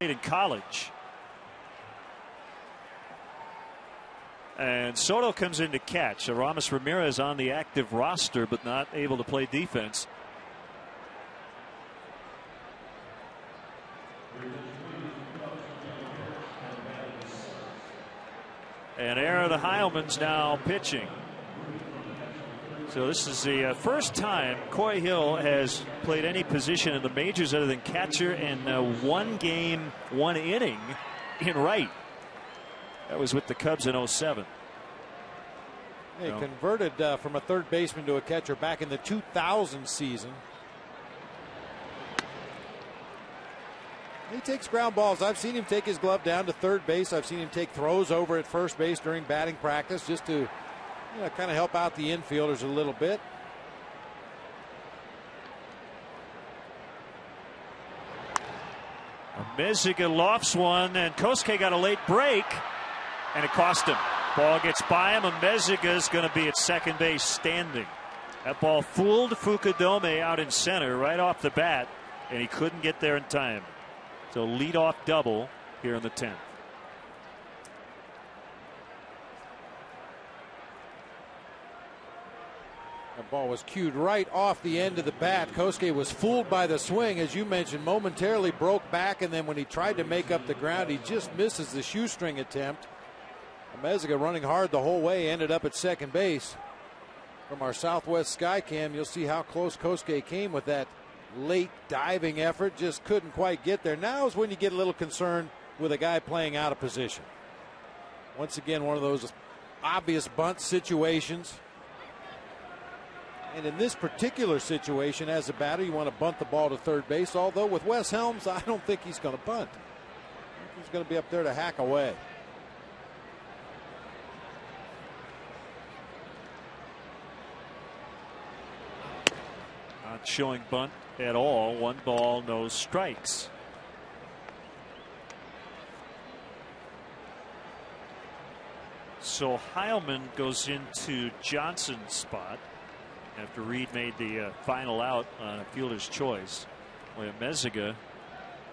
In college. And Soto comes in to catch. Aramis Ramirez on the active roster, but not able to play defense. And Aaron Heilman's now pitching. So this is the first time Coy Hill has played any position in the majors other than catcher in one game, one inning in right. That was with the Cubs in 07. He converted from a third baseman to a catcher back in the 2000 season. He takes ground balls. I've seen him take his glove down to third base. I've seen him take throws over at first base during batting practice just to kind of help out the infielders a little bit. Meziga lofts one, and Kosuke got a late break, and it cost him. Ball gets by him, and Meziga is going to be at second base standing. That ball fooled Fukudome out in center right off the bat, and he couldn't get there in time. So leadoff double here in the 10th. The ball was cued right off the end of the bat. Kosuke was fooled by the swing, as you mentioned, momentarily broke back, and then when he tried to make up the ground, he just misses the shoestring attempt. Meziga running hard the whole way, ended up at second base. From our Southwest Skycam, you'll see how close Kosuke came with that late diving effort. Just couldn't quite get there. Now is when you get a little concerned with a guy playing out of position. Once again, one of those obvious bunt situations. And in this particular situation, as a batter, you want to bunt the ball to third base. Although with Wes Helms, I don't think he's going to bunt. I think he's going to be up there to hack away. Not showing bunt at all. 1 ball, no strikes. So Heilman goes into Johnson's spot after Reed made the final out on a fielder's choice. With Meziga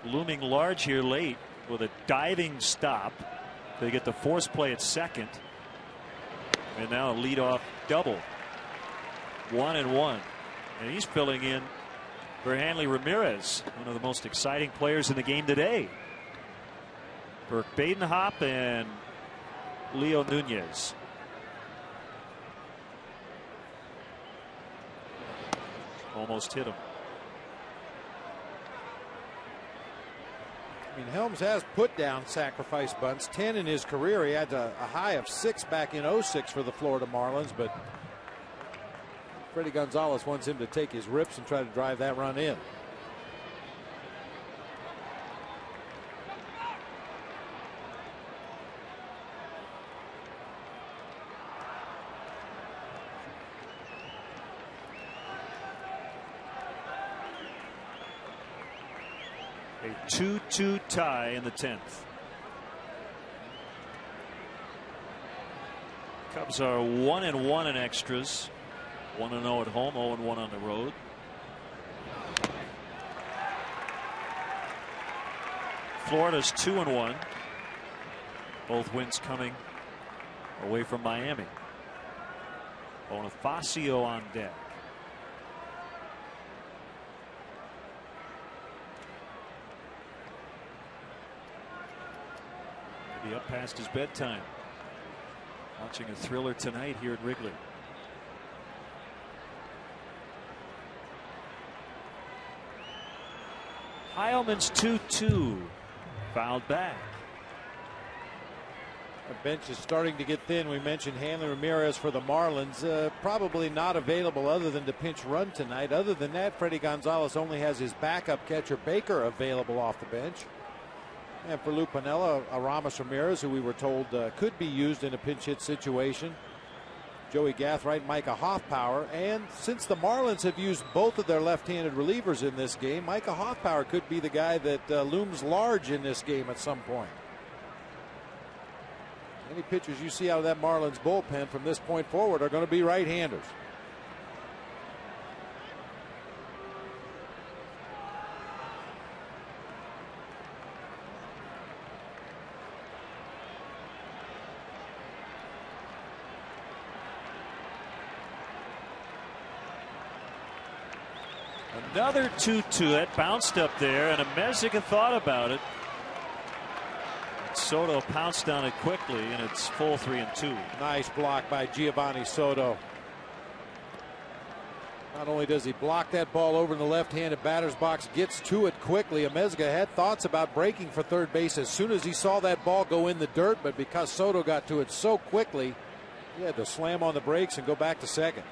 looming large here late with a diving stop. They get the force play at second. And now a leadoff double. 1-1. And he's filling in for Hanley Ramirez, one of the most exciting players in the game today. Burke Badenhop and Leo Nunez. Almost hit him. I mean, Helms has put down sacrifice bunts, 10 in his career. He had a high of 6 back in 06 for the Florida Marlins, but Freddie Gonzalez wants him to take his rips and try to drive that run in. A 2-2 tie in the 10th. Cubs are 1-1 in extras. 1-0 at home, 0-1 on the road. Florida's 2-1. Both wins coming away from Miami. Bonifacio on deck. Be up past his bedtime. Watching a thriller tonight here at Wrigley. Heilman's 2-2. Fouled back. The bench is starting to get thin. We mentioned Hanley Ramirez for the Marlins. Probably not available other than to pinch run tonight. Other than that, Freddie Gonzalez only has his backup catcher Baker available off the bench. And for Lou Piniella, Aramis Ramirez, who we were told could be used in a pinch hit situation. Joey Gathright, Micah Hoffpower. And since the Marlins have used both of their left-handed relievers in this game, Micah Hoffpower could be the guy that looms large in this game at some point. Any pitchers you see out of that Marlins bullpen from this point forward are going to be right-handers. Another 2-2. It bounced up there, and Ameziga thought about it. Soto pounced on it quickly, and it's full 3-2. Nice block by Giovanni Soto. Not only does he block that ball over in the left-handed batter's box, gets to it quickly. Ameziga had thoughts about breaking for third base as soon as he saw that ball go in the dirt, but because Soto got to it so quickly, he had to slam on the brakes and go back to second.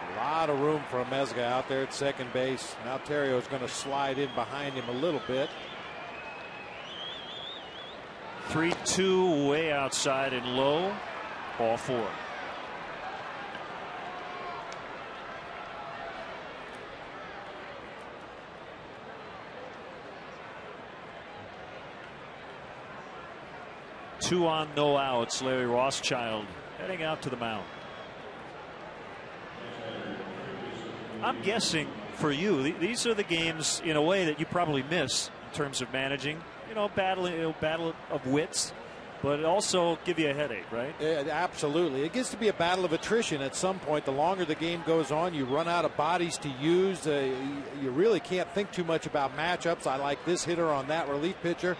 A lot of room for Ameziga out there at second base. Now Terrio is going to slide in behind him a little bit. 3-2 way outside and low. Ball 4. Two on, no outs. Larry Rothschild heading out to the mound. I'm guessing for you, these are the games in a way that you probably miss in terms of managing. Battle of wits, but also give you a headache, right? Yeah, absolutely. It gets to be a battle of attrition at some point. The longer the game goes on, you run out of bodies to use. You really can't think too much about matchups. I like this hitter on that relief pitcher.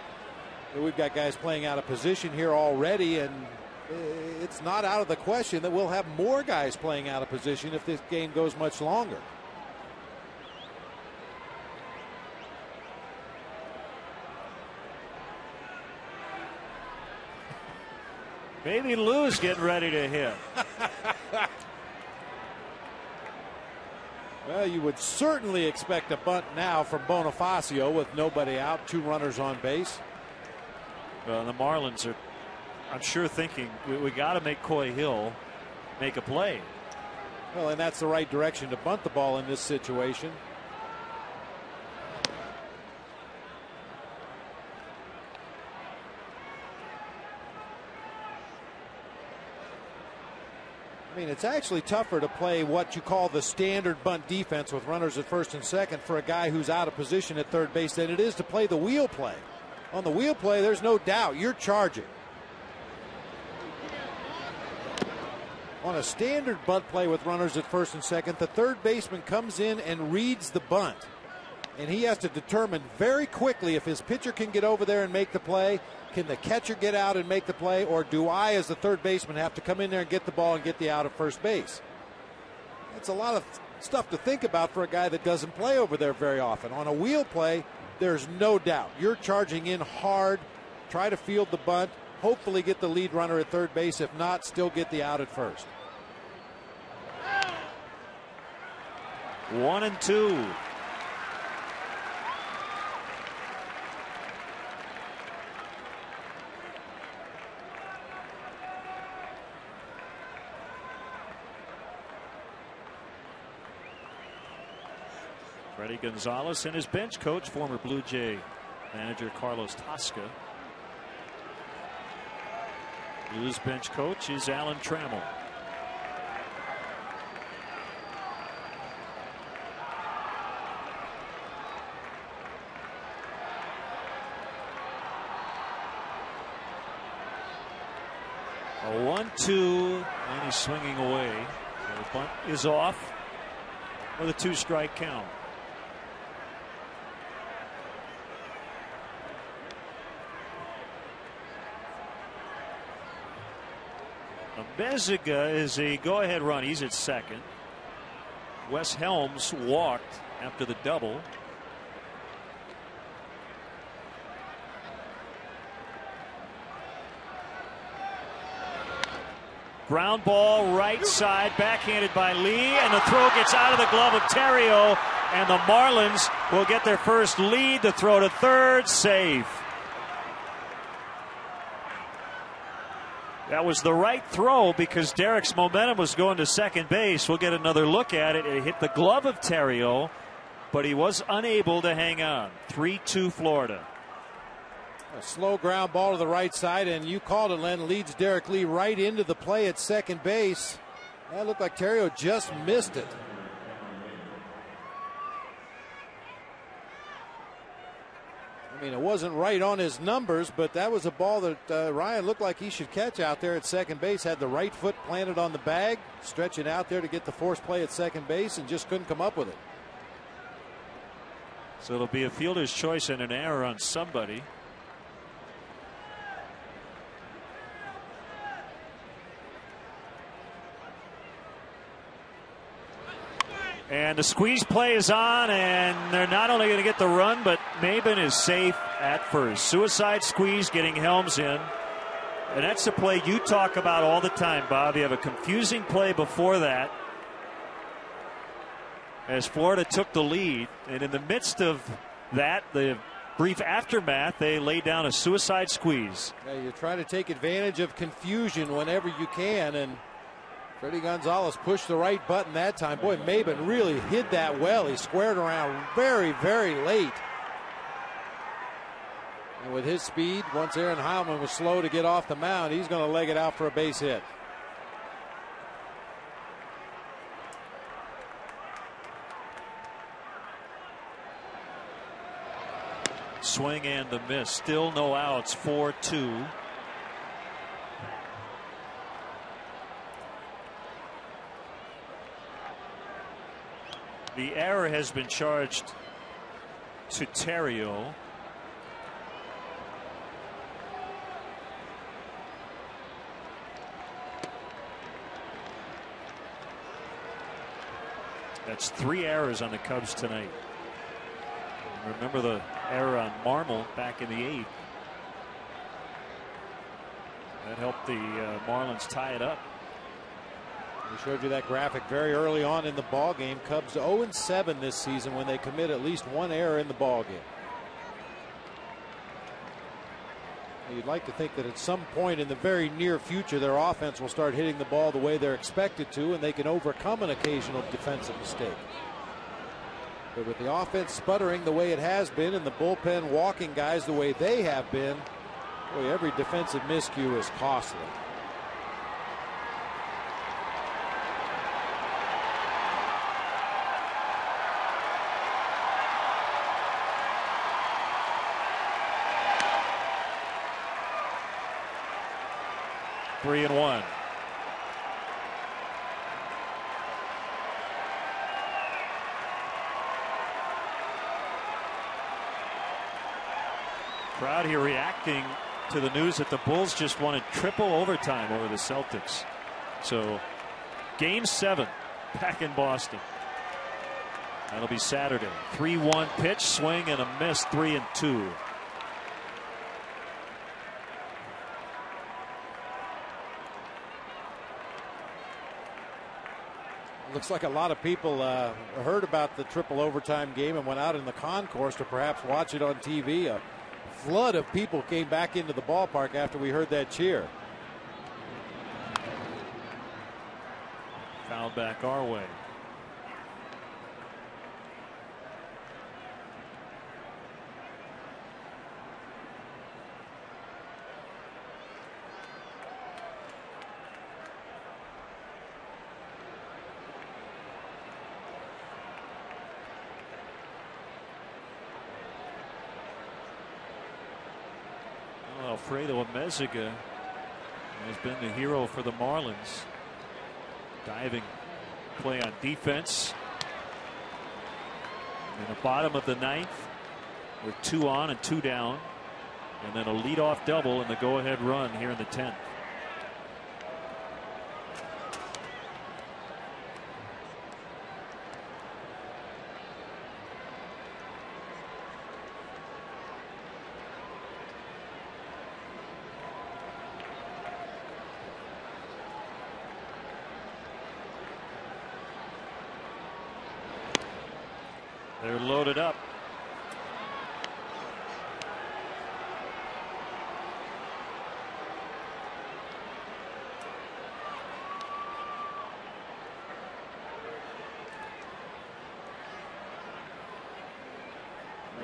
We've got guys playing out of position here already, and it's not out of the question that we'll have more guys playing out of position if this game goes much longer. Maybe Lou's getting ready to hit. Well, you would certainly expect a bunt now from Bonifacio with nobody out, 2 runners on base. Well, the Marlins are, I'm sure, thinking we got to make Coy Hill make a play. Well, and that's the right direction to bunt the ball in this situation. I mean, it's actually tougher to play what you call the standard bunt defense with runners at first and second for a guy who's out of position at third base than it is to play the wheel play. On the wheel play, there's no doubt you're charging. On a standard bunt play with runners at first and second, the third baseman comes in and reads the bunt. And he has to determine very quickly if his pitcher can get over there and make the play. Can the catcher get out and make the play? Or do I, as the third baseman, have to come in there and get the ball and get the out at first base? That's a lot of stuff to think about for a guy that doesn't play over there very often. On a wheel play, there's no doubt. You're charging in hard, try to field the bunt, hopefully get the lead runner at third base. If not, still get the out at first. 1-2. Freddie Gonzalez and his bench coach, former Blue Jay manager Carlos Tosca. Blues bench coach is Alan Trammell. A 1-2, and he's swinging away. So the bunt is off with a 2-strike count. Ameziga is a go-ahead run. He's at second. Wes Helms walked after the double. Ground ball right side, backhanded by Lee, and the throw gets out of the glove of Terrio, and the Marlins will get their first lead. The throw to third, safe. That was the right throw because Derek's momentum was going to second base. We'll get another look at it. It hit the glove of Terrio, but he was unable to hang on. 3-2 Florida. A slow ground ball to the right side, and you called it, Len. Leads Derek Lee right into the play at second base. That looked like Terrio just missed it. I mean, it wasn't right on his numbers, but that was a ball that Ryan looked like he should catch out there at second base. Had the right foot planted on the bag, stretching out there to get the force play at second base, and just couldn't come up with it. So it'll be a fielder's choice and an error on somebody. And the squeeze play is on, and they're not only going to get the run, but Maben is safe at first. Suicide squeeze getting Helms in. And that's the play you talk about all the time, Bob. You have a confusing play before that as Florida took the lead. And in the midst of that, the brief aftermath, they laid down a suicide squeeze. Yeah, you try to take advantage of confusion whenever you can, and Freddie Gonzalez pushed the right button that time. Boy, Maben really hid that well. He squared around very, very late. And with his speed, once Aaron Heilman was slow to get off the mound, he's going to leg it out for a base hit. Swing and the miss. Still no outs. 4-2. The error has been charged to Terrio. That's 3 errors on the Cubs tonight. Remember the error on Marmol back in the 8th. That helped the Marlins tie it up. We showed you that graphic very early on in the ball game. Cubs 0-7 this season when they commit at least 1 error in the ball game. You'd like to think that at some point in the very near future their offense will start hitting the ball the way they're expected to, and they can overcome an occasional defensive mistake. But with the offense sputtering the way it has been and the bullpen walking guys the way they have been, boy, every defensive miscue is costly. Three and one. Crowd here reacting to the news that the Bulls just won in triple overtime over the Celtics. So game 7 back in Boston. That'll be Saturday. 3-1 pitch, swing and a miss. 3-2. Looks like a lot of people heard about the triple overtime game and went out in the concourse to perhaps watch it on TV. A flood of people came back into the ballpark after we heard that cheer. Foul back our way. Alfredo Amezaga has been the hero for the Marlins. Diving play on defense. In the bottom of the 9th with 2 on and 2 down. And then a leadoff double in the go-ahead run here in the 10th. They're loaded up.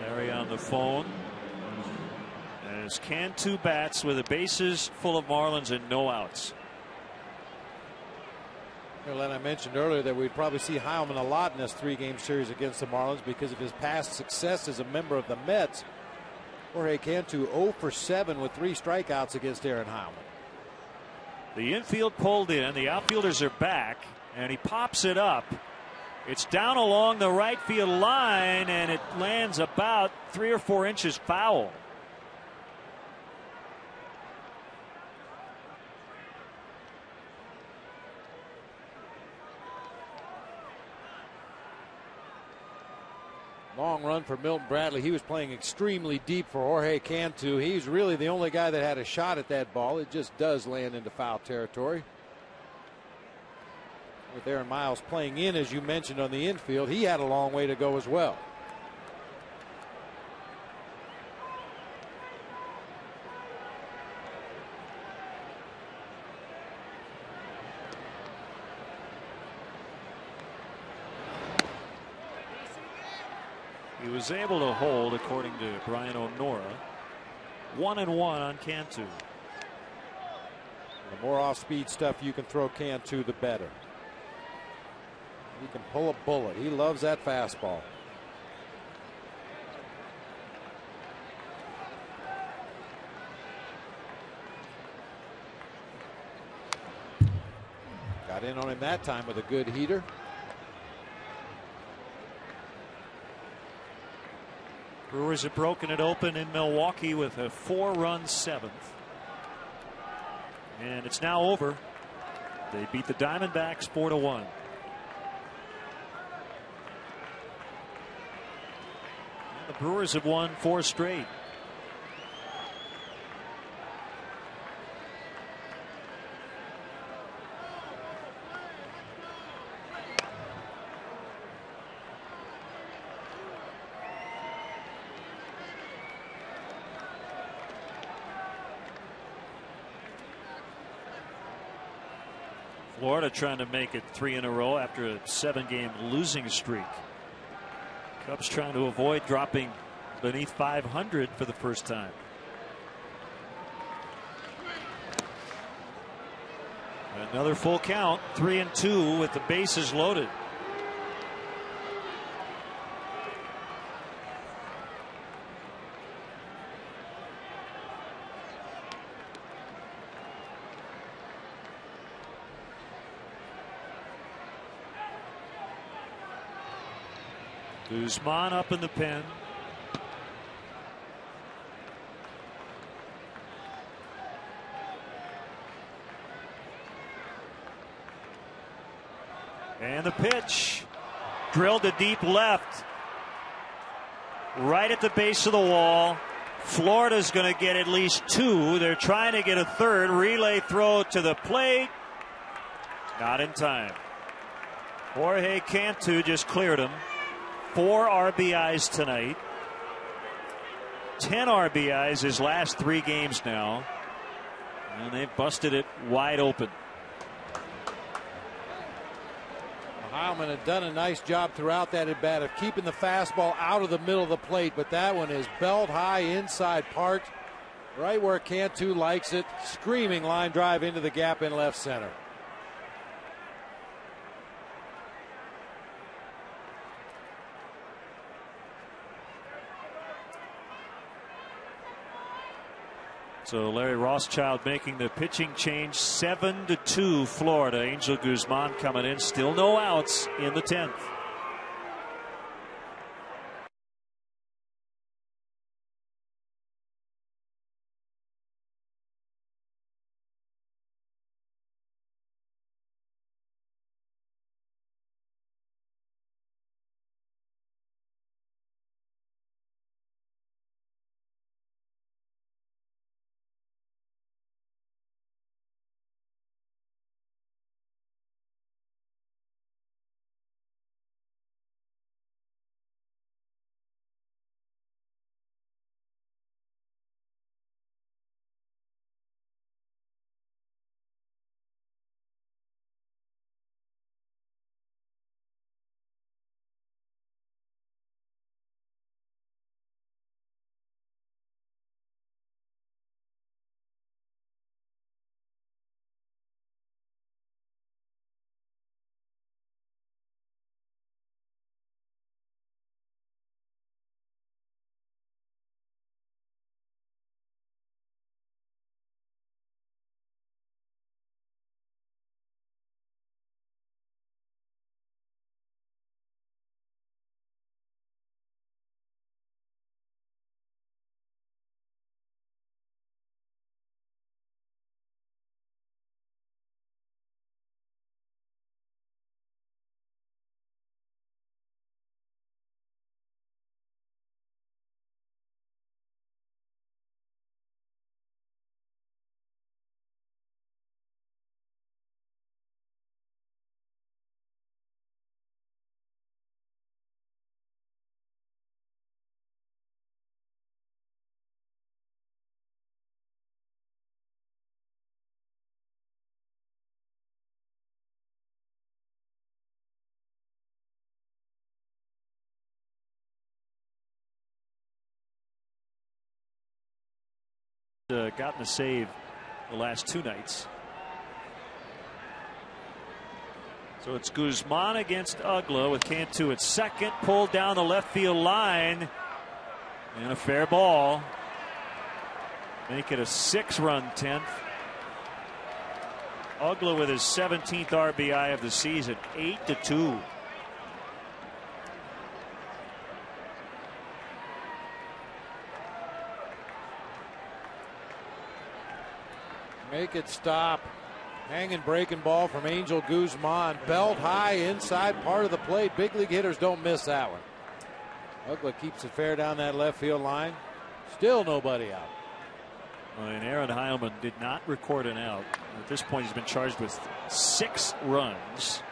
Larry on the phone. As Cantu bats with the bases full of Marlins and no outs. Well, and I mentioned earlier that we'd probably see Heilman a lot in this 3-game series against the Marlins because of his past success as a member of the Mets. Jorge Cantu 0 for 7 with 3 strikeouts against Aaron Heilman. The infield pulled in. The outfielders are back, and he pops it up. It's down along the right field line, and it lands about 3 or 4 inches foul. Long run for Milton Bradley. He was playing extremely deep for Jorge Cantu. He's really the only guy that had a shot at that ball. It just does land into foul territory. With Aaron Miles playing in, as you mentioned, on the infield, he had a long way to go as well. He was able to hold, according to Brian O'Nora, 1-1 on Cantu. The more off-speed stuff you can throw Cantu, the better. He can pull a bullet. He loves that fastball. Got in on him that time with a good heater. Brewers have broken it open in Milwaukee with a 4-run 7th. And it's now over. They beat the Diamondbacks 4-1. The Brewers have won 4 straight. Florida trying to make it 3 in a row after a 7-game losing streak. Cubs trying to avoid dropping beneath 500 for the first time. Another full count, 3-2 with the bases loaded. Guzman up in the pen. And the pitch drilled to deep left, right at the base of the wall. Florida's going to get at least 2. They're trying to get a third. Relay throw to the plate. Not in time. Jorge Cantu just cleared him. 4 RBIs tonight. 10 RBIs his last 3 games now. And they've busted it wide open. Heilman had done a nice job throughout that at bat of keeping the fastball out of the middle of the plate, but that one is belt high inside parked right where Cantu likes it. Screaming line drive into the gap in left center. So Larry Rothschild making the pitching change. 7-2 Florida. Angel Guzman coming in. Still no outs in the 10th. gotten a save the last 2 nights. So it's Guzman against Ugla with Cantu at second, pulled down the left field line, and a fair ball. Make it a 6-run 10th. Ugla with his 17th RBI of the season, 8-2. Make it stop. Hanging breaking ball from Angel Guzman. Belt high inside part of the plate. Big league hitters don't miss that one. Ugla keeps it fair down that left field line. Still nobody out. And Aaron Heilman did not record an out. At this point, he's been charged with 6 runs.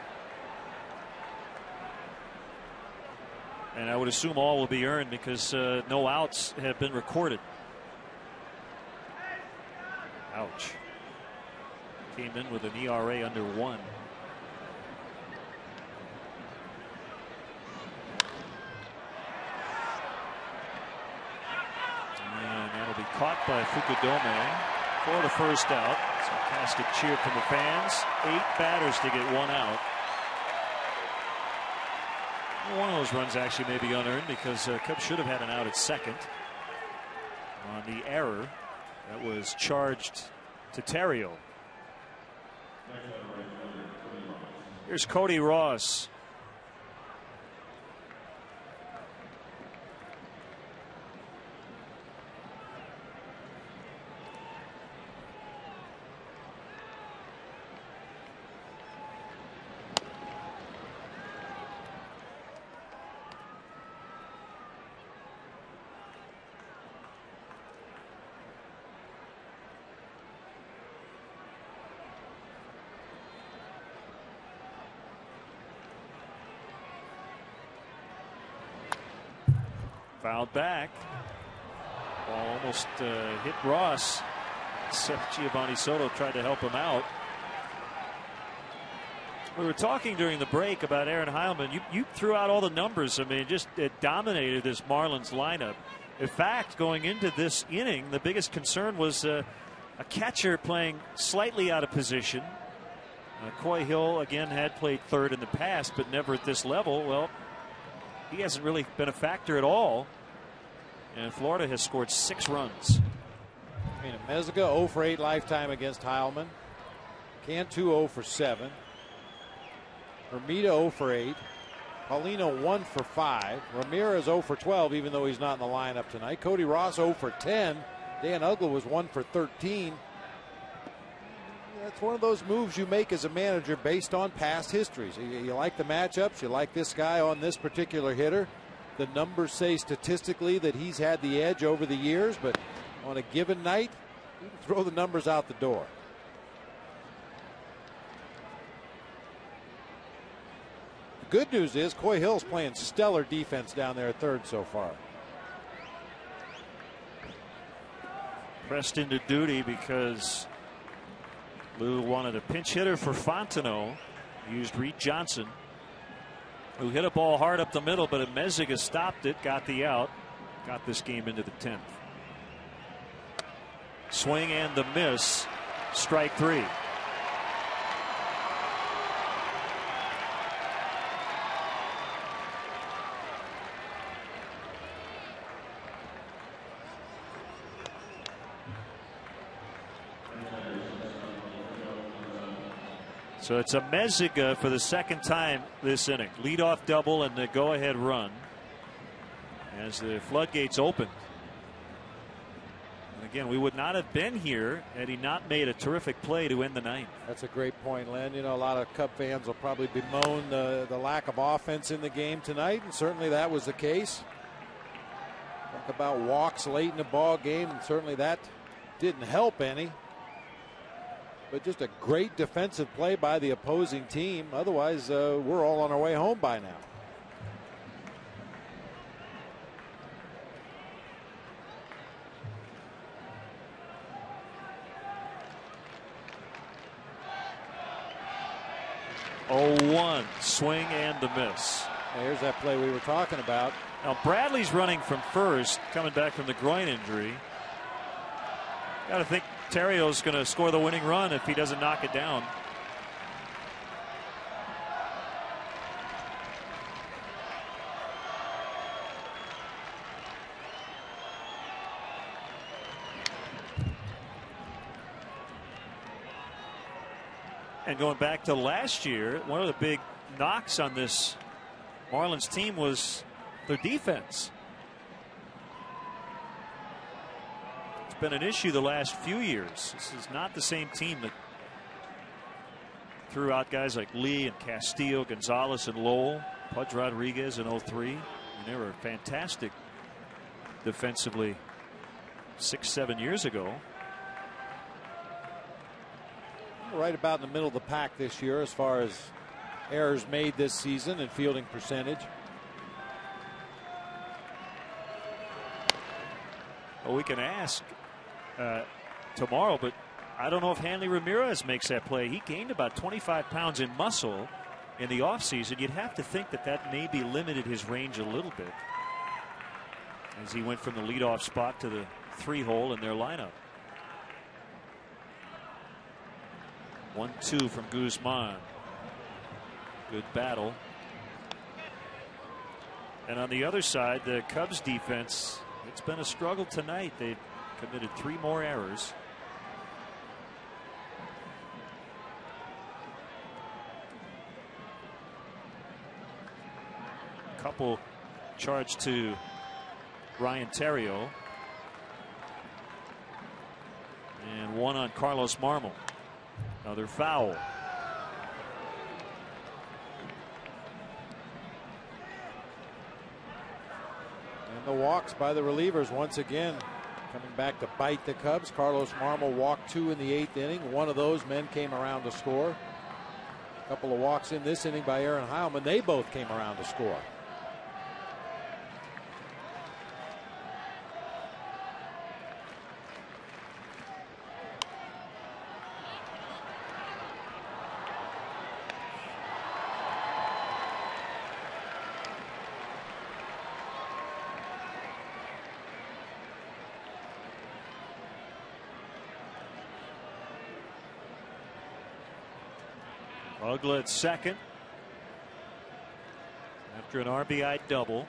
And I would assume all will be earned because no outs have been recorded. Ouch. Came in with an ERA under 1. And that'll be caught by Fukudome for the first out. Sarcastic cheer from the fans. 8 batters to get 1 out. One of those runs actually may be unearned because Cubs should have had an out at second on the error that was charged to Terrio. Here's Cody Ross. Fouled back. Ball almost hit Ross. Giovanni Soto tried to help him out. We were talking during the break about Aaron Heilman. You threw out all the numbers. I mean, just it dominated this Marlins lineup. In fact, going into this inning, the biggest concern was a catcher playing slightly out of position. Coy Hill, again, had played third in the past, but never at this level. Well, he hasn't really been a factor at all. And Florida has scored 6 runs. I mean, Meziga 0 for 8 lifetime against Heilman. Cantu 0 for 7. Hermida 0 for 8. Paulino 1 for 5. Ramirez 0 for 12, even though he's not in the lineup tonight. Cody Ross 0 for 10. Dan Ugla was 1 for 13. That's one of those moves you make as a manager based on past histories. You like the matchups. You like this guy on this particular hitter. The numbers say statistically that he's had the edge over the years, but on a given night, you can throw the numbers out the door. The good news is Coy Hill's playing stellar defense down there at third so far. Pressed into duty because Lou wanted a pinch hitter for Fontenot. Used Reed Johnson, who hit a ball hard up the middle, but Meziga stopped it, got the out, got this game into the 10th. Swing and the miss. Strike 3. So it's a Meziga for the second time this inning. Leadoff double and the go-ahead run as the floodgates opened. And again, we would not have been here had he not made a terrific play to end the ninth. That's a great point, Len. You know, a lot of Cub fans will probably bemoan the lack of offense in the game tonight, and certainly that was the case. Talk about walks late in the ball game, and certainly that didn't help any. But just a great defensive play by the opposing team. Otherwise, we're all on our way home by now. Oh, 1 swing and the miss. Here's that play we were talking about. Now Bradley's running from first, coming back from the groin injury. Got to think Terrio's going to score the winning run if he doesn't knock it down. And going back to last year, one of the big knocks on this Marlins team was their defense. It's been an issue the last few years. This is not the same team that threw out guys like Lee and Castillo, Gonzalez and Lowell, Pudge Rodriguez in 03. And they were fantastic defensively 6-7 years ago. Right about in the middle of the pack this year as far as errors made this season and fielding percentage. Well, we can ask tomorrow, but I don't know if Hanley Ramirez makes that play. He gained about 25 pounds in muscle in the offseason. You'd have to think that that maybe limited his range a little bit as he went from the leadoff spot to the 3-hole in their lineup. 1-2 from Guzman. Good battle. And on the other side, the Cubs defense, it's been a struggle tonight. They've committed 3 more errors. Couple charged to Ryan Theriot. And one on Carlos Marmol. Another foul. And the walks by the relievers once again coming back to bite the Cubs. Carlos Marmol walked 2 in the 8th inning. One of those men came around to score. A couple of walks in this inning by Aaron Heilman. They both came around to score. Uggla at second after an RBI double.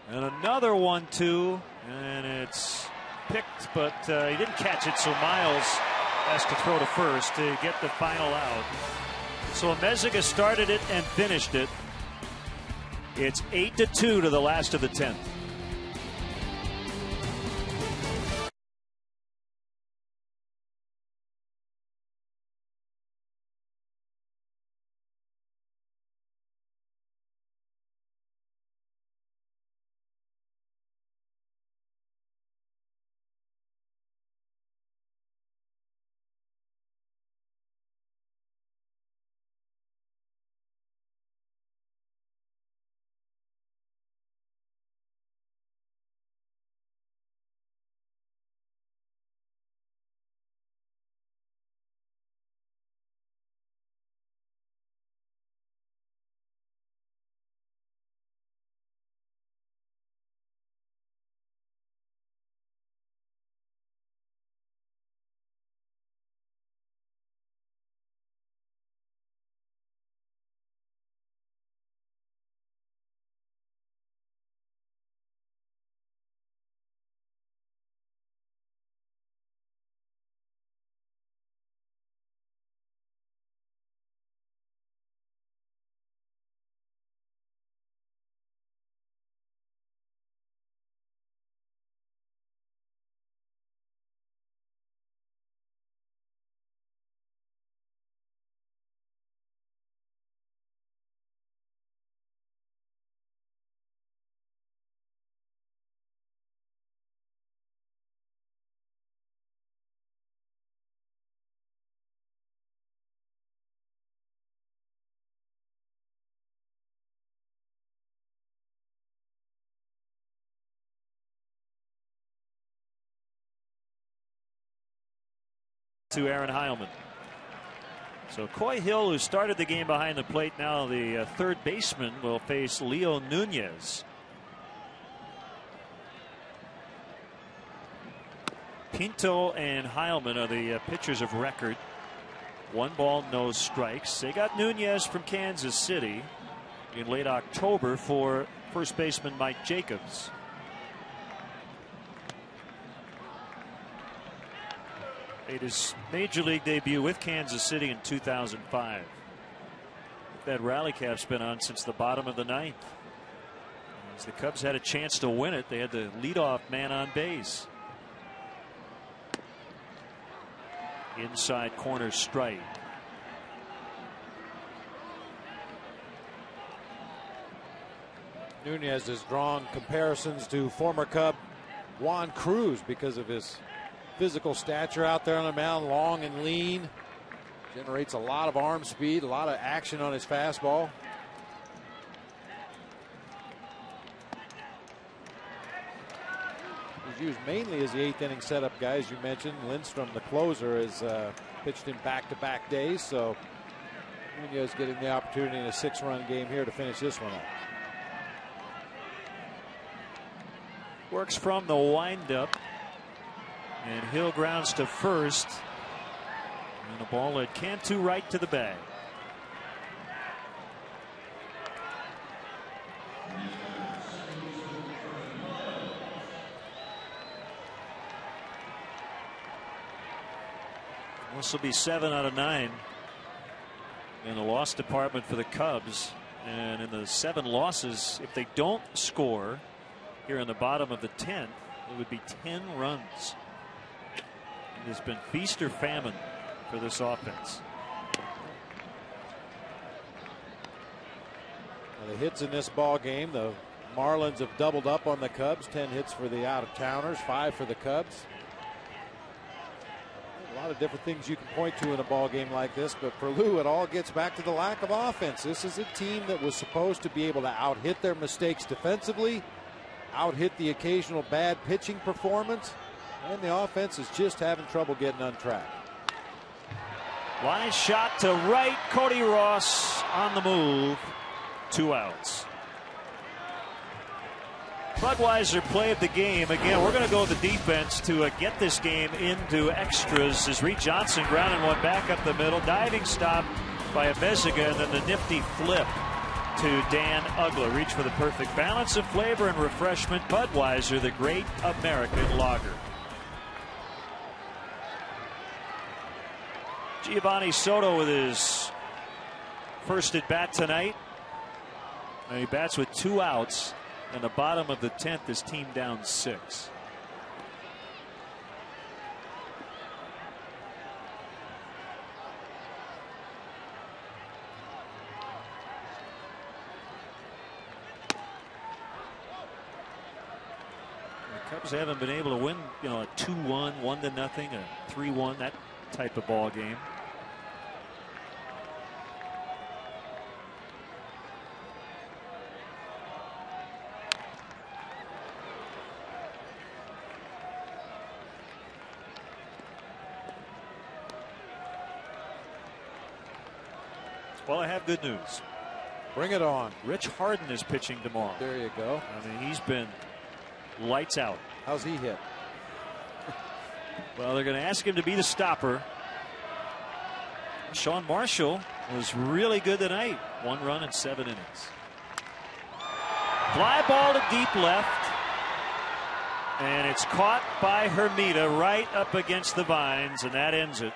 And another 1-2, and it's picked, but he didn't catch it, so Miles has to throw to first to get the final out. So Amezaga started it and finished it. It's 8-2 to the last of the 10th. To Aaron Heilman. So Coy Hill, who started the game behind the plate, now the third baseman, will face Leo Nunez. Pinto and Heilman are the pitchers of record. 1 ball, no strikes. They got Nunez from Kansas City in late October for first baseman Mike Jacobs. Made his major league debut with Kansas City in 2005. That rally cap's been on since the bottom of the 9th. As the Cubs had a chance to win it, they had the leadoff man on base. Inside corner strike. Nunez has drawn comparisons to former Cub Juan Cruz because of his physical stature out there on the mound, long and lean. Generates a lot of arm speed, a lot of action on his fastball. He's used mainly as the 8th inning setup guy, as you mentioned. Lindstrom, the closer, has pitched in back-to-back days, so Nunez getting the opportunity in a 6-run game here to finish this one up. Works from the windup, and Hill grounds to first, and the ball at Cantu right to the bag. This will be 7 out of 9 in the loss department for the Cubs, and in the 7 losses, if they don't score here in the bottom of the 10th, it would be 10 runs. It has been feast or famine for this offense. Now the hits in this ball game, the Marlins have doubled up on the Cubs. 10 hits for the out-of-towners, 5 for the Cubs. A lot of different things you can point to in a ball game like this, but for Lou, it all gets back to the lack of offense. This is a team that was supposed to be able to out-hit their mistakes defensively, out-hit the occasional bad pitching performance, and the offense is just having trouble getting on track. Line shot to right. Cody Ross on the move. 2 outs. Budweiser played the game. Again, we're going to go to the defense to get this game into extras as Reed Johnson grounded one back up the middle. Diving stop by Amezaga, and then the nifty flip to Dan Ugla. Reach for the perfect balance of flavor and refreshment. Budweiser, the great American lager. Giovanni Soto with his first at bat tonight. And he bats with 2 outs. In the bottom of the 10th, his team down 6. The Cubs haven't been able to win, a 2-1, 1-0, a 3-1, that type of ball game. Well, I have good news. Bring it on. Rich Harden is pitching tomorrow. There you go. I mean, he's been lights out. How's he hit? Well, they're going to ask him to be the stopper. Sean Marshall was really good tonight. 1 run in 7 innings. Fly ball to deep left. And it's caught by Hermida right up against the vines, and that ends it.